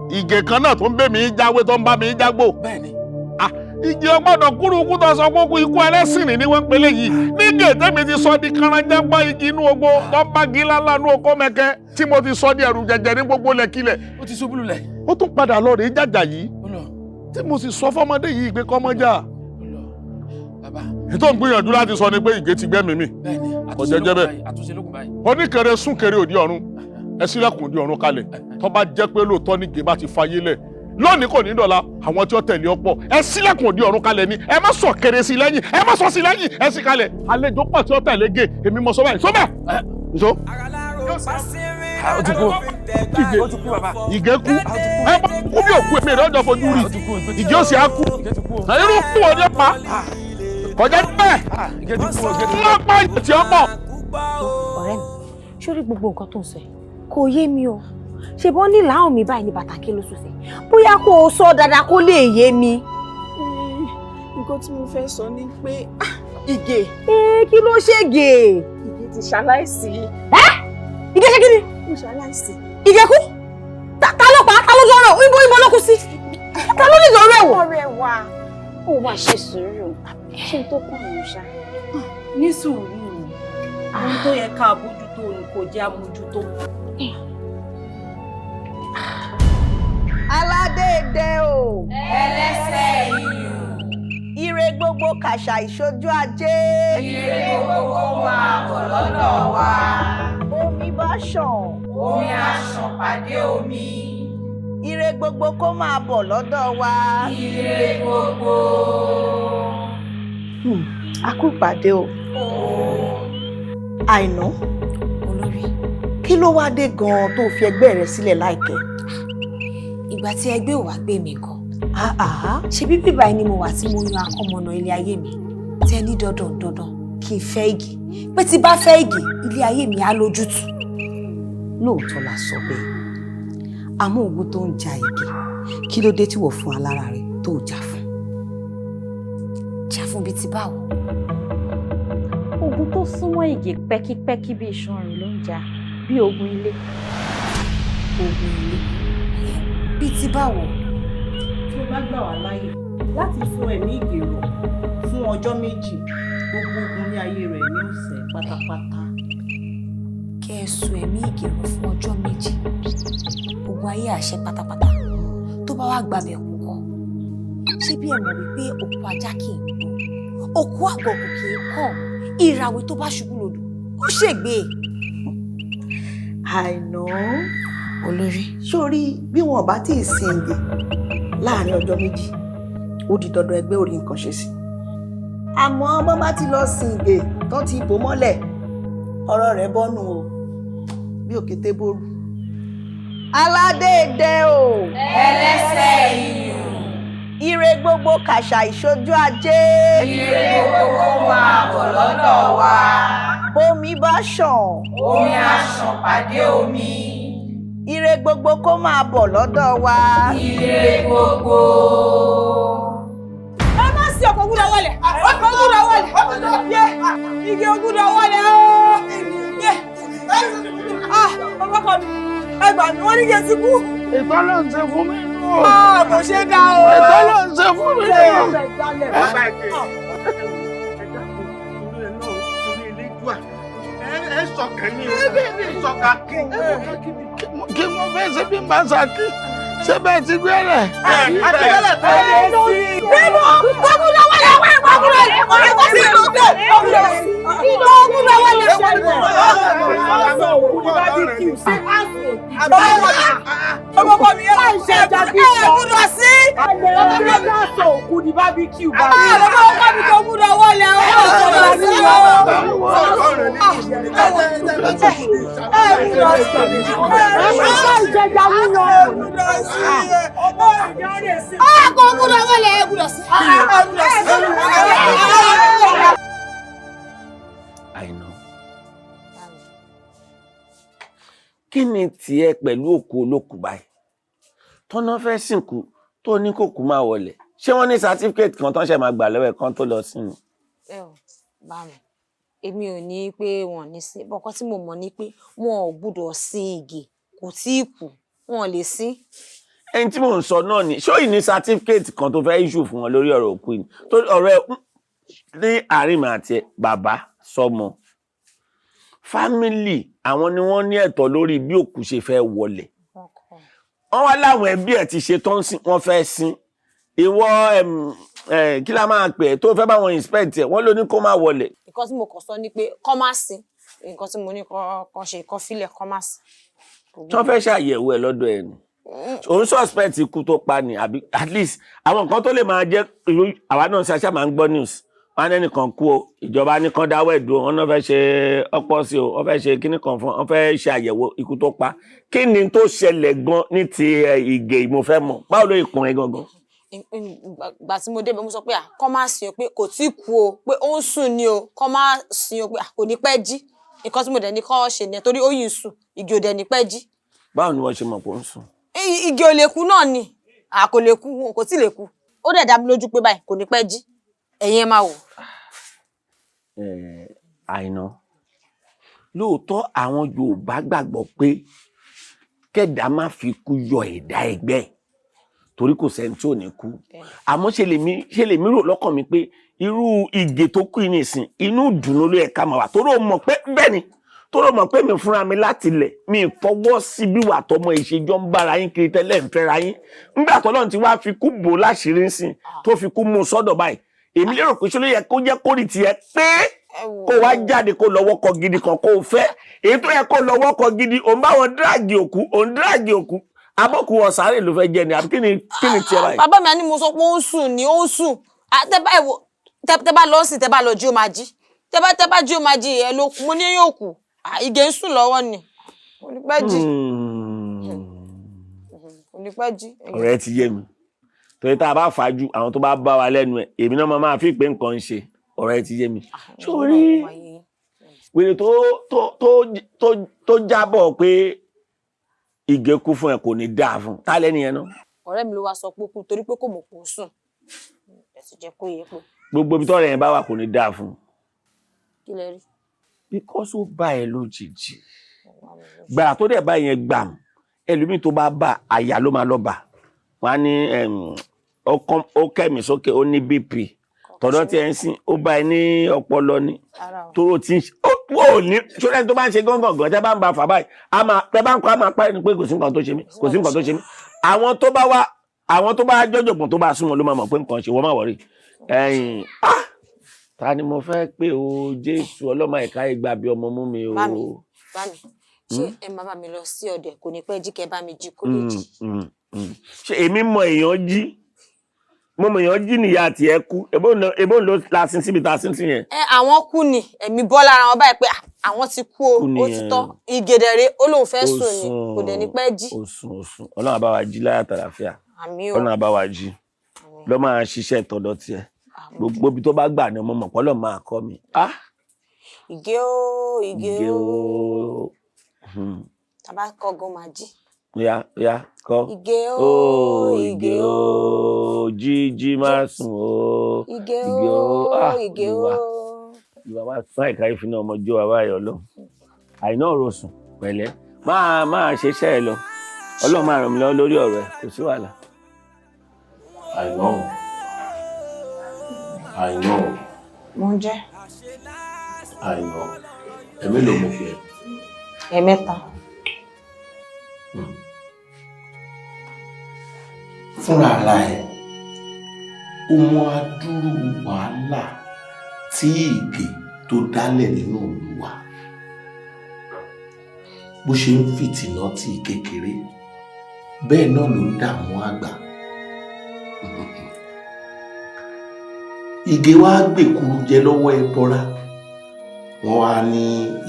Ige kan náà tó ń bẹ́ mi jáwé tó ń bá mi jágbó. bẹ́ẹ̀ni. Ige ọgbọ́dọ̀ kúrúkú tó sọ gbogbo ikú ẹlẹ́sìn ní wọ́n pélé yìí nígbè tẹ́mi ti sọ di karanjágbá igi inú ogbó tó bá gíla lánú oko mẹ́kẹ́ tí mo ti sọ di ẹ̀rù jẹjẹ ní gbogbo lẹ́kílẹ̀. ó ti ṣubú lulẹ̀. ó tún padà lọ rèé jàjà yìí tí mo sì sọ fọmọdé yìí pé kọ́mọ́jà. ètò ìgbìyànjú láti sọ ni pé Ige ti gbẹ́mìí mi. kò jẹ́jẹ́ bẹ́ẹ̀. oníkèrè súnkèrè òdi ọ̀run ẹ sílẹ̀kùn òdi ọ̀run kalẹ̀ tó bá jẹ́ pé lóòótọ́ ní Ige bá ti fayé lẹ̀ lónìí kò ní dọ̀la àwọn tí ó tẹ̀lé ọ̀pọ̀ ẹ sílẹ̀kùn òdi ọ̀run kalẹ̀ ni ẹ má sọ kéré sí lẹ́yìn ẹ má sọ sí lẹ́yìn ẹ sì kalẹ̀ àlejò pọ̀ tí ó tẹ̀lé Ge èmi mọ sọ́bẹ̀ sọ́bẹ̀ nso. ó ti kú bàbá. Ige kú ẹ bá kú bí òkú èmi rẹ̀ ọjọ́ fojú rí Ige ó sì á kú irú kú wọn ní pa kọjá bẹ́ẹ̀ lọ́pọ̀ ìtì ọ̀pọ̀. ọ̀rẹ́ mi sórí gbogbo nǹkan tó ń sọ yìí kò yé mi o ṣe bọ́ ní làwọn mi báyìí ní bàtàkì ló sùn sí bóyá kó o sọ dáadáa kó lè yé mi. nǹkan tí mo fẹ́ sọ ni pé Ige. kí ló ṣègè. Ige ti ṣaláìsí. Ige ṣe kí ni. mo ṣaláìsí. Ige kú ta ló pa ta ló sọ̀rọ̀ ibo ló kú sí ta ló lè sọ̀rọ̀ ẹ̀ wò. ọ̀rẹ́ wa ó wá ṣe sùúrù ṣé n tó kàn ń ṣá. ní sùúrù ohun tó yẹ ká bójútó ni kò jẹ́ àmójútó. aládéédé o. ẹlẹ́sẹ̀ ìlú. ire gbogbo kàṣà ìṣojú ajé. ire gbogbo kó máa bọ̀ lọ́dọ̀ wa. omi bá ṣàn. omi á ṣàn pàdé omi. ire gbogbo kó máa bọ̀ lọ́dọ̀ wa. ire gbogbo. a kú ìpàdé o. Àìná olórí kí ló wá dé gan-an tó fi ẹgbẹ́ rẹ sílẹ̀ láìpẹ́. ìgbà tí ẹgbẹ́ ò wá gbé mi kan ṣe bí bíbá ẹni mo wà tí mo yan akọ́mọ̀nà ilé ayé mi tẹ́ ní dandan kí n fẹ́ Ige pé tí bá fẹ́ Ige ilé ayé mi á lójútùú. lóòótọ́ la sọ bẹ́ẹ̀ àmọ́ ogun tó ń ja Ige kí ló dé tí wọ́n fún alára rẹ̀ tó jà fún. jà fún bíi ti báwo. ogun tó súnmọ́ Ige pẹ́kípẹ́kí bí iṣan rẹ̀ ló ń jà bí ogun ilé. ogun ilé bíi ti báwo. tí o bá gbà wá láyè láti fún ẹ̀mí Ige rọ̀ fún ọjọ́ méjì gbogbo ogun ní ayé rẹ̀ ní ọ̀sẹ̀ pátápátá. kẹ́ ẹ sọ ẹ̀mí Ige rọ̀ fún ọjọ́ méjì ogun ayé àṣẹ pátápátá tó bá wá gbàbẹ̀ kú kọ́ ṣé bí ẹ mọ̀ wípé òkú ajá kì í gbó òkú àgọ̀kù kì í kọ̀ ìràwé tó bá ṣubú lodò ó ṣègbè. Àìná olórí sórí bí wọn bá tí ì sin Ige láàrin ọjọ́ méjì ó di dandan ẹgbẹ́ orí nǹkan ṣe sí. àmọ́ bọ́n bá ti lọ sin Ige tó ti bò mọ́lẹ̀ ọ̀rọ̀ rẹ̀ bọ́nù o bí òkété bóru. aládéédé o. ẹlẹ́sẹ̀ ìlú. ire gbogbo kàṣà ìṣojú ajé. ire gbogbo kó máa bọ̀ lọ́dọ̀ wa. bómi bá ṣàn. omi á ṣàn pàdé omi. ire gbogbo kó máa bọ̀ lọ́dọ̀ wa. ire gbogbo. ẹ má sí ọkọ̀ ògùdà wọlé ọkọ̀ ògùdà wọlé yé Ige ògùdà wọlé ooo yé Bàbá kan mi, ẹgbàá mi, wọ́n ní kí n ti kú. Ètò ló ń ṣe fún mi. Kò ṣe dá o. Ètò ló ń ṣe fún mi. Ẹ sọ̀kẹ́ ní sọ̀kà kí mo fẹ́ ṣe bí n bá ṣàkí ṣé bẹ́ẹ̀ ti gbé rẹ̀. Àtẹ̀lẹ̀ tó lè sí. Bímọ, gbogbo lọ́wọ́ lè wá gbogbo lè kọ́ ẹ̀kọ́ sí ìlú bẹ́ẹ̀. Gbogbo lọ́wọ́ lè ṣe ìwọ̀n. Ọmọ kan mi yẹn ṣe gbúdọ̀ sí. Ọmọ òkú ni bábíkì bá mi. Ọmọ kan mi tó gbúdọ̀ wọlé ọmọ ọ̀sọ̀rọ̀ sí Àìná. Kí ni tiẹ̀ pẹ̀lú òkú olókùú báyìí? Tọ́nà fẹ́ sìnkú tó ní kòkú máa wọlé. Ṣé wọ́n ní sátífíkẹ́tì kan tán ṣe máa gbà lọ́wọ́ ẹ̀ kan tó lọ sínú? Ẹ ò bá mi. Èmi ò ní pé wọn ní sí. Bọ́kọ́ tí mo mọ̀ ní pé wọn ò gbúdọ̀ sin Ìgè. Kò tí ì kú. Wọn ò lè sin. Ẹni tí mò ń sọ náà ni ṣó ìní sátífíkẹ́tì kan tó fẹ́ issue fún wọn lórí ọ̀rọ̀ òkú ni. Torí ọ̀rọ̀ ẹ ní àárín mi àti bàbá sọmọ. Fámílì àwọn ni wọ́n ní ẹ̀tọ́ lórí bí òkú ṣe fẹ́ wọlé. Wọ́n wá láwọn ẹbí ẹ̀ ti ṣe tán sí wọ́n fẹ́ sin. Ìwọ kí la máa pè é tó fẹ́ bá wọn inspect ẹ̀ wọ́n ló ní kó má wọlé. Nǹkan tí mo kàn sọ ni pé kọ́ má sin. Nǹkan tí mo ní kọ́ ṣe kọ́ fílẹ̀ kọ́ má sin. Tí wọ́n fẹ́ ṣàyẹ̀wò ẹ̀ lọ́dọ̀ ẹ̀ ni. Òun suspect ikú tó pa ni àbí at least àwọn nǹkan tó lè máa jẹ́ irú àwa náà ṣaṣá máa ń gbọ́ news. Wọ́n á nẹ́nìkan kú o, ìjọba ní kan dáwọ́ ẹ̀dùn wọn náà fẹ́ ṣe ọ̀pọ̀ sí o, wọ́n fẹ́ ṣe kíní kan fún wọn fẹ́ ṣe àyẹ̀wò ikú tó pa. Kí ni tó ṣẹlẹ̀ gan ní ti Ìgè mo fẹ́ mọ̀? Báwo ló ìkùn ẹ gangan? Ìgbà tí mo débẹ̀ mo sọ pé kọ́ má sin o pé kò tí kú o pé ó ń sùn ni o kọ́ má sin o pé kò ní pẹ́ jí. Nǹkan tí mo dẹ̀ ní kọ́ ṣe ni torí ó yìí sùn Ìgè ò dẹ̀ ní pẹ́ jí. Báwo ni wọ́n ṣe mọ̀ pé ó ń sùn? Ìgè ò lè kú náà ni kò lè kú kò tí lè kú. Ó dẹ̀ dá mi lójú pé báyìí kò ní pẹ́ jí. Ẹ̀yin ẹ máa wò. Àìná lóòótọ́ àwọn Yorùbá gbàgbọ́ pé kẹ́dà má fi kú yọ ẹ̀dá ẹgbẹ́ ẹ̀ torí kò sẹ́ni tí ò ní kú. Àmọ́ ṣe lèmi rò lọ́kàn mi pé irú Ìgè tó kú nísìn inú ìdùnnú ló yẹ ká máa wà torí ó mọ̀ pé bẹ́ẹ̀ ni torí ó mọ̀ pé mi fúnra mi láti ilẹ̀ mi fọwọ́ sí bí wà tọmọ ìṣèjọ́ ń bára yín kiri tẹ́lẹ̀ ń fẹ́ra yín nígbà tọ́lọ́run ti wá fi kú bò láṣìírí ńsìn tó fi kú mú sọ́dọ̀ báyìí èmi lérò pé ṣó ló yẹ kó jẹ́ kórì tiẹ̀ pé kó wá jáde kó lọ́wọ́ kọ gidi kan kó fẹ́ èyí tó yẹ kó lọ́wọ́ kọ gidi òun bá wọn dírágì òkú abọ́kù ọ̀sáré ló fẹ́ jẹ ni àbí kí ni tiẹ̀ báyìí. Bàbá mi ni mo sọ pé ó ń sùn ni ó ń sùn tẹ bá lọ sí tẹ bá lọ jí ó máa jí tẹ bá jí ó máa jí ẹ ló mo ní yóò kù Ìgè ń sùn lọ́wọ́ ni kò ní pẹ́ jí kò ní pẹ́ jí. Ọ̀rẹ́ ti yé mi torí tá a bá fàájú àwọn tó bá bá wa lẹ́nu ẹ̀ èmi náà máa fi pé nǹkan ń ṣe ọ̀rẹ́ ti yé mi. Sórí wèrè tó jábọ̀ pé Ìgè kú fún ẹ kò ní dáa fún ta lẹ́ni yẹn náà. Ọ̀rẹ́ mi ló wá sọ pé kú torí pé kò mọ̀ kó sùn ẹ sì jẹ́ kó yẹ pé. Gbogbo ibi tọ́rẹ̀ yẹn bá wà kò ní dáa fún. Kí lẹ rí. Because ó bá ẹ lójijì gbàrà tó dẹ̀ bá yẹn gbàm ẹlòmíì tó bá bá àyà ló máa lọ bà wọn á ní ó kẹ́mi sókè ó ní BP tọ̀dọ̀ tí ẹ ń sìn ó bá ẹ ní ọpọlọ ní tóró tí ń ṣe ó ní ṣọlá tó bá ń ṣe gángan tẹ́ bá ń ba fà báyìí tẹ́ bá ń kọ́ á máa parí ni pé kò sí nǹkan tó ṣe mí kò sí nǹkan tó ṣe mí àwọn tó bá jọjọgbọ́n tó bá súnmọ́ ló máa mọ̀ pé nǹkan ṣe wọ́n máa wọ̀rí ta ni mo fẹ́ pé o Jésù ọlọ́mọ ẹ̀ka ìgbà bí ọmọ mú mi o. Bá mi ṣé ẹ máa bá mi lọ sí ọdẹ kò ní pẹ́ jí kẹ́ bá mi jí kó lè jí. Ṣé èmi mọ èèyàn jí mo mọ èèyàn jí nìyá àti ẹ kú ebó ń lo lasin síbi ta sí sí yẹn. Àwọn kú ni ẹ̀mí bọ́ lára wọn báyìí pé àwọn ti kú o ó ti tọ́ Ìgè dẹ̀rẹ̀ ó lóun fẹ́ sùn ni kò dẹ̀ ní pẹ́ jí. Òsùn Ọlọ́run bá wa jí láyà tàlàfíà Ọlọ́run bá wa jí lọ́ máa ṣiṣẹ́ tọ̀dọ̀ tiẹ̀ gbogbo ibi tó bá gbà ni ọmọ mọ̀pọ̀ lọ́ọ́ máa kọ́ mi. Ìgè o Ìgè o tàbá kọ́gán máa jí. Ya kọ́. Ìgè o Ìgè o jí máa sùn o. Ìgè o Ìgè o. Ìwà wa fún àìká ìfínà ọmọ jó wa báyọ̀ lọ. àìná ọ̀rọ̀ sùn pẹ̀lẹ́ máa ṣe iṣẹ́ ẹ lọ ọlọ́run máa ràn mí lọ́wọ́ lórí ọ̀rọ̀ ẹ kò sí wàhálà. àìná Mo ń jẹ́. àìná ẹ̀mí ló mọ̀ pé. Ẹ̀mẹ́ta. Fúnra ara ẹ̀ ó mọ adúrú wàhálà tí Ìgè tó dálẹ̀ nínú ìlú wa bó ṣe ń fìtìná tí kékeré bẹ́ẹ̀ náà ló ń dààmú àgbà. Ìgè wa gbèkuru jẹ lọ́wọ́ ẹ bọ́ra wọ́n wá ní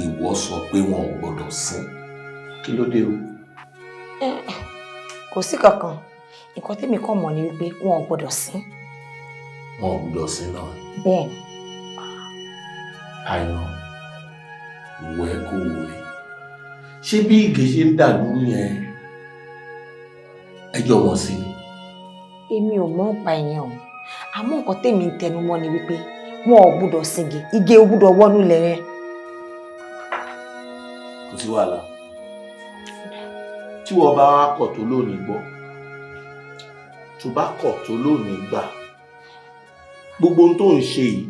ìwọ sọ pé wọn ò gbọ́dọ̀ sìn kí ló dé o. Kò sí kankan nǹkan tèmi kàn mọ̀ ni wípé wọn ò gbọ́dọ̀ sìn. Wọn ò gbọ́dọ̀ sìn náà. Bẹ́ẹ̀ ni. Àìná wọ ẹ kó wò mí ṣé bí Ìgè ṣe ń dàlúrú yẹn ẹjọ́ wọn sí ni. Èmi ò mọ̀ nípa ìyẹn o àmọ́ nǹkan tèmi ń tẹnu mọ́ ni wípé wọn ò gbọ́dọ̀ sìn Ìgè ò gbọ́dọ̀ wọnú ilẹ̀ yẹn. Kò sí wàhálà tí wọ́n bá wá kọ̀ tó lónìí gbọ́ tó bá kọ̀ tó lónìí gbà gbogbo ohun tó ń ṣe yìí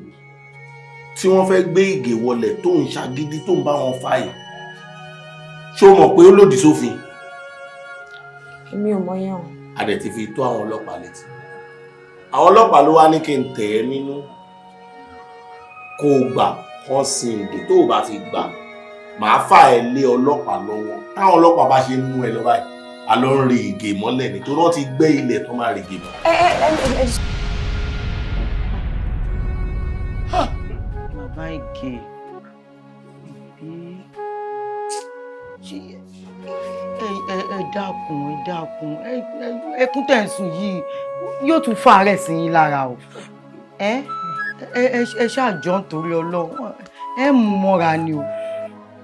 tí wọ́n fẹ́ gbé Ìgè wọlẹ̀ tó ń ṣagídí tó ń bá wọn fà yìí ṣé o mọ̀ pé ó lòdì sófin. Èmi ò mọ̀ yẹn o. A dẹ̀ ti fi tó àwọn ọlọ́pàá létí àwọn ọlọ́pàá ló wá ní kí n tẹ̀ ẹ́ nínú kó o gbà kán sin Ìgè tó o bá ti gbà màá fà ẹ́ lé ọlọ́pàá lọ́wọ́ táwọn ọlọ́pàá bá ṣe mú ẹ lọ báyìí a lọ ń rí Ìgè mọ́lẹ̀ nítorí wọ́n ti gbé ilẹ̀ tó máa rí Ìgè mọ́. Bàbá Ìgè ẹ dákun ẹkún tẹ̀sùn yìí yóò tún fa àárẹ̀ sí yín lára o ẹ ṣáàjọ nítorí Ọlọ́run ẹ mú mọ́ra ni o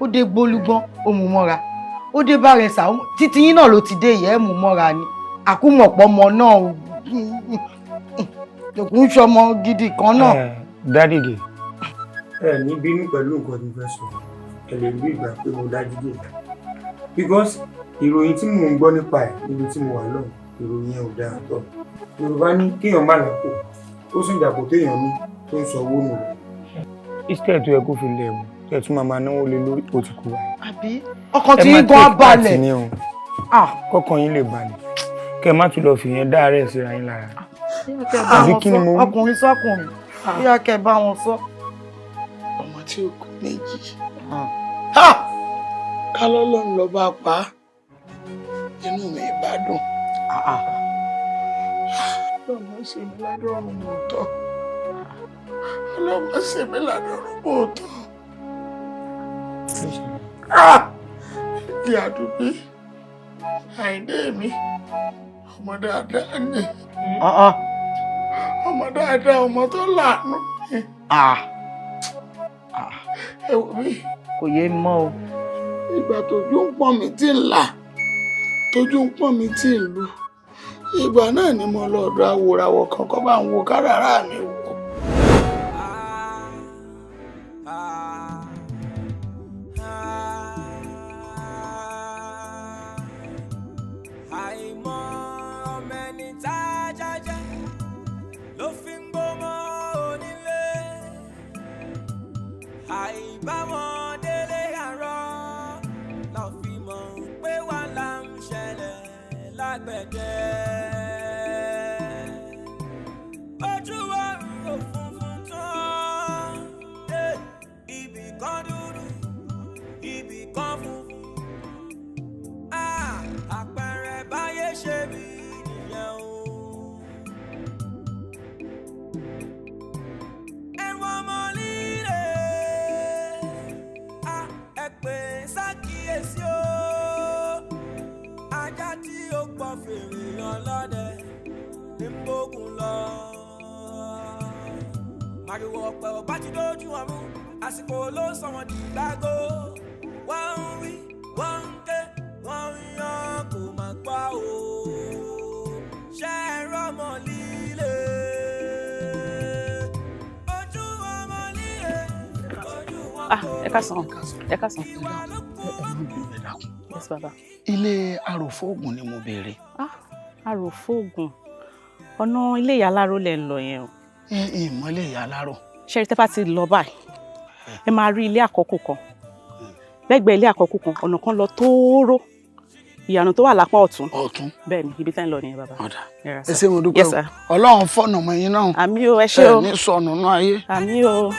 ó dé gbólúgbọ́n ó mú mọ́ra ó dé bá rẹ̀ sà títí yín náà ló ti dé yìí ẹ mú mọ́ra ni àkúmọ̀pọ̀ ọmọ náà kò ń ṣọmọ gidi kan náà. Dádì Ìgè ẹ ní bínú pẹ̀lú nǹkan tí mo fẹ́ sọ ẹ lè rí ìgbà pé mo dájú dé because ìròyìn tí mò ń gbọ́ nípa ẹ̀ níbi tí mo wà lọ́hùn ìròyìn ẹ̀ ò dáa tọ́ Yorùbá ní kéèyàn má làpò ó sì dàpọ̀ téèyàn ní tó ń sọ owó nù rẹ̀. Instead tó yẹ kó fi lẹ̀ wò tó yẹ tún máa náwó lé lórí ó ti kú wa. Àbí ọkàn tí ń gan balẹ̀ ẹ má tẹ̀ ní o kọ́kàn yín lè balẹ̀ kẹ́ ẹ má tún lọ fìyẹn dá àárẹ̀ síra yín lára. àbí kí ni mo wí. Ọkùnrin sọ́kùnrin bí a kẹ́ bá wọn sọ. Ọmọ tí ó kú méjì ká lọ́lọ́run lọ bá pa á inú mi bá dùn. Ọlọ́mọ ṣe mí ládọ́rùn mọ́tọ́ ọlọ́mọ ṣe mí ládọ́rùn mọ́tọ́. Ìdí àdúgbò Àyìndé mi ọmọ dáadáa ni ọmọ dáadáa ọmọ tó láàánú ni. Ẹ wò mí. Kò yé mọ́ o. Ìgbà tójú ń pọ́n mi tí ń là tójú ń pọ́n mi tí ń lu ìgbà náà ni mo lọ ọ̀dọ̀ awòràwọ̀ kan kó bá ń wo kádàrá mi wò. Ojú ọ̀run òfurufú tán, ibì kan dúdú, ibì kan funfun. Àpẹẹrẹ báyé ṣe bí nìyẹn o. Ẹ̀wọ̀n ọmọ líle, ẹ pè ṣàkíyèsí o. Ajá tí ó gbọ́ fèrè ọlọ́dẹ ní mbógun lọ. Màrìwò ọ̀pẹ ọ̀bá ti dójú ọ̀run, àsìkò ló sọ wọ́n di gbágbó. Wọ́n ń wí, wọ́n ń ké, wọ́n ń yan kò má pa o. Ṣé ẹ rọ́mọ líle? Ojú ọmọ líle, ojú wọn kò. Ẹ káàsán. Yes, baba. Ilé Aròfóògùn ni mo béèrè. Aròfóògùn. Ọ̀nà ilé ìyá aláró lẹ ń lọ yẹn o. Ìmọ̀ ilé ìyá aláró. Ṣé tẹ́ bá ti lọ báyìí, ẹ máa rí ilé àkọ́kù kan. Lẹ́gbẹ̀ẹ́ ilé àkọ́kù kan, ọ̀nà kan lọ tóóró. Ìyànà tó wà lápá ọ̀tún. Bẹ́ẹ̀ ni, ibi tẹ́ ń lọ nìyẹn baba. Ẹ ṣé mo dúpẹ́ o. Ọlọ́run fọ̀nà mọ́ yín náà. Àmín o, ẹ ṣé o. Ẹ ní sọnù náà ayé. Àmín o.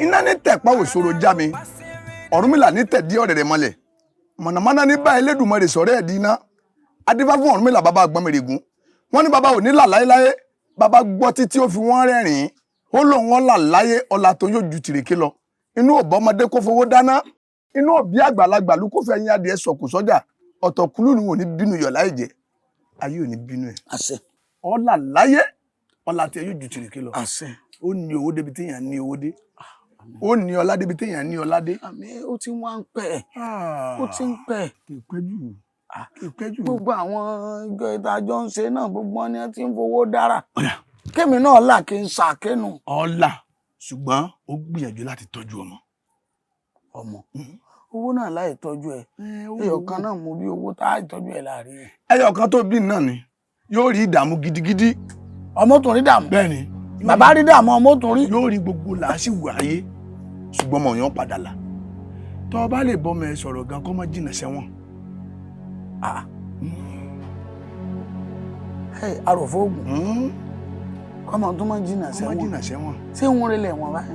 Iná ní tẹ̀pá òṣòro já mi, Ọ̀rúnmìlà ní tẹ̀dí ọ̀rẹ̀rẹ̀ mọ́lẹ̀, mọ̀nàmọ́ná ní bá Elédùmarè sọ̀rẹ́ ẹ̀dí iná, adífá fún Ọ̀rúnmìlà bàbá Àgbọnmìrègún, wọ́n ní bàbá ò ní là láéláé, bàbá gbọ́ títí ó fi wọ́n rẹ́rìn-ín, ó lóun wọn là láyé ọlá tó yóò ju tìrèké lọ, inú òbọ̀ ọmọdé kó fowó dáná, inú òbí àgbàlagbà ló kó fẹ́ yín adìẹ sọ̀kù sọ́jà, ọ̀tọ̀kùlú ni wọn ò ní bínú yọ̀ láì jẹ́, ayé ò ní bínú ẹ̀. Àṣẹ. Ọlá láyé ọlá tí yóò ju tìrèké lọ. Àṣẹ. Ó ní owó débi téèyàn ní owó dé. Ó ní ọlá débi téèyàn ní ọlá dé. Àmín, ó ti wá ń pẹ́. Ó ti ń pẹ́. Ìpẹ́jù. Gbogbo àwọn ìjọ ìtajọ́ ń ṣe náà gbogbo wọn ni wọ́n ti ń fowó dára. Kémi náà là kí n ṣàkénu. Ọlá ṣùgbọ́n ó gbìyànjú láti tọ́jú ọmọ. Ọmọ. Owó náà láì tọ́jú ẹ̀. Ẹyọ kan náà mo bí owó tá a tọ́jú ẹ̀ láàrin ẹ̀. Ẹyọ kan tó bí náà ni yóò rí ìdààmú gidigidi. Ọmọ tún rí dààmú. Bẹ́ẹ̀ni. Bàbá rí dààmú ọmọ tún rí. Yóò rí gbogbo làásìgbò ayé ṣùgbọ́n ọmọ yẹn padà là. Tọ́ ọ bá lè bọ́mọ ẹ sọ̀rọ̀ gan kọ́ mọ́ jìnnà sẹ́wọ̀n. Aròfóògùn. Kọ́mọ tó mọ́ jìnnà sẹ́wọ̀n. Ṣé ń rí lẹ̀ wọ́n báyìí?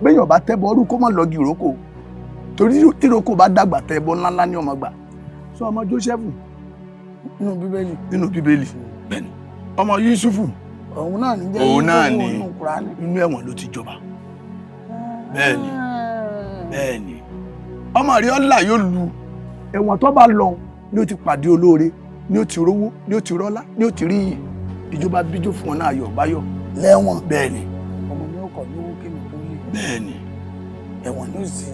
Béèyàn bá tẹ́bọ̀ ọdún kó mọ̀ lọ́gì ìrókò. Torí tíroko bá dàgbà tẹ́bọ̀ ńláńlá ní ọmọ gbà. Sọ ọmọ Jósẹ́fù. Nínú Bíbélì. Nínú Bíbélì. Bẹ́ẹ̀ni. Ọmọ Yúsúfù. Òun náà ní jẹ́ inú ẹ̀wọ̀n ló ti jọba. Bẹ́ẹ̀ni. Bẹ́ẹ̀ni. Ọmọ rí ọlá yóò lu ẹ̀wọ̀n tó bá lọ ni ó ti pàdé olóore, ni ó ti rówó, ni ó ti rọ́lá, ni ó ti rí iyì. Ìjọba bíjó fún ọ náà ayọ̀ báyọ̀. Lẹ́wọ̀n. Bẹ́ẹ̀ni. Ọmọ mi ò kọ̀ lówó kí mi tó lé. Bẹ́ẹ̀ni. Ẹ̀wọ̀n ni ó sì.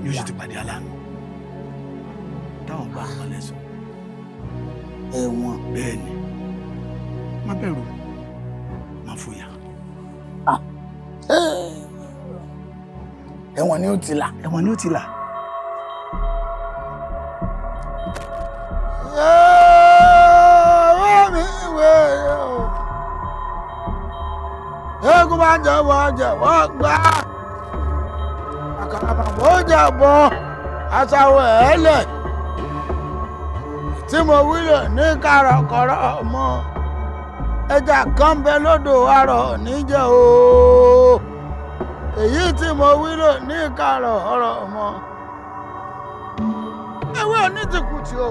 Yóò sì ti pàdé aláàánú. Táwọn bá wọn lẹ́sùn. Ẹ̀wọ̀n. Bẹ́ẹ̀ni. Má bẹ̀rù. Má fòyà. Ẹ̀wọ̀n ni ó ti là. Ẹ̀wọ̀n ni ó ti là. Eégún bá jẹ̀wọ́ gbá. Àkàrà bó jẹ̀bọ̀ aṣàwọ̀ ẹ̀ẹ́lẹ̀. Tí mo wílò ní kàrọ̀kọ̀rọ̀ ọmọ. Ẹja kan bẹ lódò àrọ̀ níjẹ̀ o. Èyí tí mo wílò ní kàrọ̀kọ̀rọ̀ ọmọ. Ewé onítìkùtì o.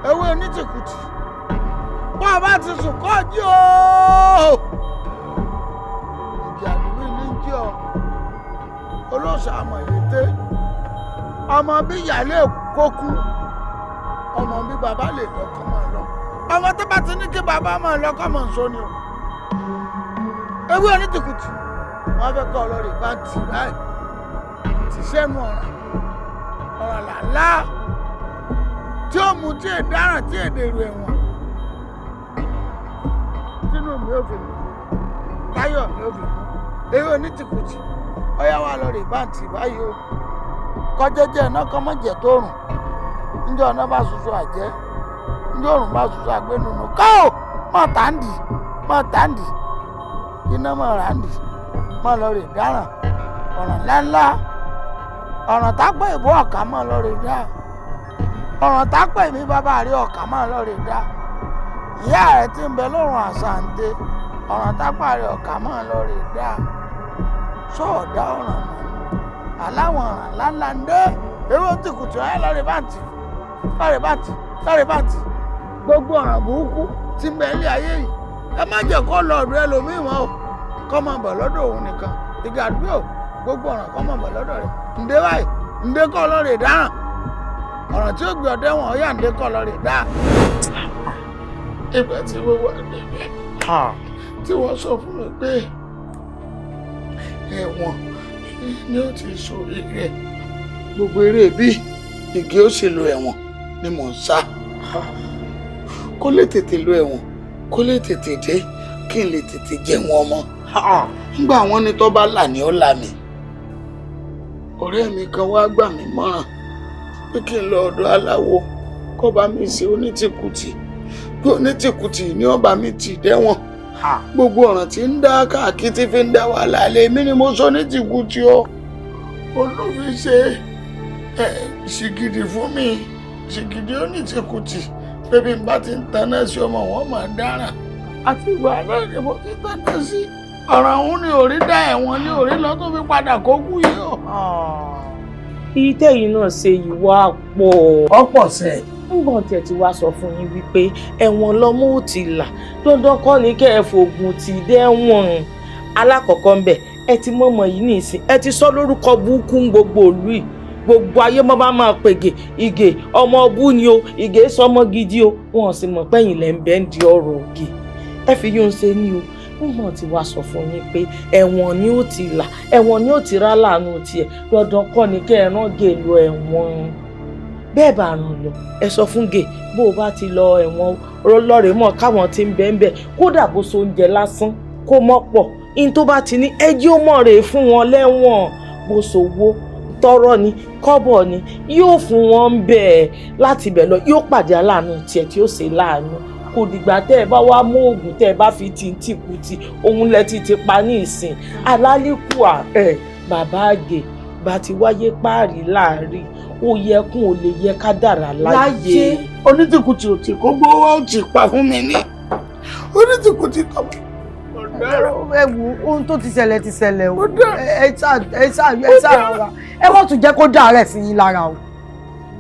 Ewé onítìkùtì. Bọ́ ọ bá ti sùn kọ́ jí o. Ìjà àdúgbò ní jí ọ. Olóòṣà àmọ̀ ìlété. Ọmọ bí ìyálé kó kú. Ọmọ bí bàbá lè lọ kọ́ máa lọ. Ọmọ tó bá ti ní kí bàbá máa lọ kọ́ máa ń sọ ni o. Ewé onítìkùtì. Wọ́n fẹ́ kọ́ ọlọ́rin bá tì báyìí. Tì sẹ́nu ọ̀ràn làlá. Tí ó mú tí èdáràn tí èdèrò ẹ̀wọ̀n. Tínú mi ò fi mú. Táyọ̀ mi ò fi mú. Ewé onítìkùtì. Ọyá wa lọ rè bá tì báyìí o. Kọjẹ́jẹ́ iná kọ́ mọ́ jẹ́ tó rùn. Njẹ́ ọ̀nà bá ṣoṣo àjẹ́. Njẹ́ òrùn bá ṣoṣo àgbẹ̀nùnú. Káò! Mọ̀ tàǹdì. Mọ̀ tàǹdì. Iná mọ̀ ràǹdì. Mọ̀ lọ rè dáràn. Ọ̀ràn ńláńlá. Ọ̀ràn tápẹ́ ìbò ọ̀kà mọ̀ lọ rè dá. Ọ̀ràn tápẹ́ mi bàbá rí ọ̀kà mọ̀ lọ rè dá. Ìyá rẹ̀ ti ń bẹ lọ́rùn àṣàǹdé. Ọ̀ràn tápẹ́ rí ọ̀kà mọ̀ lọ rè dá. Sọ̀ọ̀dá ọ̀ràn mọ̀. Aláwọ̀ ọ̀ràn ńláńlá ń dé. Ewé ti kùtù ẹ̀ lọ́rẹ̀ báǹtì. Lọ́rẹ̀ báǹtì. Lọ́rẹ̀ báǹtì. Gbogbo ọ̀ràn burúkú ti ń bẹ ilé ayé yìí. Ẹ má jẹ́ kó lọ ọ̀dọ̀ ẹlòmíì mọ́ o. Kọ́ máa bọ̀ lọ́dọ̀ òun nìkan. Ìgbà àdúgbò gbogbo ọ̀ràn kọ́ máa bọ̀ lọ́dọ̀ rẹ̀. Ǹdé báyìí, ǹdé kọ́ lọ́rẹ̀ dáràn. Ọ̀ràn tí ó gbé ọdẹ wọn ọ̀yà ǹdé kọ́ lọ́rẹ̀ dá. Ìgbà tí mo wà níbẹ̀, tí wọ́n sọ fún mi pé ẹ̀wọ̀n ni ó ti sọ rẹ̀. Gbogbo eré bí igi ó sì lo ẹ̀wọ̀n ni mò ń sá. Kó lè tètè lo ẹ̀wọ̀n, kó lè tètè dé, kí n lè tètè jẹun ọmọ. Nígbà wọn ni tó bá là ní ó là mí. ọ̀rẹ́ mi kan wá gbà mí mọ́ràn pé kí n lọ ọ̀dọ̀ aláwo kó bá mi ṣe onítìkùtì pé onítìkùtì ni ó bá mi tì dẹ́wọ̀n gbogbo ọ̀ràn tí ń dá káàkiri tí fi ń dá wàhálà ilé mi ni mo sọ onítìkùtì o olófin ṣe ṣìgìdì fún mi ṣìgìdì onítìkùtì pé bí n bá ti ń taná sí ọmọ wọn máa dáràn àti ìgbà náà ni mo ti taná sí ọ̀ràn òun ni òrí dá ẹ̀wọ̀n ní òrí lọ tó fi padà kó kú yìí o. iye tẹ́yìn náà ṣe ìwà pọ̀. ọ̀pọ̀ sẹ́. ńgbọ̀n tẹ̀ ti wá sọ fún yín wípé ẹ̀wọ̀n lọ́mọ ò ti là dandan kọ́ ni kẹ́ ẹ fògùn ti dẹ́wọ̀n. alákọ̀ọ́kọ́ ń bẹ̀ ẹ ti mọ̀mọ́ yìí nìsín ẹ ti sọ lórúkọ burúkú gbogbo ìlú yìí gbogbo ayé mọ́ bá máa pègè ìgè ọmọ ọbú ni o ìgè sọmọ gidi o wọn sì mọ̀ pẹ́yìn lẹ́ ń bẹ́ ń di ọ̀rọ̀ ògè ẹ fi yóò ṣe ní o ńgbọ̀n ti wá sọ fún yín pé ẹ̀wọ̀n ni ó ti là ẹ̀wọ̀n ni ó ti rá láàánú tiẹ̀ dandan kọ́ ni kẹ́ ẹ rán gè lọ ẹ̀wọ̀n bẹ́ẹ̀ bá ràn lọ ẹ sọ fún gè bó o bá ti lọ ẹ̀wọ̀n lọ́rẹ̀ẹ́ mọ̀ káwọn ti ń bẹ́ẹ̀ bẹ́ẹ̀ kódà bó so oúnjẹ lásán kó mọ́ pọ̀ in tó bá ti ní ẹjẹ́ ó mọ̀ rèé fún wọn lẹ́wọ̀n bó so wó tọrọ ni kọ́bọ̀ ni yóò fún wọn bẹ́ẹ̀ láti bẹ̀ lọ yóò pàdé aláàánú tiẹ̀ tí ó ṣe láàánú kò dìgbà tẹ́ ẹ bá wá mú oògùn tẹ́ ẹ bá fi tìǹtìkùtì òun lẹ ti pa ní ìsìn alálìkùà bàbá àgè bá ti wáyé páàrí láàrin ó yẹ kún ò lè yẹ ká dára láyé. onítìkùtì ò tí kó gbówó ó ti pa fún mi ní onítìkùtì tọmọ. ẹ wo ohun tó ti ṣẹlẹ̀ ti ṣẹlẹ̀ o ẹ ṣá rọra ẹ wọ́n tún jẹ́ kó dá rẹ̀ sí yín lára o.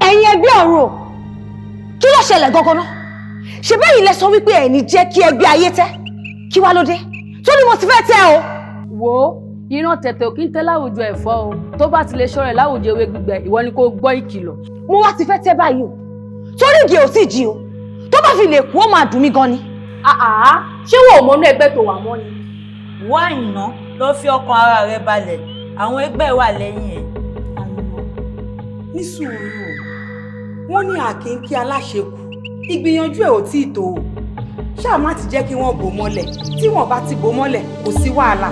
ẹ̀yin ẹgbẹ́ ọ̀run o kí ló ṣẹlẹ̀ gangan náà ṣe bẹ́ẹ̀ ilẹ̀ sọ wípé ẹ̀ní jẹ́ kí ẹgbẹ́ ayé tẹ́ kí wá ló dé tó ní mo ti fẹ́ tẹ́ o. wo ìran tẹ̀tẹ̀ ò kí ń tẹ́ láwùjọ ẹ̀fọ́ o tó bá ti lè ṣọ́rẹ̀ láwùjọ ewé gbígbẹ ìwọ ni kò gbọ́ ìkìlọ̀. mo wá ti fẹ́ tẹ́ báyìí o torí ìgè ò sì jí o tó bá fi lè kú ó máa dùn mí gan ni. ṣé wo ò mọnú ẹgbẹ́ tó wà mọ́ ni. wá Àyìnà lọ fi ọkàn ara rẹ balẹ̀ àwọn ẹgbẹ́ wà lẹ́yìn ẹ̀. ní sùúrù wọn ní àkínkí aláṣekù ìgbìyànjú ẹ̀ ò tí ì tó o ṣáà má ti jẹ́ kí wọ́n bò mọ́lẹ̀ tí wọ́n bá ti bò mọ́lẹ̀ kò sí wàhálà.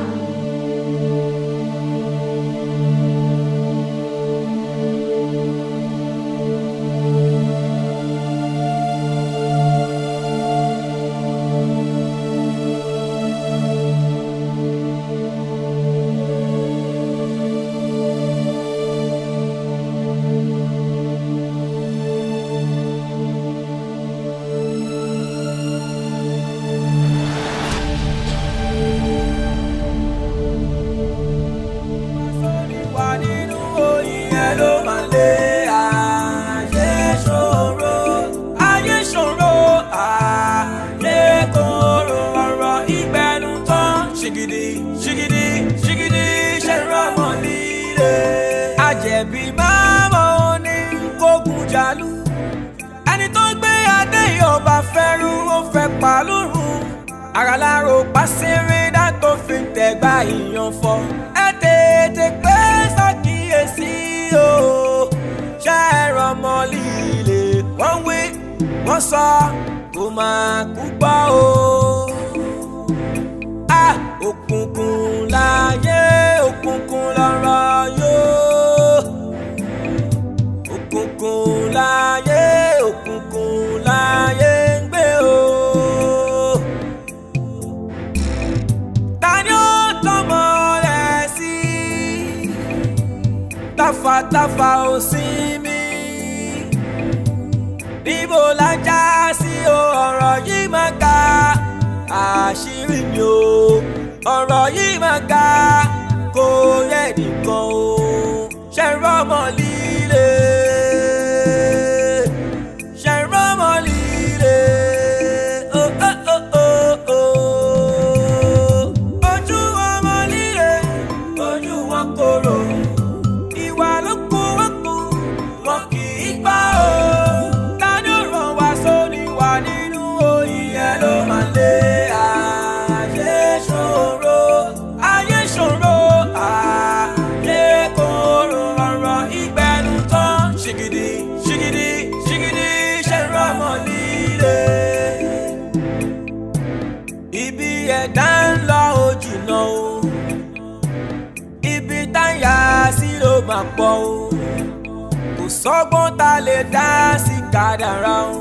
Tafa ò sí mi níbo la já sí o ọ̀rọ̀ yìí máa ga àṣírí mi o ọ̀rọ̀ yìí máa ga kò yẹ nìkan o ṣe rọ́mọ líle ṣe rọ́mọ líle ojú ọmọ líle ojú wọn korò. Ayé ṣòro, ayé kòrò ọ̀rọ̀ ìgbẹ́. máa pọ̀ o kò sọ́gbọ́n tá lè dá sí kádàrá o.